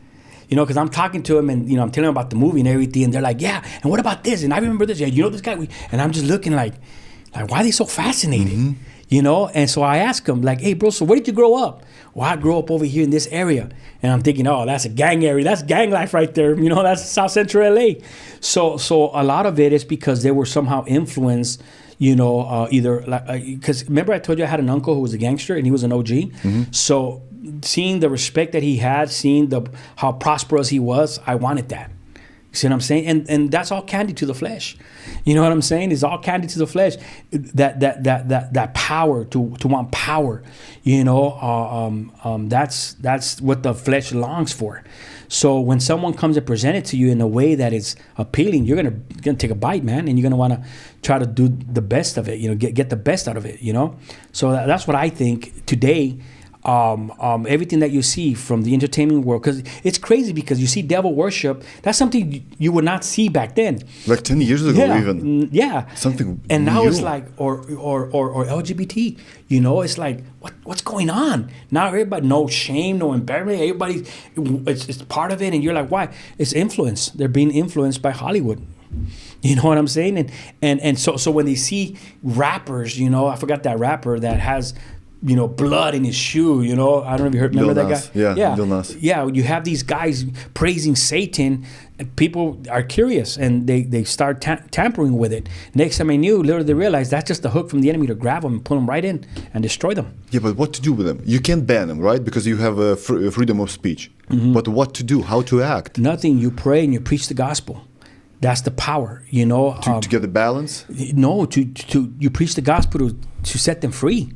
You know, because I'm talking to them and, you know, I'm telling them about the movie and everything, and they're like, yeah, and what about this? And I remember this. Yeah, you know this guy? And I'm just looking like, why are they so fascinated? You know? And so I ask them, like, hey, bro, so where did you grow up? Well, I grew up over here in this area. And I'm thinking, oh, that's a gang area. That's gang life right there. You know, that's South Central LA. So a lot of it is because they were somehow influenced, you know, either because remember I told you I had an uncle who was a gangster and he was an OG. So seeing the respect that he had, seeing how prosperous he was, I wanted that. You see what I'm saying? And that's all candy to the flesh. You know what I'm saying? It's all candy to the flesh. That power to want power. You know, that's what the flesh longs for. So when someone comes and present it to you in a way that is appealing, you're gonna take a bite, man, and you're gonna want to try to do the best of it. You know, get the best out of it. You know, so that's what I think today. Everything that you see from the entertainment world, because it's crazy, because you see devil worship. That's something you would not see back then. Like 10 years ago, even. Yeah. Something. And now new. it's like, or LGBT. You know, it's like, what's going on? Now everybody, no shame, no embarrassment. Everybody, it's part of it, and you're like, why? It's influence. They're being influenced by Hollywood. You know what I'm saying? And so when they see rappers, you know, I forgot that rapper that has, you know, blood in his shoe, you know. I don't know if you remember that guy? Yeah, Lil Nas. Yeah, you have these guys praising Satan, and people are curious, and they start tampering with it. Next time I knew, literally they realized that's just the hook from the enemy to grab them and pull them right in and destroy them. Yeah, but what to do with them? You can't ban them, right? Because you have freedom of speech. But what to do? How to act? Nothing. You pray and you preach the gospel. That's the power, you know. To get the balance? No, you preach the gospel to set them free.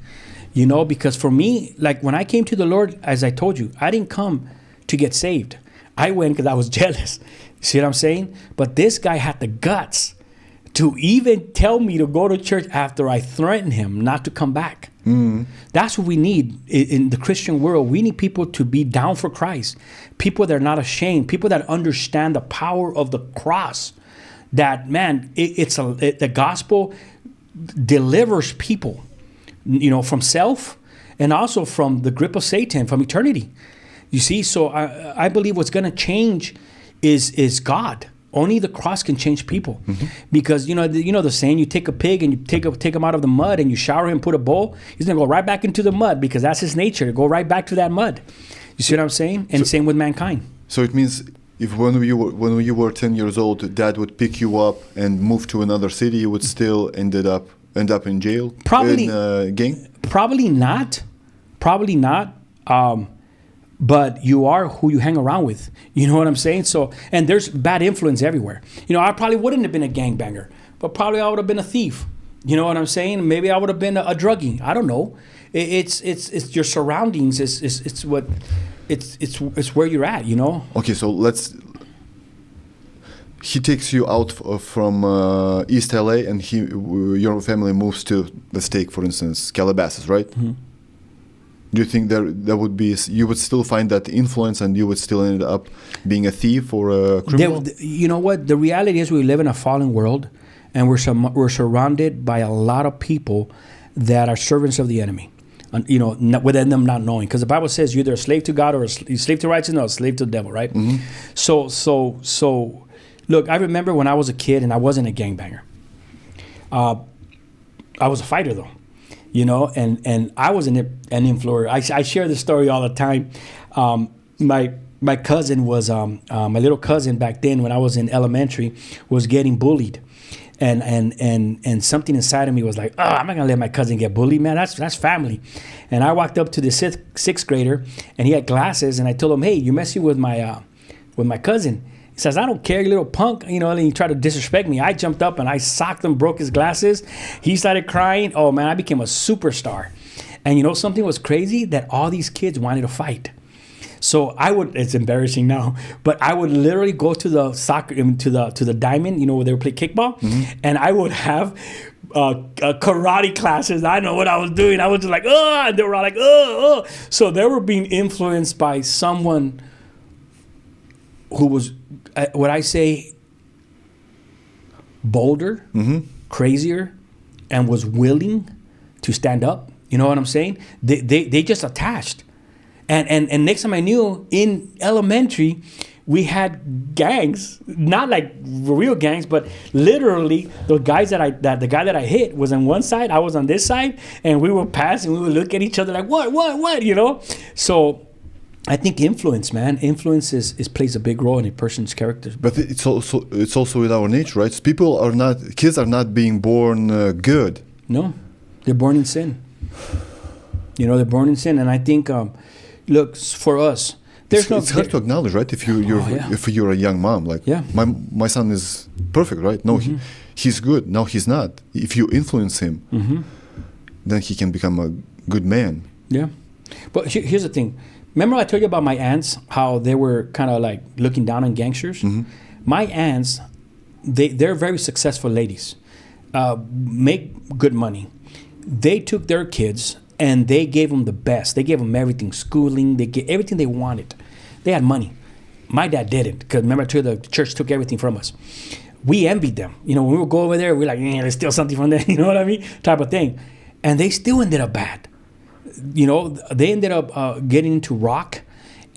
You know, because for me, like when I came to the Lord, as I told you, I didn't come to get saved. I went because I was jealous. See what I'm saying? But this guy had the guts to even tell me to go to church after I threatened him not to come back. That's what we need in the Christian world. We need people to be down for Christ. People that are not ashamed. People that understand the power of the cross. That, man, the gospel delivers people, you know, from self and also from the grip of Satan, from eternity. You see, so I believe what's going to change is God. Only the cross can change people. Because, you know the saying, you take a pig and you take him out of the mud and you shower him, put a bowl, he's going to go right back into the mud, because that's his nature, to go right back to that mud. You see what I'm saying? And same with mankind. So it means if when you were 10 years old, Dad would pick you up and move to another city, you would still end up in jail? Probably in gang? Probably not. But you are who you hang around with. You know what I'm saying? So, and there's bad influence everywhere. You know, I probably wouldn't have been a gangbanger, but probably I would have been a thief. You know what I'm saying? Maybe I would have been a druggie. I don't know. It's your surroundings. It's where you're at. You know. Okay, so he takes you out from East LA, and your family moves to, let's take, for instance, Calabasas, right? Mm-hmm. Do you think there would be, you would still find that influence, and you would still end up being a thief or a criminal? You know what? The reality is we live in a fallen world, and we're surrounded by a lot of people that are servants of the enemy. You know, within them not knowing, because the Bible says you're either a slave to God or a slave to righteousness or a slave to the devil, right? Mm-hmm. So, look, I remember when I was a kid and I wasn't a gangbanger. I was a fighter though, you know, and I was an influencer. I share this story all the time. My cousin was my little cousin back then when I was in elementary was getting bullied. And something inside of me was like, oh, I'm not gonna let my cousin get bullied, man. That's family. And I walked up to the sixth grader, and he had glasses, and I told him, hey, you're messing with my cousin. He says, I don't care, you little punk. You know, and he tried to disrespect me. I jumped up and I socked him, broke his glasses. He started crying. Oh man, I became a superstar. And you know, something was crazy, that all these kids wanted to fight. So it's embarrassing now, but I would literally go to the soccer, to the diamond, you know, where they would play kickball, mm-hmm. and I would have karate classes. I know what I was doing. I was just like, oh, and they were all like, oh. So they were being influenced by someone who was, what I say, bolder, mm-hmm. crazier, and was willing to stand up. You know what I'm saying? They just attached. And next time I knew, in elementary, we had gangs, not like real gangs, but literally the guy that I hit was on one side, I was on this side, and we would pass and we would look at each other like, what, you know? So I think influence plays a big role in a person's character. But it's also with our nature, right? Kids are not being born good. No, they're born in sin. You know, they're born in sin, and I think. Look, for us, it's hard to acknowledge, right? If you're a young mom, like, yeah. my son is perfect, right? No, mm-hmm. he's good. No, he's not. If you influence him, mm-hmm. then he can become a good man. Yeah, but here's the thing. Remember I told you about my aunts, how they were kind of like looking down on gangsters? Mm-hmm. My aunts, they're very successful ladies, make good money. They took their kids and they gave them the best. They gave them everything, schooling. They gave everything they wanted. They had money. My dad didn't, because remember I told you the church took everything from us. We envied them. You know, when we would go over there, we're like, let's steal something from them. You know what I mean? Type of thing. And they still ended up bad. You know, they ended up getting into rock,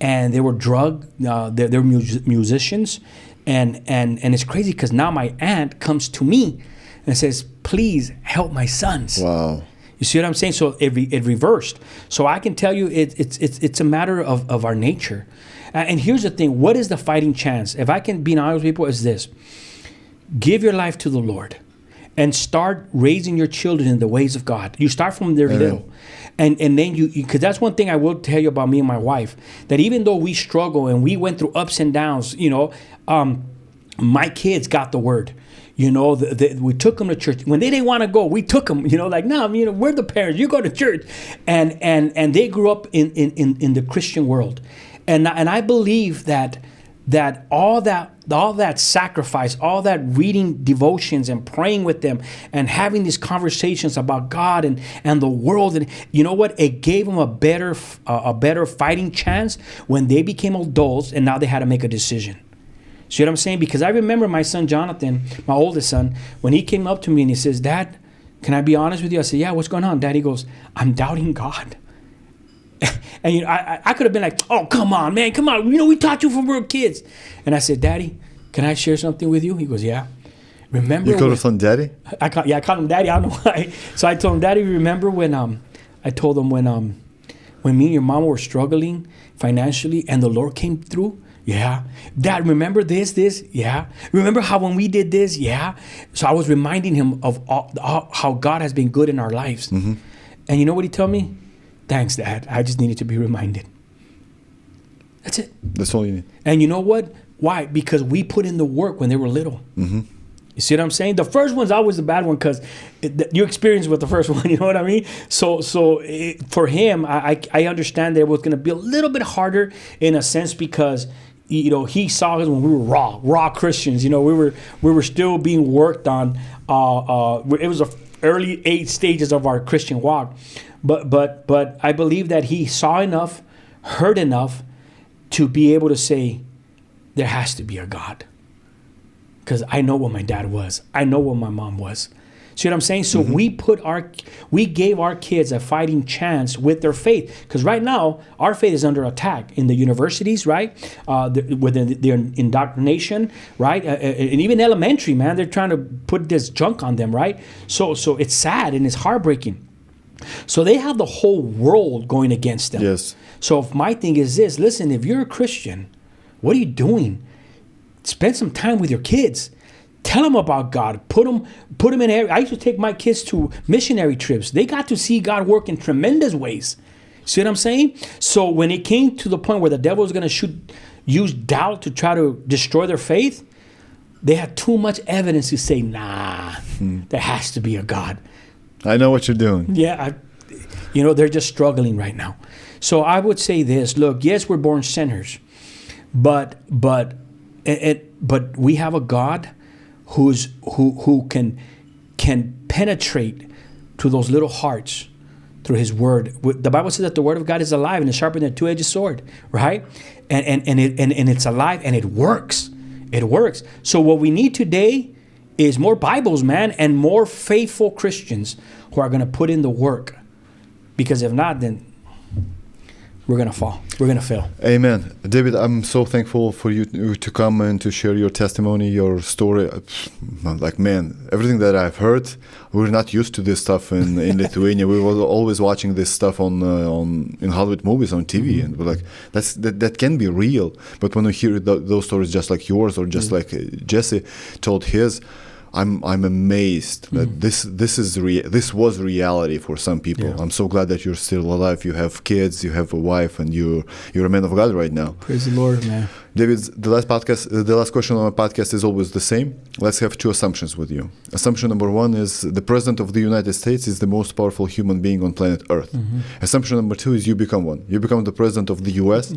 and they were drugged. They were musicians. And it's crazy because now my aunt comes to me and says, please help my sons. Wow. You see what I'm saying? So it reversed. So I can tell you it's a matter of our nature. And here's the thing. What is the fighting chance? If I can be honest with people, is this. Give your life to the Lord and start raising your children in the ways of God. You start from their little. And then because that's one thing I will tell you about me and my wife, that even though we struggle and we went through ups and downs, you know, my kids got the word. You know, we took them to church. When they didn't want to go, we took them, you know, like, no, you know, we're the parents. You go to church. And they grew up in the Christian world. And I believe that all that sacrifice, all that reading devotions and praying with them and having these conversations about God and the world, and you know what? It gave them a better fighting chance when they became adults and now they had to make a decision. See what I'm saying? Because I remember my son Jonathan, my oldest son, when he came up to me and he says, Dad, can I be honest with you? I said, yeah, what's going on? Dad, he goes, I'm doubting God. And you know, I could have been like, oh, come on, man, come on. You know, we taught you from we were kids. And I said, Daddy, can I share something with you? He goes, yeah. Remember? You called his son Daddy? I called him Daddy. I don't know why. So I told him, Daddy, remember when I told him when me and your mom were struggling financially and the Lord came through? Yeah. Dad, remember this? Yeah. Remember how when we did this? Yeah. So I was reminding him of how God has been good in our lives. Mm-hmm. And you know what he told me? Thanks, Dad. I just needed to be reminded. That's it. That's all you need. And you know what? Why? Because we put in the work when they were little. Mm-hmm. You see what I'm saying? The first one's always the bad one because you experience with the first one. You know what I mean? So for him, I understand that it was going to be a little bit harder in a sense because he saw us when we were raw Christians. We were still being worked on. It was the early 8 stages of our Christian walk, but I believe that he saw enough, heard enough to be able to say, there has to be a God. Because I know what my dad was. I know what my mom was. See what I'm saying? So we gave our kids a fighting chance with their faith. Because right now, our faith is under attack in the universities, right? Within the indoctrination, right? And even elementary, man, they're trying to put this junk on them, right? So it's sad and it's heartbreaking. So they have the whole world going against them. Yes. So my thing is this, listen, if you're a Christian, what are you doing? Spend some time with your kids. Tell them about God. Put them in area. I used to take my kids to missionary trips. They got to see God work in tremendous ways. See what I'm saying? So when it came to the point where the devil was going to use doubt to try to destroy their faith, they had too much evidence to say, nah, there has to be a God. I know what you're doing. Yeah, they're just struggling right now. So I would say this, look, yes, we're born sinners, but we have a God who can penetrate to those little hearts through his word. The Bible says that the word of God is alive and is sharper than a two-edged sword, right? And it's alive and it works. It works. So what we need today is more Bibles, man, and more faithful Christians who are going to put in the work. Because if not, then we're going to fall. We're going to fail. Amen. David, I'm so thankful for you to come and to share your testimony, your story. Like, man, everything that I've heard, we're not used to this stuff in Lithuania. We were always watching this stuff in Hollywood movies, on TV, and we're like, that can be real. But when we hear those stories just like yours or just like Jesse told his, I'm amazed that this was reality for some people. Yeah. I'm so glad that you're still alive. You have kids, you have a wife, and you're a man of God right now. Praise the Lord, man. David, the last question on my podcast is always the same. Let's have 2 assumptions with you. Assumption number 1 is the President of the United States is the most powerful human being on planet Earth. Assumption number 2 is you become one. You become the President of the U.S.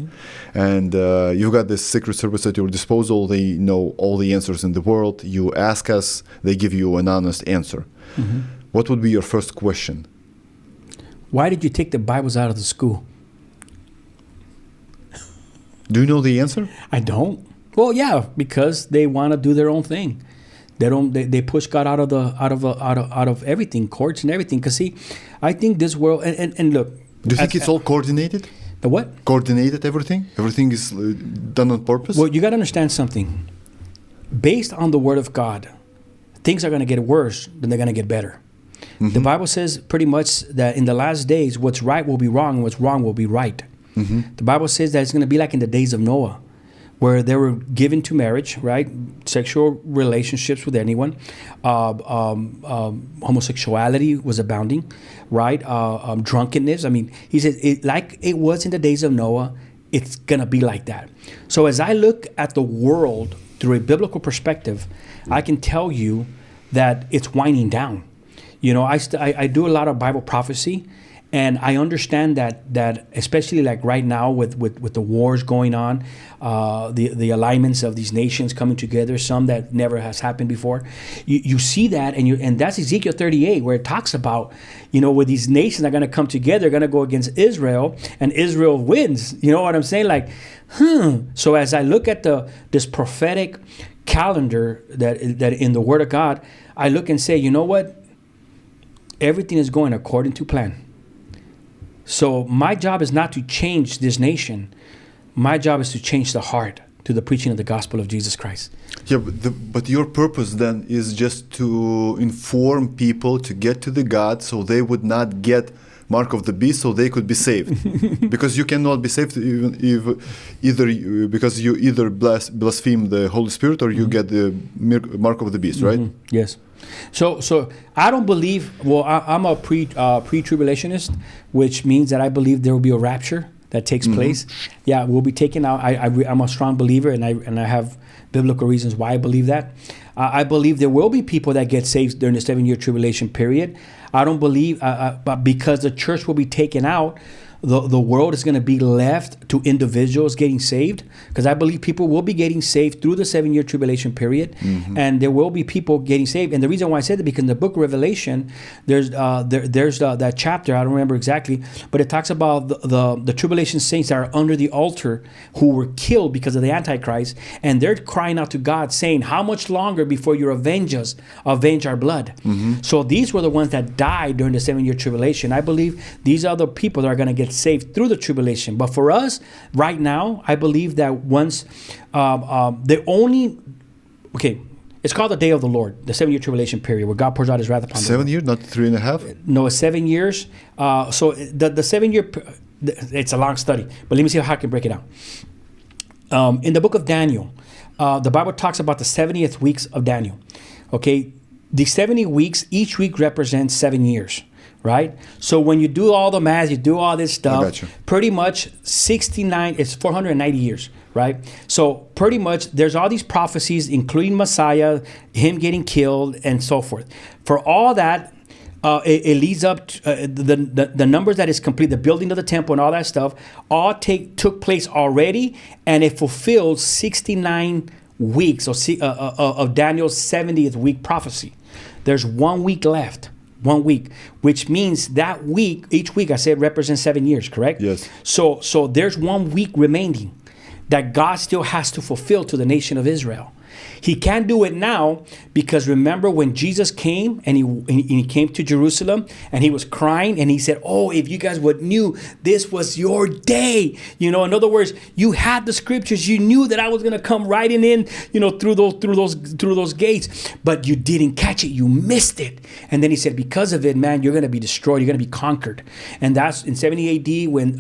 And you've got this Secret Service at your disposal. They know all the answers in the world. You ask us, they give you an honest answer. What would be your first question? Why did you take the Bibles out of the school? Do you know the answer? I don't. Well, yeah, because they want to do their own thing. They push God out of everything, courts and everything. Because see, I think this world and look. Do you think it's all coordinated? The what? Coordinated everything? Everything is done on purpose? Well, you got to understand something. Based on the Word of God, things are going to get worse than they're going to get better. The Bible says pretty much that in the last days, what's right will be wrong and what's wrong will be right. The Bible says that it's going to be like in the days of Noah, where they were given to marriage, right? Sexual relationships with anyone. Homosexuality was abounding, right? Drunkenness. I mean, he says, like it was in the days of Noah, it's going to be like that. So as I look at the world through a biblical perspective, I can tell you that it's winding down. I do a lot of Bible prophecy. And I understand that especially like right now with the wars going on, the alignments of these nations coming together, some that never has happened before, you see that, and that's Ezekiel 38, where it talks about, where these nations are going to come together, going to go against Israel, and Israel wins. You know what I'm saying? Like, So as I look at this prophetic calendar that in the Word of God, I look and say, you know what? Everything is going according to plan. So my job is not to change this nation. My job is to change the heart to the preaching of the gospel of Jesus Christ. Yeah, but your purpose then is just to inform people to get to the God so they would not get mark of the beast, so they could be saved. Because you cannot be saved because you either blaspheme the Holy Spirit or you get the mark of the beast, right? Yes. So I don't believe. Well, I'm a pre-tribulationist, which means that I believe there will be a rapture that takes place. Yeah, will be taken out. I'm a strong believer, and I have biblical reasons why I believe that. I believe there will be people that get saved during the 7-year tribulation period. I don't believe, but because the church will be taken out, the world is going to be left to individuals getting saved, because I believe people will be getting saved through the 7-year tribulation period, and there will be people getting saved. And the reason why I said that, because in the book of Revelation, there's that chapter, I don't remember exactly, but it talks about the tribulation saints that are under the altar who were killed because of the Antichrist, and they're crying out to God saying, how much longer before you avenge our blood? So these were the ones that died during the 7-year tribulation. I believe these are the people that are going to get saved through the tribulation. But for us right now, I believe that once it's called the day of the Lord, the 7-year tribulation period, where God pours out his wrath upon the world. 7 years, not 3.5? No, it's 7 years. So the 7-year, it's a long study, but let me see how I can break it down. In the book of Daniel, the Bible talks about the 70th weeks of Daniel. Okay, the 70 weeks, each week represents 7 years. Right? So when you do all the math, you do all this stuff, pretty much 69, it's 490 years, right? So pretty much there's all these prophecies, including Messiah, him getting killed, and so forth. For all that, it leads up to the numbers that is complete, the building of the temple and all that stuff, all took place already, and it fulfills 69 weeks of Daniel's 70th week prophecy. There's 1 week left. 1 week, which means that week, each week I said represents 7 years, correct? Yes. So there's 1 week remaining that God still has to fulfill to the nation of Israel. He can't do it now because remember when Jesus came and he came to Jerusalem and he was crying and he said, "Oh, if you guys would knew this was your day." You know, in other words, you had the scriptures, you knew that I was going to come riding in, you know, through those gates, but you didn't catch it. You missed it. And then he said, because of it, man, you're going to be destroyed. You're going to be conquered. And that's in 70 AD when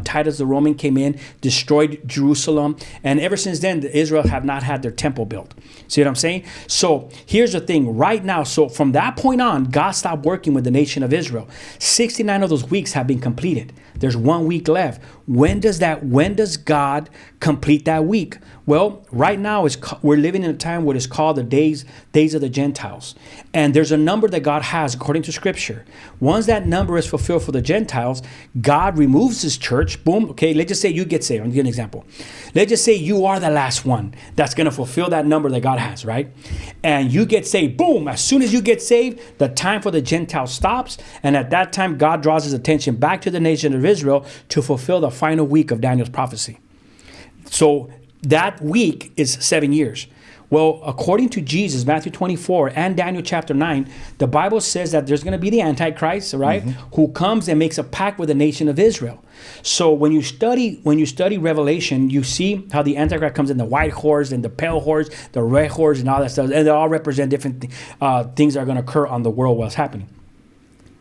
Titus the Roman came in, destroyed Jerusalem. And ever since then, Israel have not had their temple built. See what I'm saying? So here's the thing right now. So from that point on, God stopped working with the nation of Israel. 69 of those weeks have been completed. There's 1 week left. When does God complete that week? Well, right now we're living in a time what is called the days of the Gentiles. And there's a number that God has according to scripture. Once that number is fulfilled for the Gentiles, God removes his church. Boom. Okay, let's just say you get saved. I'll give you an example. Let's just say you are the last one that's going to fulfill that number that God has, right? And you get saved. Boom. As soon as you get saved, the time for the Gentiles stops. And at that time, God draws his attention back to the nation of Israel to fulfill the final week of Daniel's prophecy. So that week is 7 years. Well, according to Jesus, Matthew 24 and Daniel chapter 9, the Bible says that there's going to be the Antichrist, right? Who comes and makes a pact with the nation of Israel. So when you study Revelation, you see how the Antichrist comes in the white horse and the pale horse, the red horse, and all that stuff. And they all represent different things that are going to occur on the world while it's happening.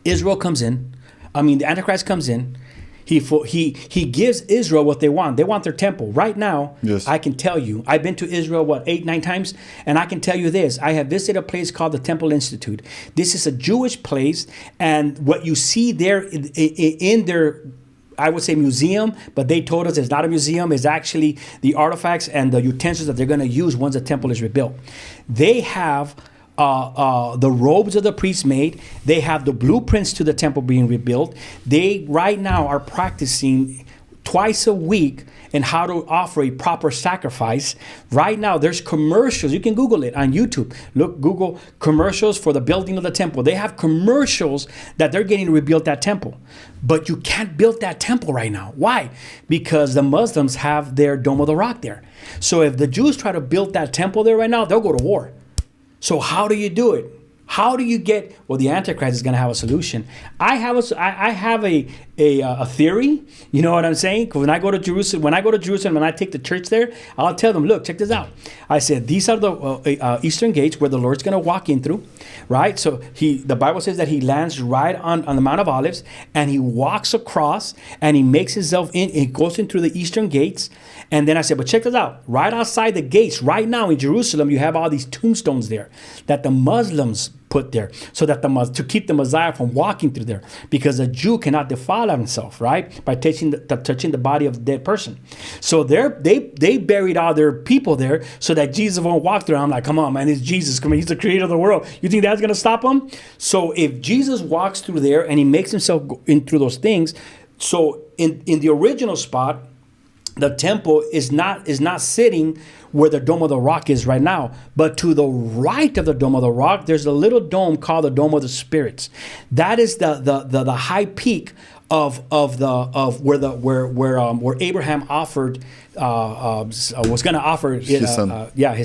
Israel comes in. The Antichrist comes in. He gives Israel what they want. They want their temple. Right now, yes. I can tell you, I've been to Israel, 8-9 times? And I can tell you this. I have visited a place called the Temple Institute. This is a Jewish place. And what you see there in their, I would say museum, but they told us it's not a museum. It's actually the artifacts and the utensils that they're going to use once the temple is rebuilt. They have the robes of the priests made. They have the blueprints to the temple being rebuilt. They right now are practicing twice a week in how to offer a proper sacrifice. Right now, there's commercials. You can Google it on YouTube. Google commercials for the building of the temple. They have commercials that they're getting to rebuild that temple. But you can't build that temple right now. Why? Because the Muslims have their Dome of the Rock there. So if the Jews try to build that temple there right now, they'll go to war. So how do you do it? How do you get? Well, the Antichrist is going to have a solution. I have a theory. You know what I'm saying? When I go to Jerusalem, and I take the church there, I'll tell them, look, check this out. I said these are the eastern gates where the Lord's going to walk in through, right? So the Bible says that he lands right on the Mount of Olives, and he walks across, and he makes himself in. He goes in through the eastern gates, and then I said, but check this out. Right outside the gates, right now in Jerusalem, you have all these tombstones there that the Muslims put there, so that to keep the Messiah from walking through there, because a Jew cannot defile himself, right, by touching the body of the dead person. So they buried all their people there so that Jesus won't walk through. I'm like, come on, man, it's Jesus. Come on, he's the creator of the world. You think that's gonna stop him? So if Jesus walks through there and he makes himself go in through those things, so in the original spot, the temple is not sitting where the Dome of the Rock is right now, but to the right of the Dome of the Rock, there's a little dome called the Dome of the Spirits. That is the high peak of where Abraham offered was going to offer his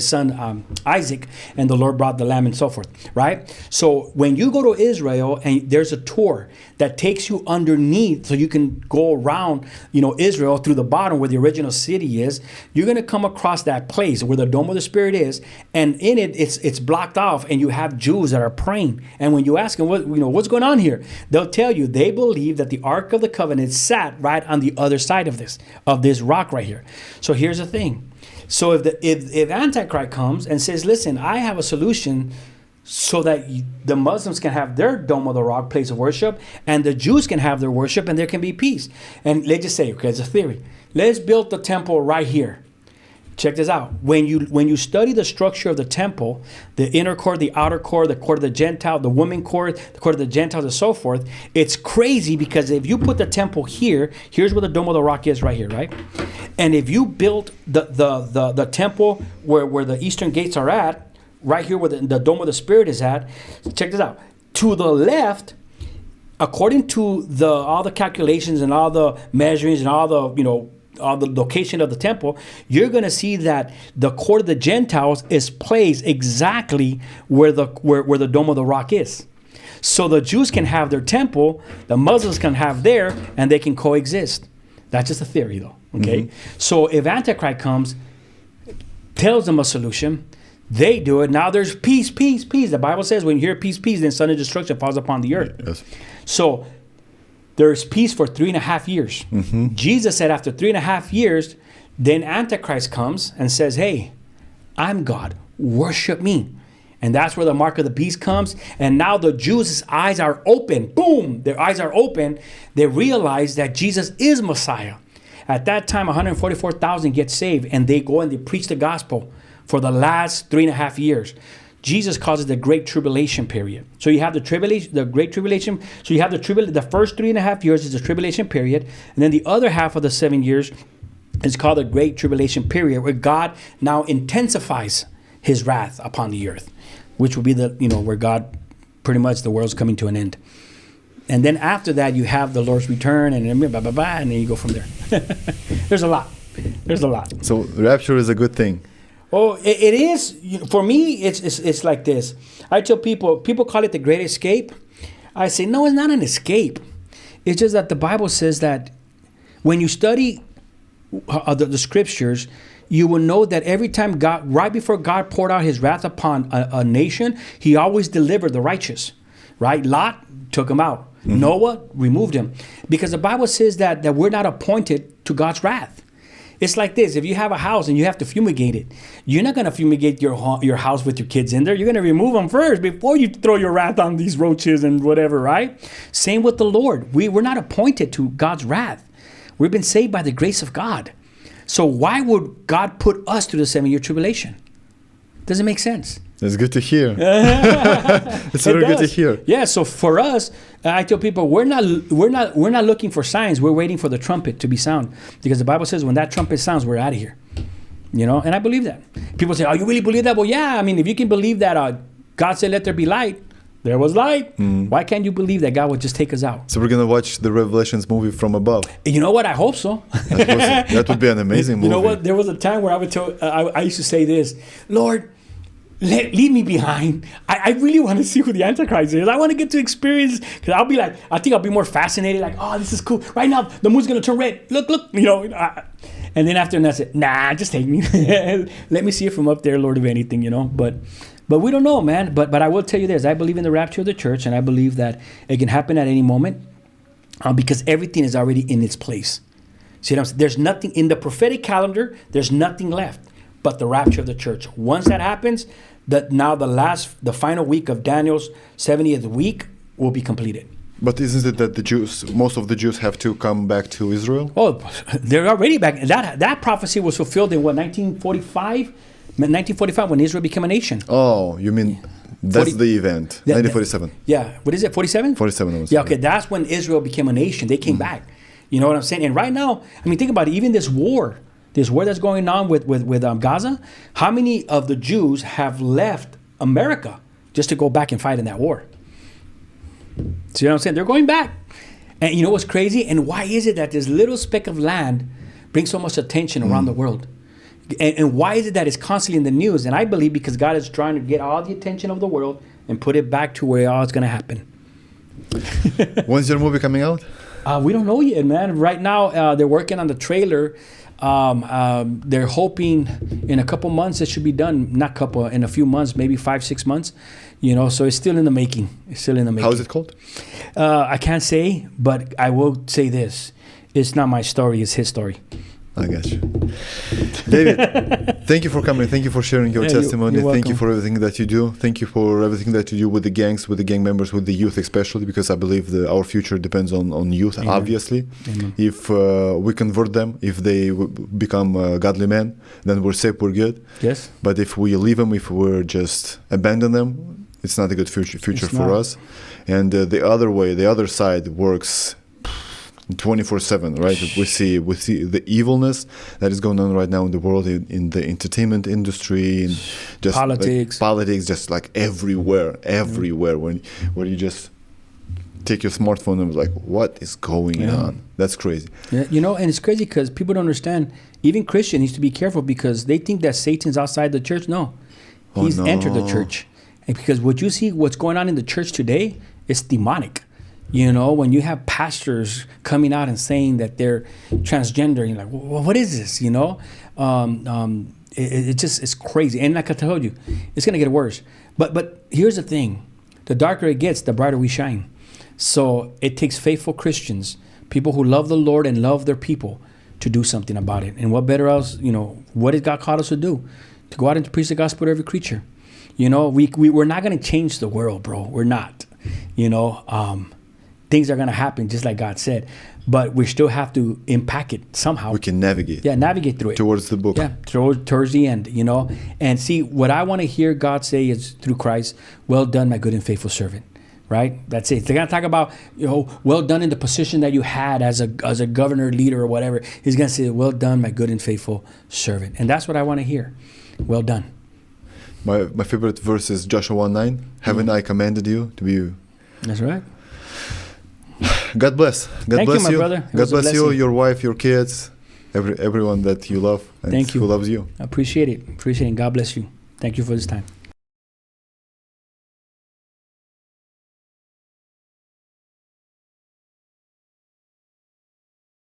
son Isaac, and the Lord brought the lamb and so forth, right? So when you go to Israel, and there's a tour that takes you underneath, so you can go around, Israel through the bottom where the original city is, you're going to come across that place where the Dome of the Spirit is, and in it's blocked off, and you have Jews that are praying. And when you ask them, what's going on here, they'll tell you they believe that the Ark of the Covenant sat right on the other side of this rock right here. So here's the thing. So if Antichrist comes and says, listen, I have a solution so that the Muslims can have their Dome of the Rock place of worship, and the Jews can have their worship, and there can be peace. And let's just say, okay, it's a theory. Let's build the temple right here. Check this out. When you study the structure of the temple, the inner court, the outer court, the court of the Gentile, the women court, the court of the Gentiles, and so forth, it's crazy, because if you put the temple here, here's where the Dome of the Rock is right here, right? And if you built the temple where the eastern gates are at, right here where the Dome of the Spirit is at, check this out. To the left, according to all the calculations and all the measurings and all the location of the temple, you're going to see that the court of the Gentiles is placed exactly where the Dome of the Rock is. So the Jews can have their temple, the Muslims can have their, and they can coexist. That's just a theory, though. Okay. Mm-hmm. So if Antichrist comes, tells them a solution, they do it. Now there's peace, peace, peace. The Bible says when you hear peace, peace, then sudden destruction falls upon the earth. Yes. So there's peace for 3.5 years. Mm-hmm. Jesus said after 3.5 years, then Antichrist comes and says, hey, I'm God, worship me. And that's where the mark of the beast comes. And now the Jews' eyes are open. Boom, their eyes are open. They realize that Jesus is Messiah. At that time, 144,000 get saved, and they go and they preach the gospel for the last 3.5 years. Jesus calls it the Great Tribulation period. So you have the Great Tribulation. So you have the first 3.5 years is the tribulation period, and then the other half of the 7 years is called the Great Tribulation period, where God now intensifies His wrath upon the earth, which will be where God, pretty much the world's coming to an end. And then after that, you have the Lord's return, and then blah, blah, blah, and then you go from there. There's a lot. So rapture is a good thing. Oh, it is. For me, it's like this. I tell people call it the Great Escape. I say, no, it's not an escape. It's just that the Bible says that when you study the scriptures, you will know that every time right before God poured out His wrath upon a nation, He always delivered the righteous, right? Lot took him out. Mm-hmm. Noah removed him. Because the Bible says that we're not appointed to God's wrath. It's like this. If you have a house and you have to fumigate it, you're not going to fumigate your house with your kids in there. You're going to remove them first before you throw your wrath on these roaches and whatever, right? Same with the Lord. We're not appointed to God's wrath. We've been saved by the grace of God. So why would God put us through the 7-year tribulation? Doesn't make sense. That's good to hear. It's very good to hear. Yeah. So for us, I tell people we're not looking for signs. We're waiting for the trumpet to be sound, because the Bible says when that trumpet sounds, we're out of here. And I believe that. People say, "Oh, you really believe that?" Well, yeah. I mean, if you can believe that God said, "Let there be light," there was light. Mm. Why can't you believe that God would just take us out? So we're gonna watch the Revelations movie from above. You know what? I hope so. That would be an amazing movie. You know what? There was a time where I would tell. I used to say this, Lord, leave me behind. I really want to see who the Antichrist is. I want to get to experience, because I think I'll be more fascinated. Like, oh, this is cool. Right now, the moon's going to turn red. Look. And then after that, I said, nah, just take me. Let me see it from up there, Lord, of anything, But we don't know, man. But I will tell you this. I believe in the rapture of the church, and I believe that it can happen at any moment because everything is already in its place. See what I'm saying? There's nothing in the prophetic calendar. There's nothing left but the rapture of the church. Once that happens, that now the final week of Daniel's 70th week will be completed. But isn't it that most of the Jews have to come back to Israel? Oh, they're already back. That prophecy was fulfilled in what, 1945? 1945 when Israel became a nation. Oh, you mean that's the event, 1947. Yeah, what is it, 47? 47. Yeah, okay, that's when Israel became a nation. They came back. You know what I'm saying? And right now, I mean, think about it. Even this war that's going on with Gaza, how many of the Jews have left America just to go back and fight in that war? See what I'm saying? They're going back. And you know what's crazy? And why is it that this little speck of land brings so much attention around the world? And why is it that it's constantly in the news? And I believe because God is trying to get all the attention of the world and put it back to where all it's going to happen. When's your movie coming out? We don't know yet, man. Right now, they're working on the trailer. They're hoping in a couple months it should be done. In a few months, maybe 5-6 months. You know, so it's still in the making. How is it called? I can't say, but I will say this. It's not my story, it's his story. I got you. David, thank you for coming. Thank you for sharing your testimony. Thank you for everything that you do. Thank you for everything that you do with the gangs, with the gang members, with the youth especially, because I believe our future depends on youth, Amen. Obviously. Amen. If we convert them, if they become godly men, then we're safe, we're good. Yes. But if we leave them, if we're just abandon them, it's not a good future for us. And the other side works 24/7, right? We see the evilness that is going on right now in the world, in the entertainment industry, in just politics, just like everywhere. Where you just take your smartphone and like, what is going on? That's crazy. Yeah, you know, and it's crazy because people don't understand. Even Christians need to be careful because they think that Satan's outside the church. No, he's entered the church, and because what you see, what's going on in the church today, is demonic. You know, when you have pastors coming out and saying that they're transgender, you're like, well, what is this? You know, it's crazy. And like I told you, it's going to get worse. But here's the thing. The darker it gets, the brighter we shine. So it takes faithful Christians, people who love the Lord and love their people, to do something about it. And what better else, you know, what did God call us to do? To go out and to preach the gospel to every creature. You know, we're not going to change the world, bro. We're not. You know, things are going to happen just like God said, but we still have to impact it somehow. We can navigate. Yeah, navigate through it. Towards the book. Yeah, towards the end, you know. And see, what I want to hear God say is through Christ, well done, my good and faithful servant. Right? That's it. They're going to talk about, you know, well done in the position that you had as a governor, leader, or whatever. He's going to say, well done, my good and faithful servant. And that's what I want to hear. Well done. My favorite verse is Joshua 1:9. Haven't I commanded you to be... That's right. God bless. God bless you, my brother. God bless you, your wife, your kids, everyone that you love and who loves you. I appreciate it. God bless you. Thank you for this time.